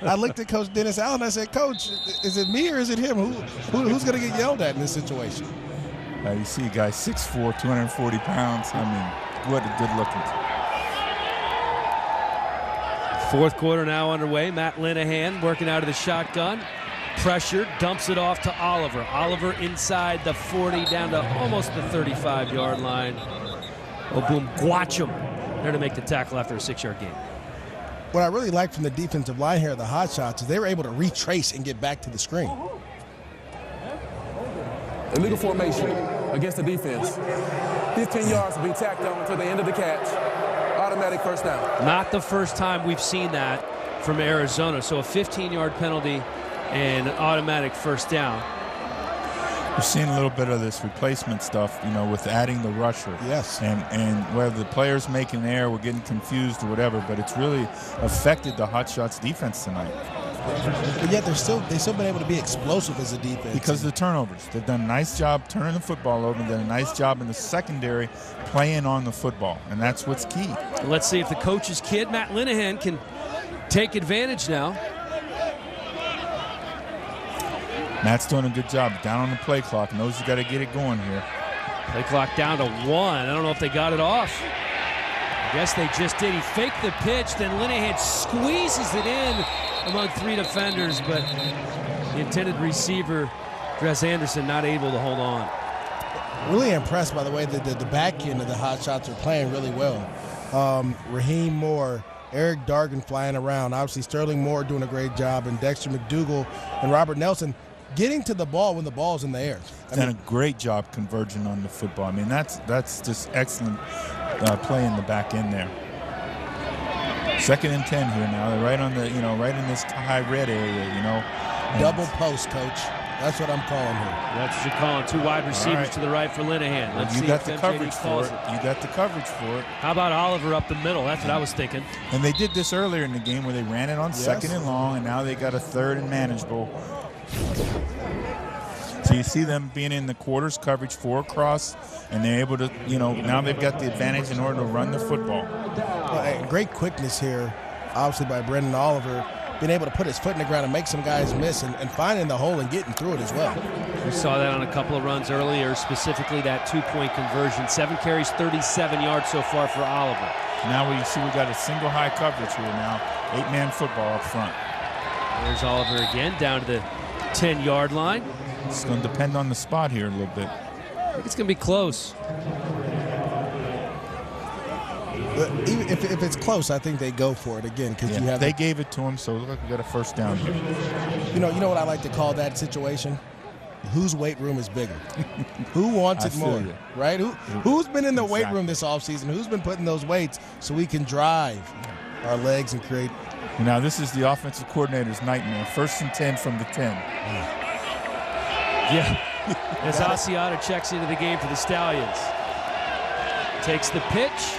I looked at Coach Dennis Allen. I said, Coach, is it me or is it him? Who's going to get yelled at in this situation? You see a guy 6'4", 240 pounds. I mean, what a good looking. Fourth quarter now underway. Matt Linehan working out of the shotgun. Pressure, dumps it off to Oliver. Oliver inside the 40, down to almost the 35-yard line. Obum Gwachum there to make the tackle after a 6-yard gain. What I really like from the defensive line here, the Hotshots, is they were able to retrace and get back to the screen. Illegal formation against the defense. 15 yards will be tacked on until the end of the catch. Automatic first down. Not the first time we've seen that from Arizona. So a 15-yard penalty and an automatic first down. We're seeing a little bit of this replacement stuff, you know, with adding the rusher. Yes. And whether the players making error, we're getting confused or whatever, but it's really affected the Hot Shots defense tonight. But yet they've still been able to be explosive as a defense. Because of the turnovers. They've done a nice job turning the football over and done a nice job in the secondary playing on the football, and that's what's key. Let's see if the coach's kid, Matt Linehan, can take advantage now. Matt's doing a good job down on the play clock, knows you got to get it going here. Play clock down to 1. I don't know if they got it off. I guess they just did. He faked the pitch, then Linehan squeezes it in among 3 defenders, but the intended receiver, Dress Anderson, not able to hold on. Really impressed by the way that the back end of the Hot Shots are playing really well. Raheem Moore, Eric Dargan flying around. Obviously, Sterling Moore doing a great job, and Dexter McDougal and Robert Nelson getting to the ball when the ball's in the air. Done a great job converging on the football. I mean, that's just excellent play in the back end there. 2nd and 10 here now. They're right on the, you know, right in this high red area, you know. Double post, coach. That's what I'm calling here. That's what you're calling. 2 wide receivers to the right for Linehan. Let's see you got if the MJD coverage for calls it. You got the coverage for it. How about Oliver up the middle? That's what I was thinking. And they did this earlier in the game where they ran it on 2nd and long, and now they got a 3rd and manageable. So you see them being in the quarters coverage 4 across, and they're able to, you know, now they've got the advantage in order to run the football. Well, great quickness here, obviously, by Brendan Oliver, being able to put his foot in the ground and make some guys miss and finding the hole and getting through it as well. We saw that on a couple of runs earlier, specifically that 2-point conversion. 7 carries, 37 yards so far for Oliver. Now we see we got a single high coverage here now. 8-man football up front. There's Oliver again down to the 10-yard line. It's going to depend on the spot here a little bit. I think it's going to be close. Even if it's close, I think they go for it again because you have. They gave it to him, so it looked like we got a 1st down here. You know what I like to call that situation? Whose weight room is bigger? Who wants it more? Right? Who's been in the weight room this offseason? Who's been putting those weights so we can drive our legs and create? Now this is the offensive coordinator's nightmare. 1st and 10 from the 10. Yeah. As Asiata checks into the game for the Stallions. Takes the pitch.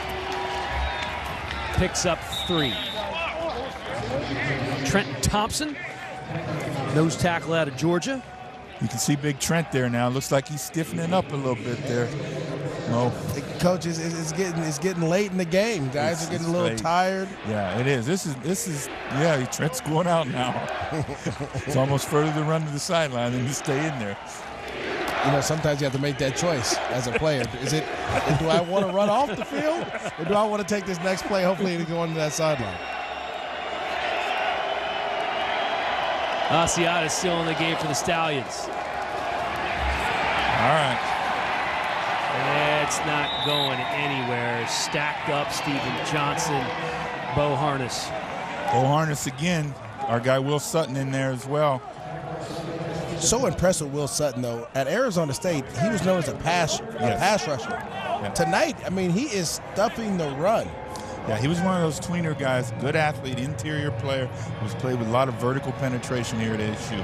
Picks up 3. Trenton Thompson, nose tackle out of Georgia. You can see Big Trent there now. Looks like he's stiffening up a little bit there. No. Coach, it's getting late in the game. Guys are getting a little tired. Yeah, it is. This is yeah, Trent's going out now. It's almost further to run to the sideline than to stay in there. You know, sometimes you have to make that choice as a player. Do I want to run off the field, or do I want to take this next play, hopefully, to go into that sideline? Asiata is still in the game for the Stallions. All right. It's not going anywhere. Stacked up, Stephen Johnson, Bo Harness. Bo Harness again. Our guy Will Sutton in there as well. So impressed with Will Sutton, though. At Arizona State, he was known as a pass rusher. Yeah. Tonight, I mean, he is stuffing the run. Yeah, he was one of those tweener guys, good athlete, interior player, who's played with a lot of vertical penetration here at ASU.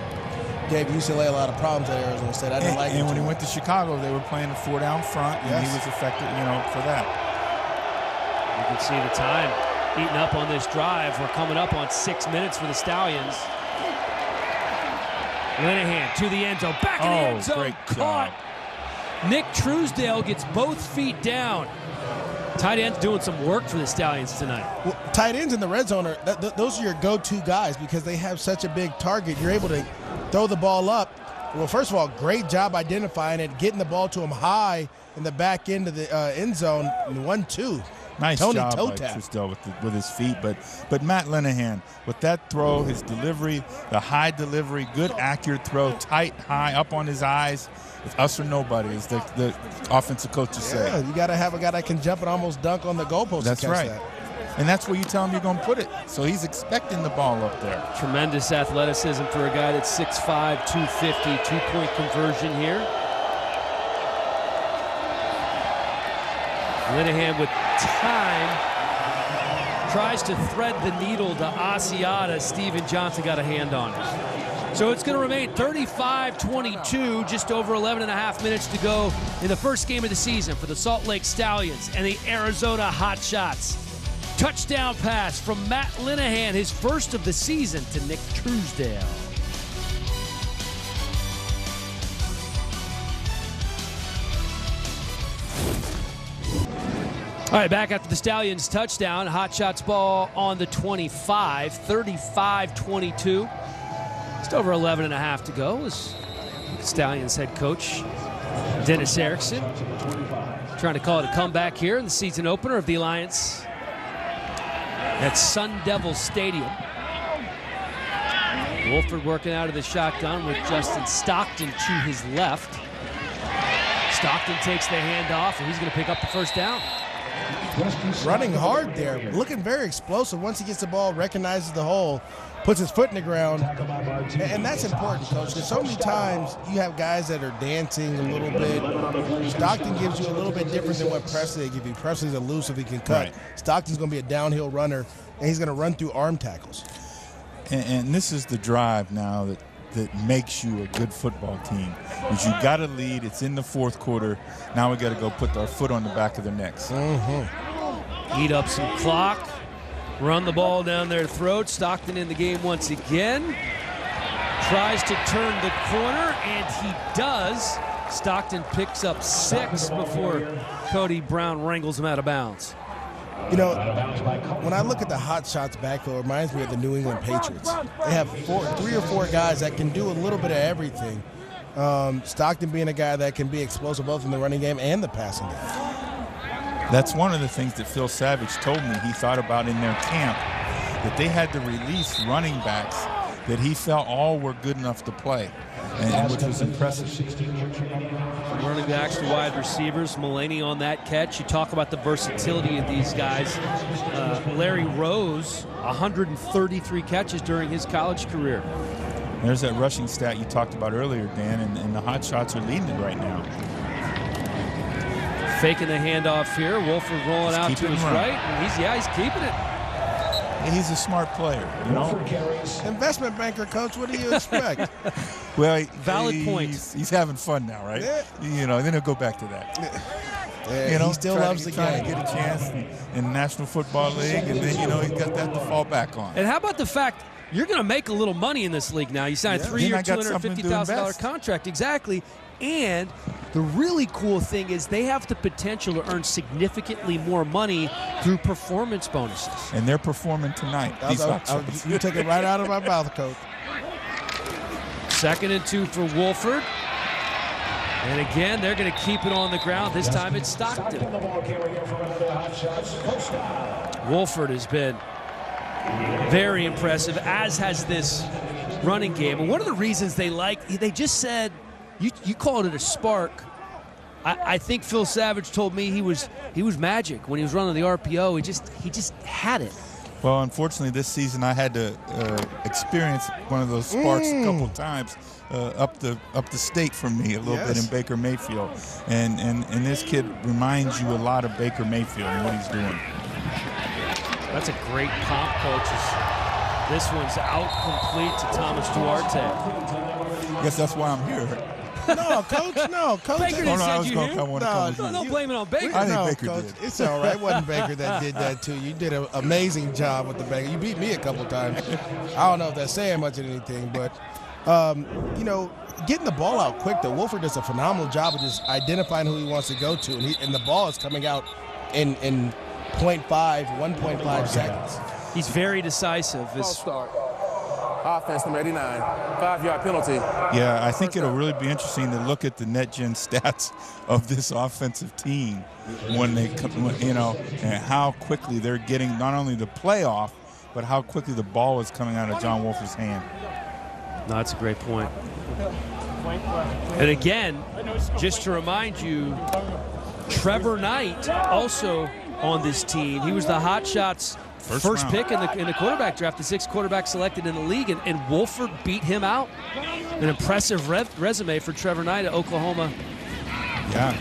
Gave UCLA a lot of problems at Arizona State. I didn't like it. And when he went to Chicago, they were playing a 4-down front, and he was effective, you know, for that. You can see the time eating up on this drive. We're coming up on 6 minutes for the Stallions. Linehan to the end zone, back in the end zone, great caught. job. Nick Truesdale gets both feet down. Tight end's doing some work for the Stallions tonight. Well, tight ends in the red zone, those are your go-to guys because they have such a big target. You're able to throw the ball up. Well, first of all, great job identifying it, getting the ball to him high in the back end of the end zone. 1-2. Nice Tony job toe by tap. Truesdell with his feet, but Matt Linehan with that throw, his delivery, the high delivery, good accurate throw, tight, high, up on his eyes. It's us or nobody, as the offensive coaches say. Yeah, you got to have a guy that can jump and almost dunk on the goalpost. That's to catch right. That. And that's where you tell him you're going to put it. So he's expecting the ball up there. Tremendous athleticism for a guy that's 6'5", 250, 2-point conversion here. Linehan with time tries to thread the needle to Asiata. Stephen Johnson got a hand on it. So it's going to remain 35-22, just over 11 and a half minutes to go in the first game of the season for the Salt Lake Stallions and the Arizona Hotshots. Touchdown pass from Matt Linehan, his first of the season, to Nick Truesdale. All right, back after the Stallions touchdown. Hotshots ball on the 25, 35-22. Just over 11 and a half to go as Stallions head coach Dennis Erickson trying to call it a comeback here in the season opener of the Alliance at Sun Devil Stadium. Wolford working out of the shotgun with Justin Stockton to his left. Stockton takes the handoff, and he's going to pick up the first down. Running hard there, looking very explosive. Once he gets the ball, recognizes the hole, puts his foot in the ground. And that's important, Coach, because so many times you have guys that are dancing a little bit. Stockton gives you a little bit different than what Presley gives you. Presley's elusive, he can cut. Right. Stockton's going to be a downhill runner, and he's going to run through arm tackles. And this is the drive now that makes you a good football team. Is you got to lead. It's in the fourth quarter. Now we got to go put our foot on the back of their necks. Eat up some clock. Run the ball down their throat. Stockton in the game once again. Tries to turn the corner, and he does. Stockton picks up 6 before Cody Brown wrangles him out of bounds. You know, when I look at the Hotshots backfield, it reminds me of the New England Patriots. They have 3 or 4 guys that can do a little bit of everything. Stockton being a guy that can be explosive both in the running game and the passing game. That's one of the things that Phil Savage told me he thought about in their camp, that they had to release running backs that he felt all were good enough to play, and which was impressive. Running backs to wide receivers, Mulaney on that catch. You talk about the versatility of these guys. Larry Rose, 133 catches during his college career. There's that rushing stat you talked about earlier, Dan, and the Hotshots are leading it right now. Faking the handoff here. Wolford rolling out to his right. And he's keeping it. He's a smart player, you know. Investment banker, Coach. What do you expect? Well, valid point. He's having fun now, right? Yeah. You know, then he'll go back to that. Yeah, you know, he still loves the game. To get a chance in the National Football League, and then he got that to fall back on. And how about the fact you're going to make a little money in this league now? You signed a 3-year, $250,000 contract, exactly. And the really cool thing is they have the potential to earn significantly more money through performance bonuses. And they're performing tonight. You took it right out of my mouth, Coach. 2nd and 2 for Wolford. And again, they're going to keep it on the ground. This time it's Stockton. Wolford has been very impressive, as has this running game. And one of the reasons they just said, you called it a spark. I think Phil Savage told me he was magic when he was running the RPO. He just had it. Well, unfortunately, this season I had to experience one of those sparks a couple times up the state from me a little bit in Baker Mayfield, and this kid reminds you a lot of Baker Mayfield and what he's doing. That's a great pop, coaches. This one's out complete to Thomas Duarte. I guess that's why I'm here. No, Coach. Baker didn't send you here. Don't blame it on Baker. I think Baker Coach, did. It's all right. It wasn't Baker that did that to you. You did an amazing job with the Baker. You beat me a couple times. I don't know if that's saying much of anything, but, you know, getting the ball out quick, though. Wolford does a phenomenal job of just identifying who he wants to go to, and the ball is coming out in 1.5 seconds. He's very decisive. False start. Offense number 89, 5-yard penalty. Yeah, I think it'll really be interesting to look at the NetGen stats of this offensive team when they come, you know, and how quickly they're getting not only the playoff, but how quickly the ball is coming out of John Wolford's hand. No, that's a great point. And again, just to remind you, Trevor Knight also on this team. He was the Hotshots' first pick in the quarterback draft, the 6th quarterback selected in the league, and Wolford beat him out. An impressive resume for Trevor Knight at Oklahoma. Yeah.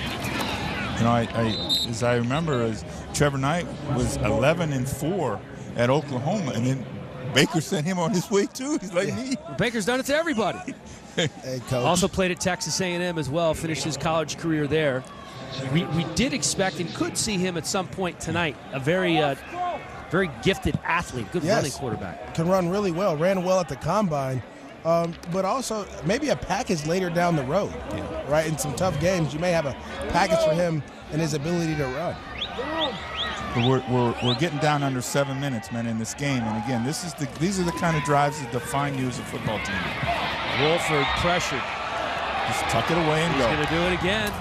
You know, as I remember, Trevor Knight was 11-4 at Oklahoma, and then Baker sent him on his way too. He's like me. Baker's done it to everybody. Hey, Coach. Also played at Texas A&M as well. Finished his college career there. We did expect and could see him at some point tonight. A very gifted athlete, good running quarterback. Can run really well. Ran well at the combine. But also maybe a package later down the road, right? In some tough games, you may have a package for him and his ability to run. We're getting down under 7 minutes, man, in this game. And again, these are the kind of drives that define you as a football team. Wolford pressured. Just tuck it away and He's go. He's going to do it again.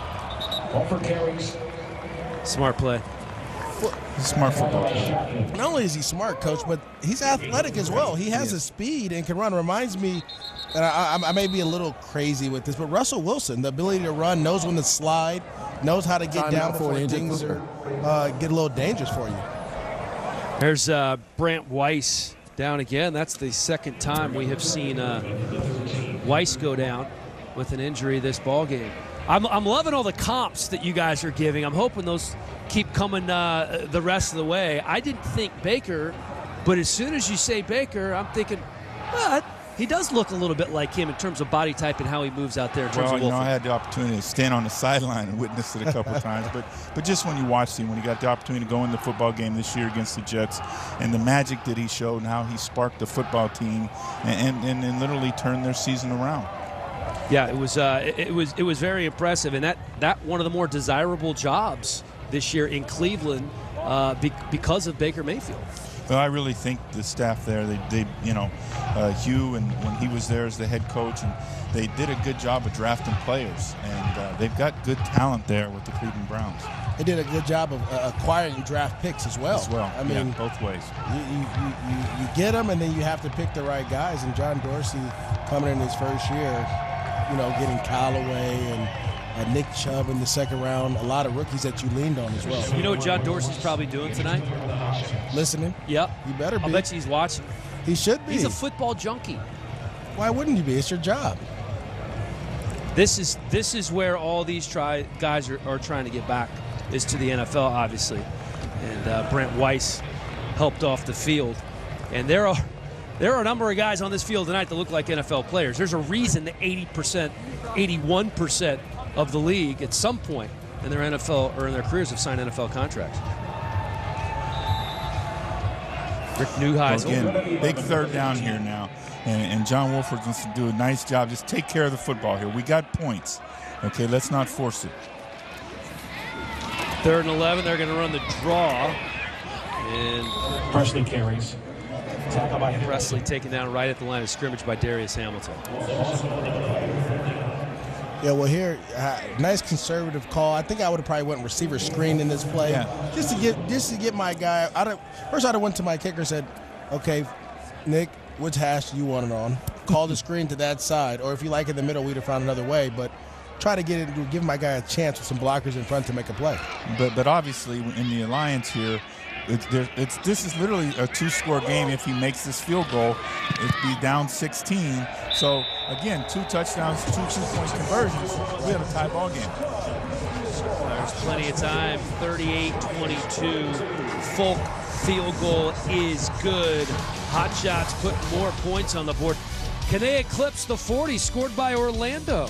Wolford carries. Smart play. Smart football player. Not only is he smart, Coach, but he's athletic as well. He has the speed and can run. Reminds me, and I may be a little crazy with this, but Russell Wilson, the ability to run, knows when to slide, knows how to get down before things get a little dangerous for you. There's Brant Weiss down again. That's the second time we have seen Weiss go down with an injury this ball game. I'm loving all the comps that you guys are giving. I'm hoping those keep coming the rest of the way. I didn't think Baker, but as soon as you say Baker, I'm thinking, he does look a little bit like him in terms of body type and how he moves out there in terms of Wolford. I had the opportunity to stand on the sideline and witness it a couple of times, but just when you watched him, when he got the opportunity to go in the football game this year against the Jets, and the magic that he showed and how he sparked the football team and literally turned their season around. Yeah, it was very impressive, and that one of the more desirable jobs this year in Cleveland because of Baker Mayfield. Well, I really think the staff there, they Hugh, and when he was there as the head coach, and they did a good job of drafting players, and they've got good talent there with the Cleveland Browns. They did a good job of acquiring draft picks as well. I mean, both ways. You get them, and then you have to pick the right guys. And John Dorsey, coming in his first year, getting Callaway and Nick Chubb in the second round, a lot of rookies that you leaned on as well. You know what John Dorsey's probably doing tonight? Listening. Yep. You better be. I'll bet you he's watching. He should be. He's a football junkie. Why wouldn't you be? It's your job. This is where all these guys are trying to get back, is to the NFL, obviously. And Brant Weiss helped off the field. And there are a number of guys on this field tonight that look like NFL players. There's a reason that 80%, 81% of the league at some point in their NFL or in their careers have signed NFL contracts. Rick Neuheisel. Again, big third down here now. And John Wolford needs to do a nice job. Just take care of the football here. We got points. Okay, let's not force it. 3rd and 11, they're going to run the draw. And Presley carries. Presley taken down right at the line of scrimmage by Darius Hamilton. Yeah, well, here, nice conservative call. I think I would have probably went receiver screen in this play, just to get my guy. First, I'd have went to my kicker and said, "Okay, Nick, which hash do you want it on? Call the screen to that side, or if you like in the middle, we'd have found another way." But try to give my guy a chance with some blockers in front to make a play. But obviously, in the alliance here, this is literally a 2-score game. If he makes this field goal, it'd be down 16. So again, 2 touchdowns, 2 2-point conversions. We have a tie ball game. There's plenty of time. 38-22. Folk field goal is good. Hot Shots put more points on the board. Can they eclipse the 40 scored by Orlando?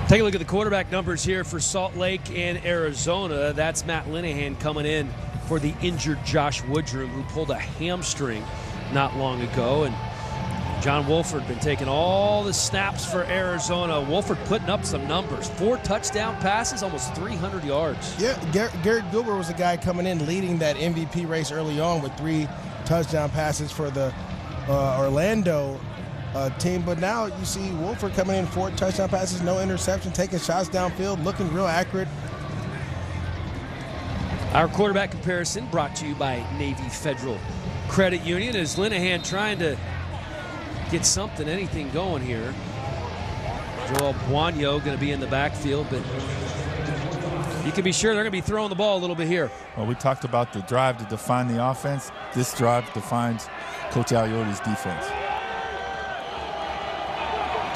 Take a look at the quarterback numbers here for Salt Lake and Arizona. That's Matt Linehan coming in for the injured Josh Woodrum, who pulled a hamstring not long ago. And John Wolford been taking all the snaps for Arizona. Wolford putting up some numbers. 4 touchdown passes, almost 300 yards. Yeah, Garrett Gilbert was the guy coming in leading that MVP race early on with 3 touchdown passes for the Orlando team. But now you see Wolford coming in, 4 touchdown passes, no interception, taking shots downfield, looking real accurate. Our quarterback comparison brought to you by Navy Federal Credit Union. As Linehan trying to get something, anything going here. Joel Buonio going to be in the backfield, but you can be sure they're going to be throwing the ball a little bit here. Well, we talked about the drive to define the offense. This drive defines Coach Alioti's defense.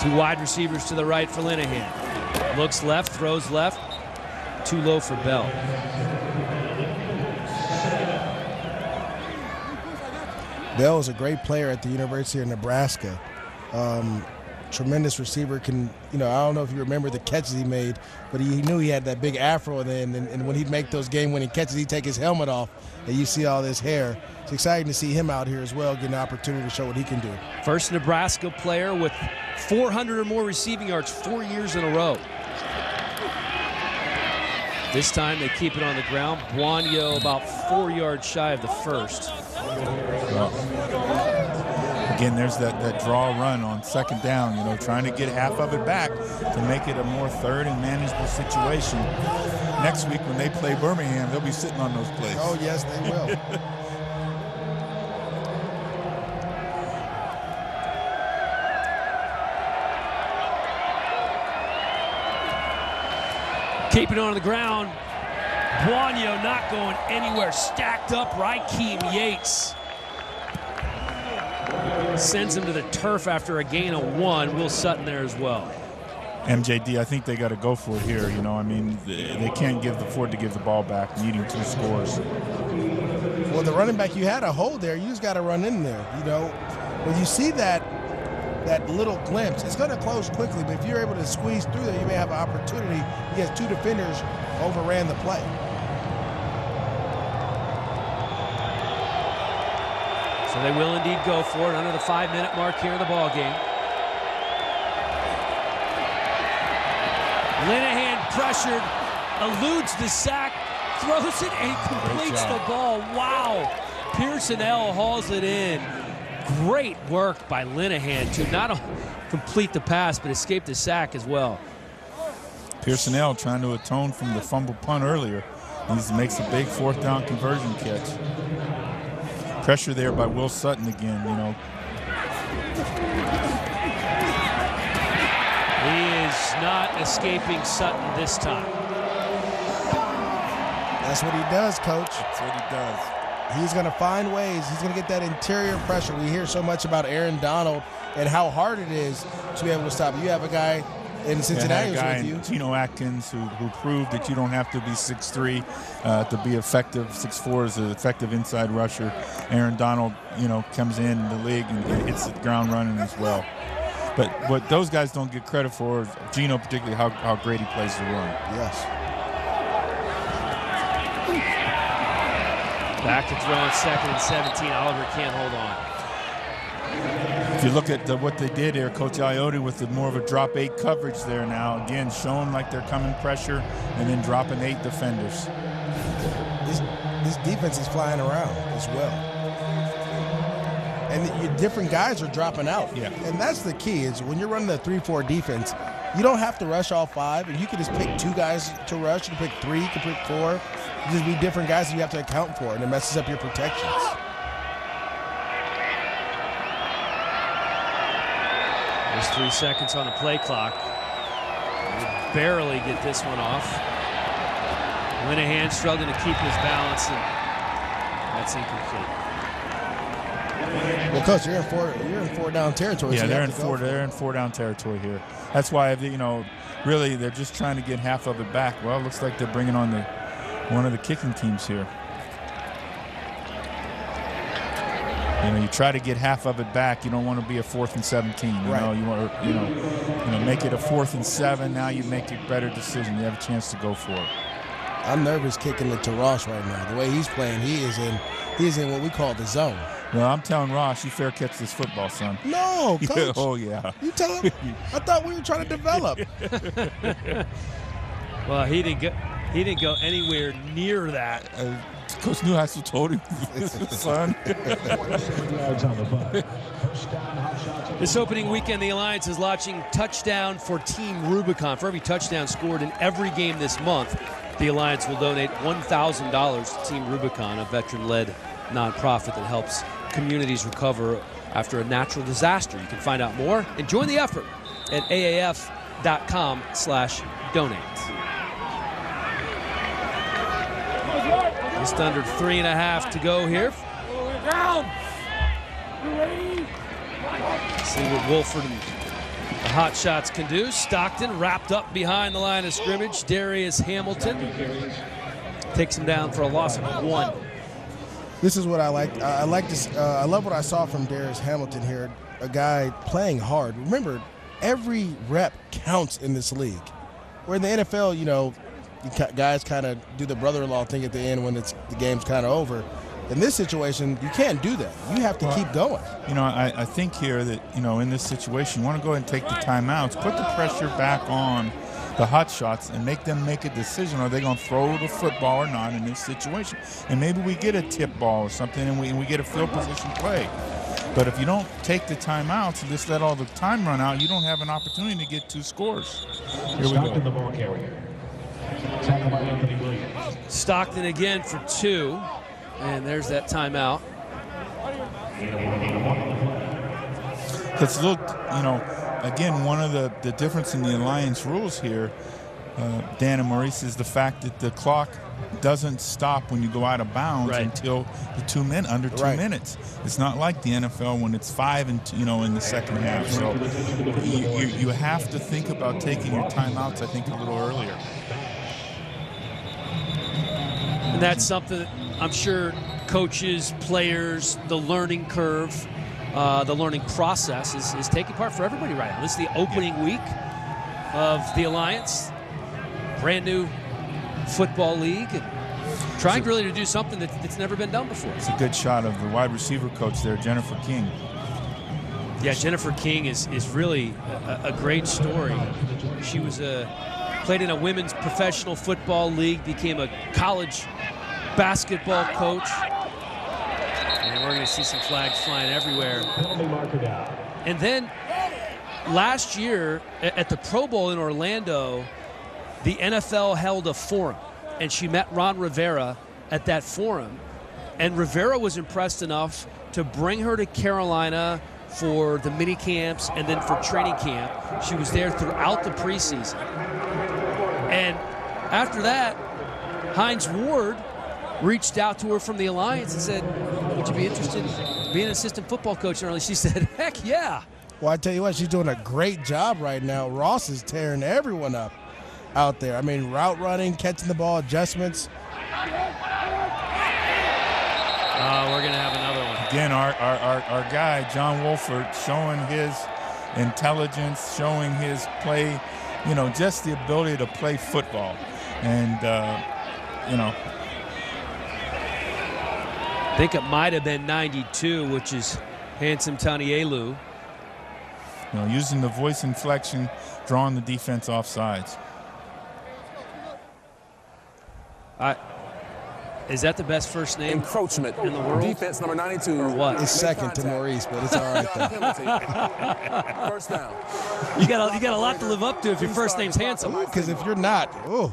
2 wide receivers to the right for Linehan. Looks left, throws left. Too low for Bell. Bell is a great player at the University of Nebraska. Tremendous receiver. I don't know if you remember the catches he made, but he knew he had that big afro then, and when he'd make those game-winning catches, he'd take his helmet off, and you see all this hair. It's exciting to see him out here as well, getting an opportunity to show what he can do. First Nebraska player with 400 or more receiving yards 4 years in a row. This time they keep it on the ground. Buonio about 4 yards shy of the first. Well, again, there's that draw run on second down, trying to get half of it back to make it a more third and manageable situation. Next week when they play Birmingham, they'll be sitting on those plays. Oh, yes, they will. Keeping it on the ground. Buonio not going anywhere. Stacked up, Raheem Yates sends him to the turf after a gain of 1. Will Sutton there as well. MJD, I think they got to go for it here. They can't afford to give the ball back, needing 2 scores. Well, the running back, you had a hold there. You just got to run in there. When you see that little glimpse, it's going to close quickly, but if you're able to squeeze through there, you may have an opportunity. He has 2 defenders overran the play. So they will indeed go for it under the 5-minute mark here in the ball game. Linehan pressured, eludes the sack, throws it and completes the ball. Wow. Pearson L hauls it in. Great work by Linehan to not only complete the pass but escape the sack as well. Pearson L trying to atone from the fumble punt earlier. He makes a big 4th down conversion catch. Pressure there by Will Sutton again, He is not escaping Sutton this time. That's what he does, Coach. That's what he does. He's going to find ways. He's going to get that interior pressure. We hear so much about Aaron Donald and how hard it is to be able to stop. You have a guy in Cincinnati who's with you. Geno Atkins, who proved that you don't have to be 6'3" to be effective. 6'4" is an effective inside rusher. Aaron Donald, comes in the league and hits the ground running as well. But what those guys don't get credit for is Geno, particularly how great he plays the run. Yes. Back to throw on 2nd and 17. Oliver can't hold on. If you look at what they did here, Coach Iota with more of a drop 8 coverage there now. Again, showing like they're coming pressure and then dropping 8 defenders. This defense is flying around as well. And different guys are dropping out. Yeah. And that's the key is when you're running the 3-4 defense, you don't have to rush all 5, and you can just pick 2 guys to rush. You can pick 3, you can pick 4. Just be different guys that you have to account for, and it messes up your protections. There's 3 seconds on the play clock. We'll barely get this one off. Linehan struggling to keep his balance, and that's incomplete. Well, Coach, you're in 4 down territory. Yeah, so they're in 4 down territory here. That's why really they're just trying to get half of it back. Well, it looks like they're bringing on one of the kicking teams here. You try to get half of it back. You don't want to be a 4th and 17. You want to make it a 4th and 7. Now you make a better decision. You have a chance to go for it. I'm nervous kicking it to Ross right now. The way he's playing, he is in what we call the zone. Well, I'm telling Ross, you fair catch this football, son. No, Coach. Yeah, oh, yeah. You tell him. I thought we were trying to develop. Well, he didn't go anywhere near that. Coach Newhastle told him, son. This opening weekend, the Alliance is launching Touchdown for Team Rubicon. For every touchdown scored in every game this month, the Alliance will donate $1,000 to Team Rubicon, a veteran-led nonprofit that helps communities recover after a natural disaster. You can find out more and join the effort at aaf.com/donate. Just under 3.5 to go here. See what Wolford and the Hot Shots can do. Stockton wrapped up behind the line of scrimmage. Darius Hamilton takes him down for a loss of 1. This is what I like. I like this. I love what I saw from Darius Hamilton here. A guy playing hard. Remember, every rep counts in this league. Where in the NFL, you know, guys kind of do the brother-in-law thing at the end when the game's kind of over. In this situation, you can't do that. You have to keep going. You know, I think here that, you know, in this situation, you want to go ahead and take the timeouts, put the pressure back on the Hot Shots and make them make a decision. Are they going to throw the football or not in this situation? And maybe we get a tip ball or something and we get a field position play. But if you don't take the timeouts and just let all the time run out, you don't have an opportunity to get 2 scores. Here we go. The ball carrier. Stockton again for 2. And there's that timeout. Because look, you know, again, one of the difference in the Alliance rules here, Dan and Maurice, is the fact that the clock doesn't stop when you go out of bounds until the 2 minutes, under 2 minutes. It's not like the NFL when it's 5 and in the second half. So you have to think about taking your timeouts, I think, a little earlier. And that's something that I'm sure coaches, players, the learning curve, the learning process is taking part for everybody right now. This is the opening week of the Alliance, brand new football league, and trying really to do something that's never been done before. It's a good shot of the wide receiver coach there, Jennifer King. Yeah, Jennifer King is really a great story. She was played in a women's professional football league, became a college basketball coach. And we're going to see some flags flying everywhere. And then last year at the Pro Bowl in Orlando, the NFL held a forum, and she met Ron Rivera at that forum. And Rivera was impressed enough to bring her to Carolina for the mini camps and then for training camp. She was there throughout the preseason. And after that, Hines Ward reached out to her from the Alliance and said, would you be interested in being an assistant football coach? And she said, heck yeah. Well, I tell you what, she's doing a great job right now. Ross is tearing everyone up out there. I mean, route running, catching the ball, adjustments. We're going to have another one. Again, our guy, John Wolford, showing his intelligence, showing his play, you know, just the ability to play football. And, you know. I think it might have been 92, which is Handsome Tanielu. You know, using the voice inflection, drawing the defense off sides. Is that the best first name encroachment in the world? Defense number 92. Or what? It's second to Maurice, but it's all right though. First down. You got a lot to live up to if your first name's Handsome. Because if you're not, well,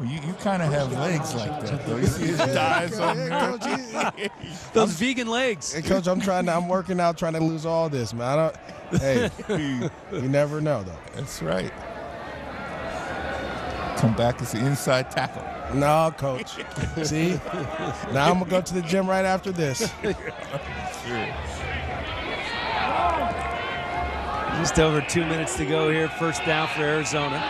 you kind of have legs like that, though. You see his thighs on those vegan legs. Hey, Coach, I'm working out trying to lose all this, man. Hey, you never know, though. That's right. Come back as the inside tackle. No, Coach. See? Now I'm going to go to the gym right after this. Just over 2 minutes to go here. First down for Arizona.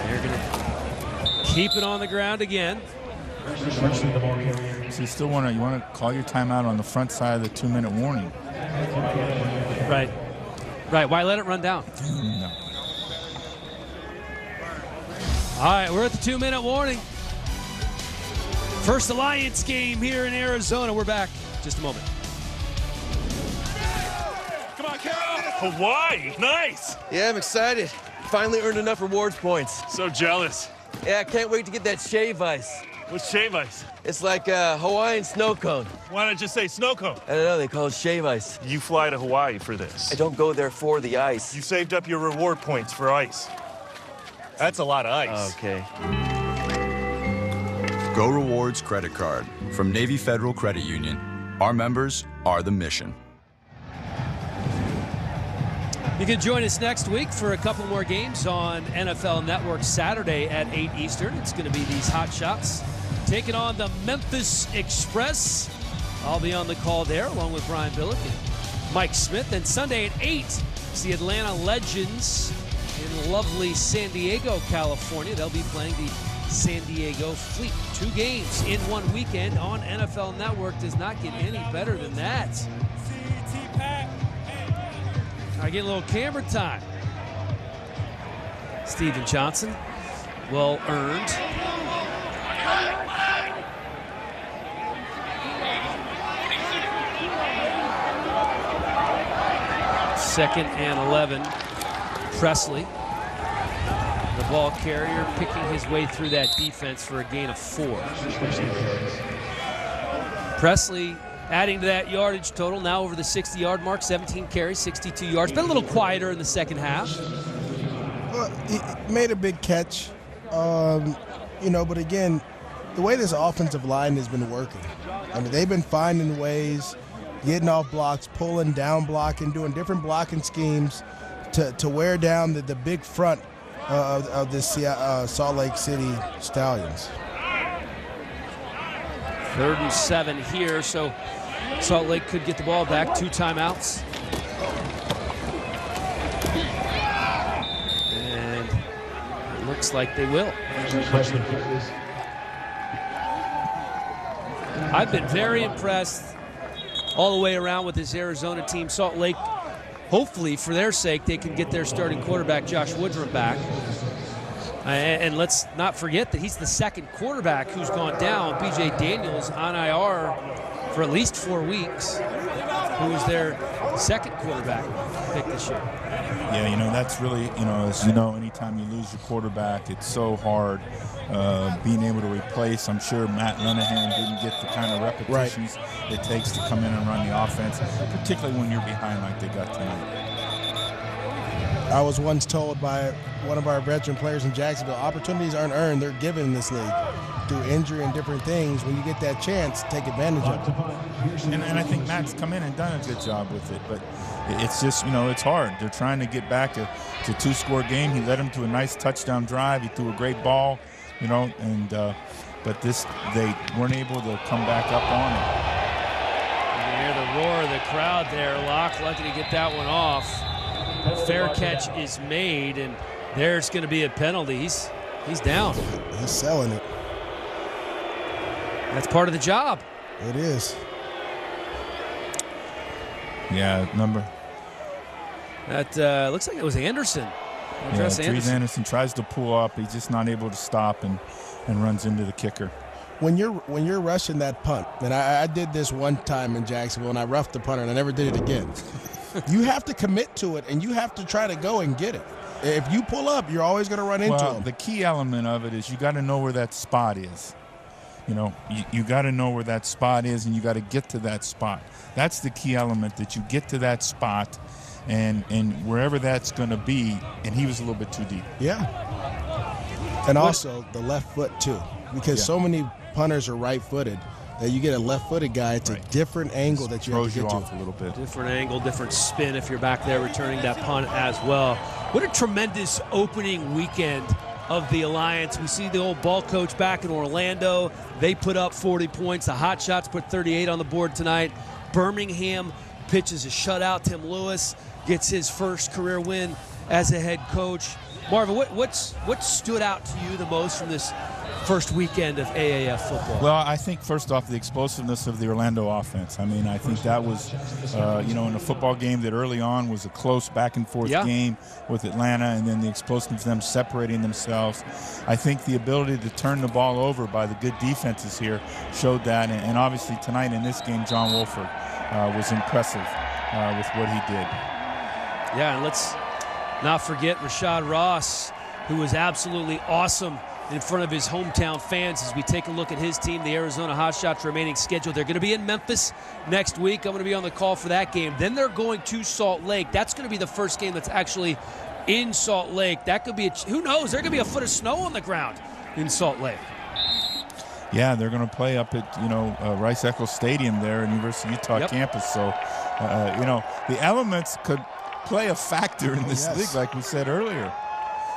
They're going to keep it on the ground again. So you still want to call your timeout on the front side of the 2-minute warning. Right. Why let it run down? No. All right, we're at the 2-minute warning. First Alliance game here in Arizona. We're back in just a moment. Come on, Carol. Hawaii, nice. Yeah, I'm excited. Finally earned enough rewards points. So jealous. Yeah, I can't wait to get that shave ice. What's shave ice? It's like a Hawaiian snow cone. Why not just say snow cone? I don't know, they call it shave ice. You fly to Hawaii for this. I don't go there for the ice. You saved up your reward points for ice. That's a lot of ice. Okay. Go Rewards credit card from Navy Federal Credit Union. Our members are the mission. You can join us next week for a couple more games on NFL Network Saturday at 8 Eastern. It's going to be these Hot Shots taking on the Memphis Express. I'll be on the call there along with Brian Billick and Mike Smith. And Sunday at 8, it's the Atlanta Legends in lovely San Diego, California. They'll be playing the San Diego Fleet. 2 games in one weekend on NFL Network. Does not get any better than that. I get a little camera time. Steven Johnson, well earned. Second and 11. Presley, the ball carrier, picking his way through that defense for a gain of 4. Presley adding to that yardage total, now over the 60-yard mark, 17 carries, 62 yards. Been a little quieter in the second half. Well, he made a big catch, but again, the way this offensive line has been working, I mean, they've been finding ways, getting off blocks, pulling, down blocking, doing different blocking schemes to wear down the big front of this Salt Lake City Stallions. 3rd and 7 here, so Salt Lake could get the ball back. 2 timeouts. And it looks like they will. I've been very impressed all the way around with this Arizona team. Salt Lake, hopefully, for their sake, they can get their starting quarterback, Josh Woodrum, back. And let's not forget that he's the second quarterback who's gone down. B.J. Daniels on IR for at least 4 weeks, who was their second quarterback pick this year. Yeah, that's really, as you know, anytime you lose your quarterback, it's so hard being able to replace. I'm sure Matt Lenahan didn't get the kind of repetitions it takes to come in and run the offense, particularly when you're behind like they got tonight. I was once told by one of our veteran players in Jacksonville, opportunities aren't earned, they're given in this league. Through injury and different things, when you get that chance, take advantage of it. And I think Matt's come in and done a good job with it, but it's just, it's hard. They're trying to get back to 2-score game. He led them to a nice touchdown drive. He threw a great ball, but they weren't able to come back up on it. You hear the roar of the crowd there. Locke lucky to get that one off. Fair catch is made, and there's going to be a penalty. He's down. He's selling it. That's part of the job. It is. Yeah, number. That looks like it was Anderson. Dries Anderson tries to pull up. He's just not able to stop and runs into the kicker. When you're rushing that punt, and I did this one time in Jacksonville, and I roughed the punter, and I never did it again. You have to commit to it, and you have to try to go and get it. If you pull up, you're always going to run into him. The key element of it is you got to know where that spot is. You got to know where that spot is, and you got to get to that spot. That's the key element, that you get to that spot, and wherever that's going to be, and he was a little bit too deep. Yeah. And also the left foot, too, because so many punters are right-footed. That you get a left-footed guy, it's a different angle that you have to get to. Off a little bit. Different angle, different spin if you're back there returning that punt as well. What a tremendous opening weekend of the Alliance. We see the old ball coach back in Orlando. They put up 40 points. The Hot Shots put 38 on the board tonight. Birmingham pitches a shutout. Tim Lewis gets his first career win as a head coach. Marvin, what stood out to you the most from this first weekend of AAF football? Well, I think first off, the explosiveness of the Orlando offense. I mean, I think that was, in a football game that early on was a close back and forth game with Atlanta, and then the explosiveness of them separating themselves. I think the ability to turn the ball over by the good defenses here showed that, and obviously tonight in this game, John Wolford was impressive with what he did. Yeah, and let's not forget Rashad Ross, who was absolutely awesome in front of his hometown fans as we take a look at his team, the Arizona Hotshots remaining schedule. They're going to be in Memphis next week. I'm going to be on the call for that game. Then they're going to Salt Lake. That's going to be the first game that's actually in Salt Lake. That could be, who knows, there could be a foot of snow on the ground in Salt Lake. Yeah, they're going to play up at, Rice-Eccles Stadium there at University of Utah campus. So, the elements could play a factor in this league, like we said earlier.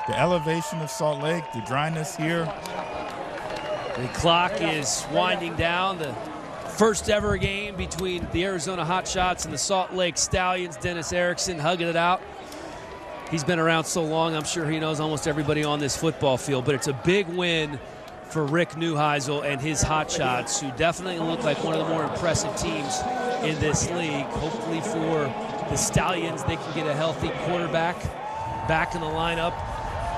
The elevation of Salt Lake, the dryness here. The clock is winding down. The first ever game between the Arizona Hotshots and the Salt Lake Stallions. Dennis Erickson hugging it out. He's been around so long, I'm sure he knows almost everybody on this football field. But it's a big win for Rick Neuheisel and his Hotshots, who definitely look like one of the more impressive teams in this league. Hopefully for the Stallions, they can get a healthy quarterback back in the lineup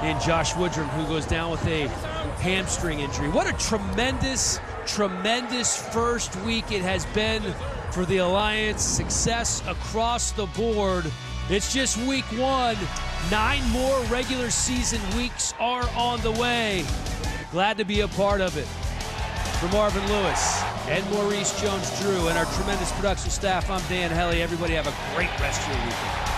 in Josh Woodrum, who goes down with a hamstring injury. What a tremendous, tremendous first week it has been for the Alliance. Success across the board. It's just week 1. 9 more regular season weeks are on the way. Glad to be a part of it. For Marvin Lewis and Maurice Jones-Drew and our tremendous production staff, I'm Dan Helly. Everybody have a great rest of your weekend.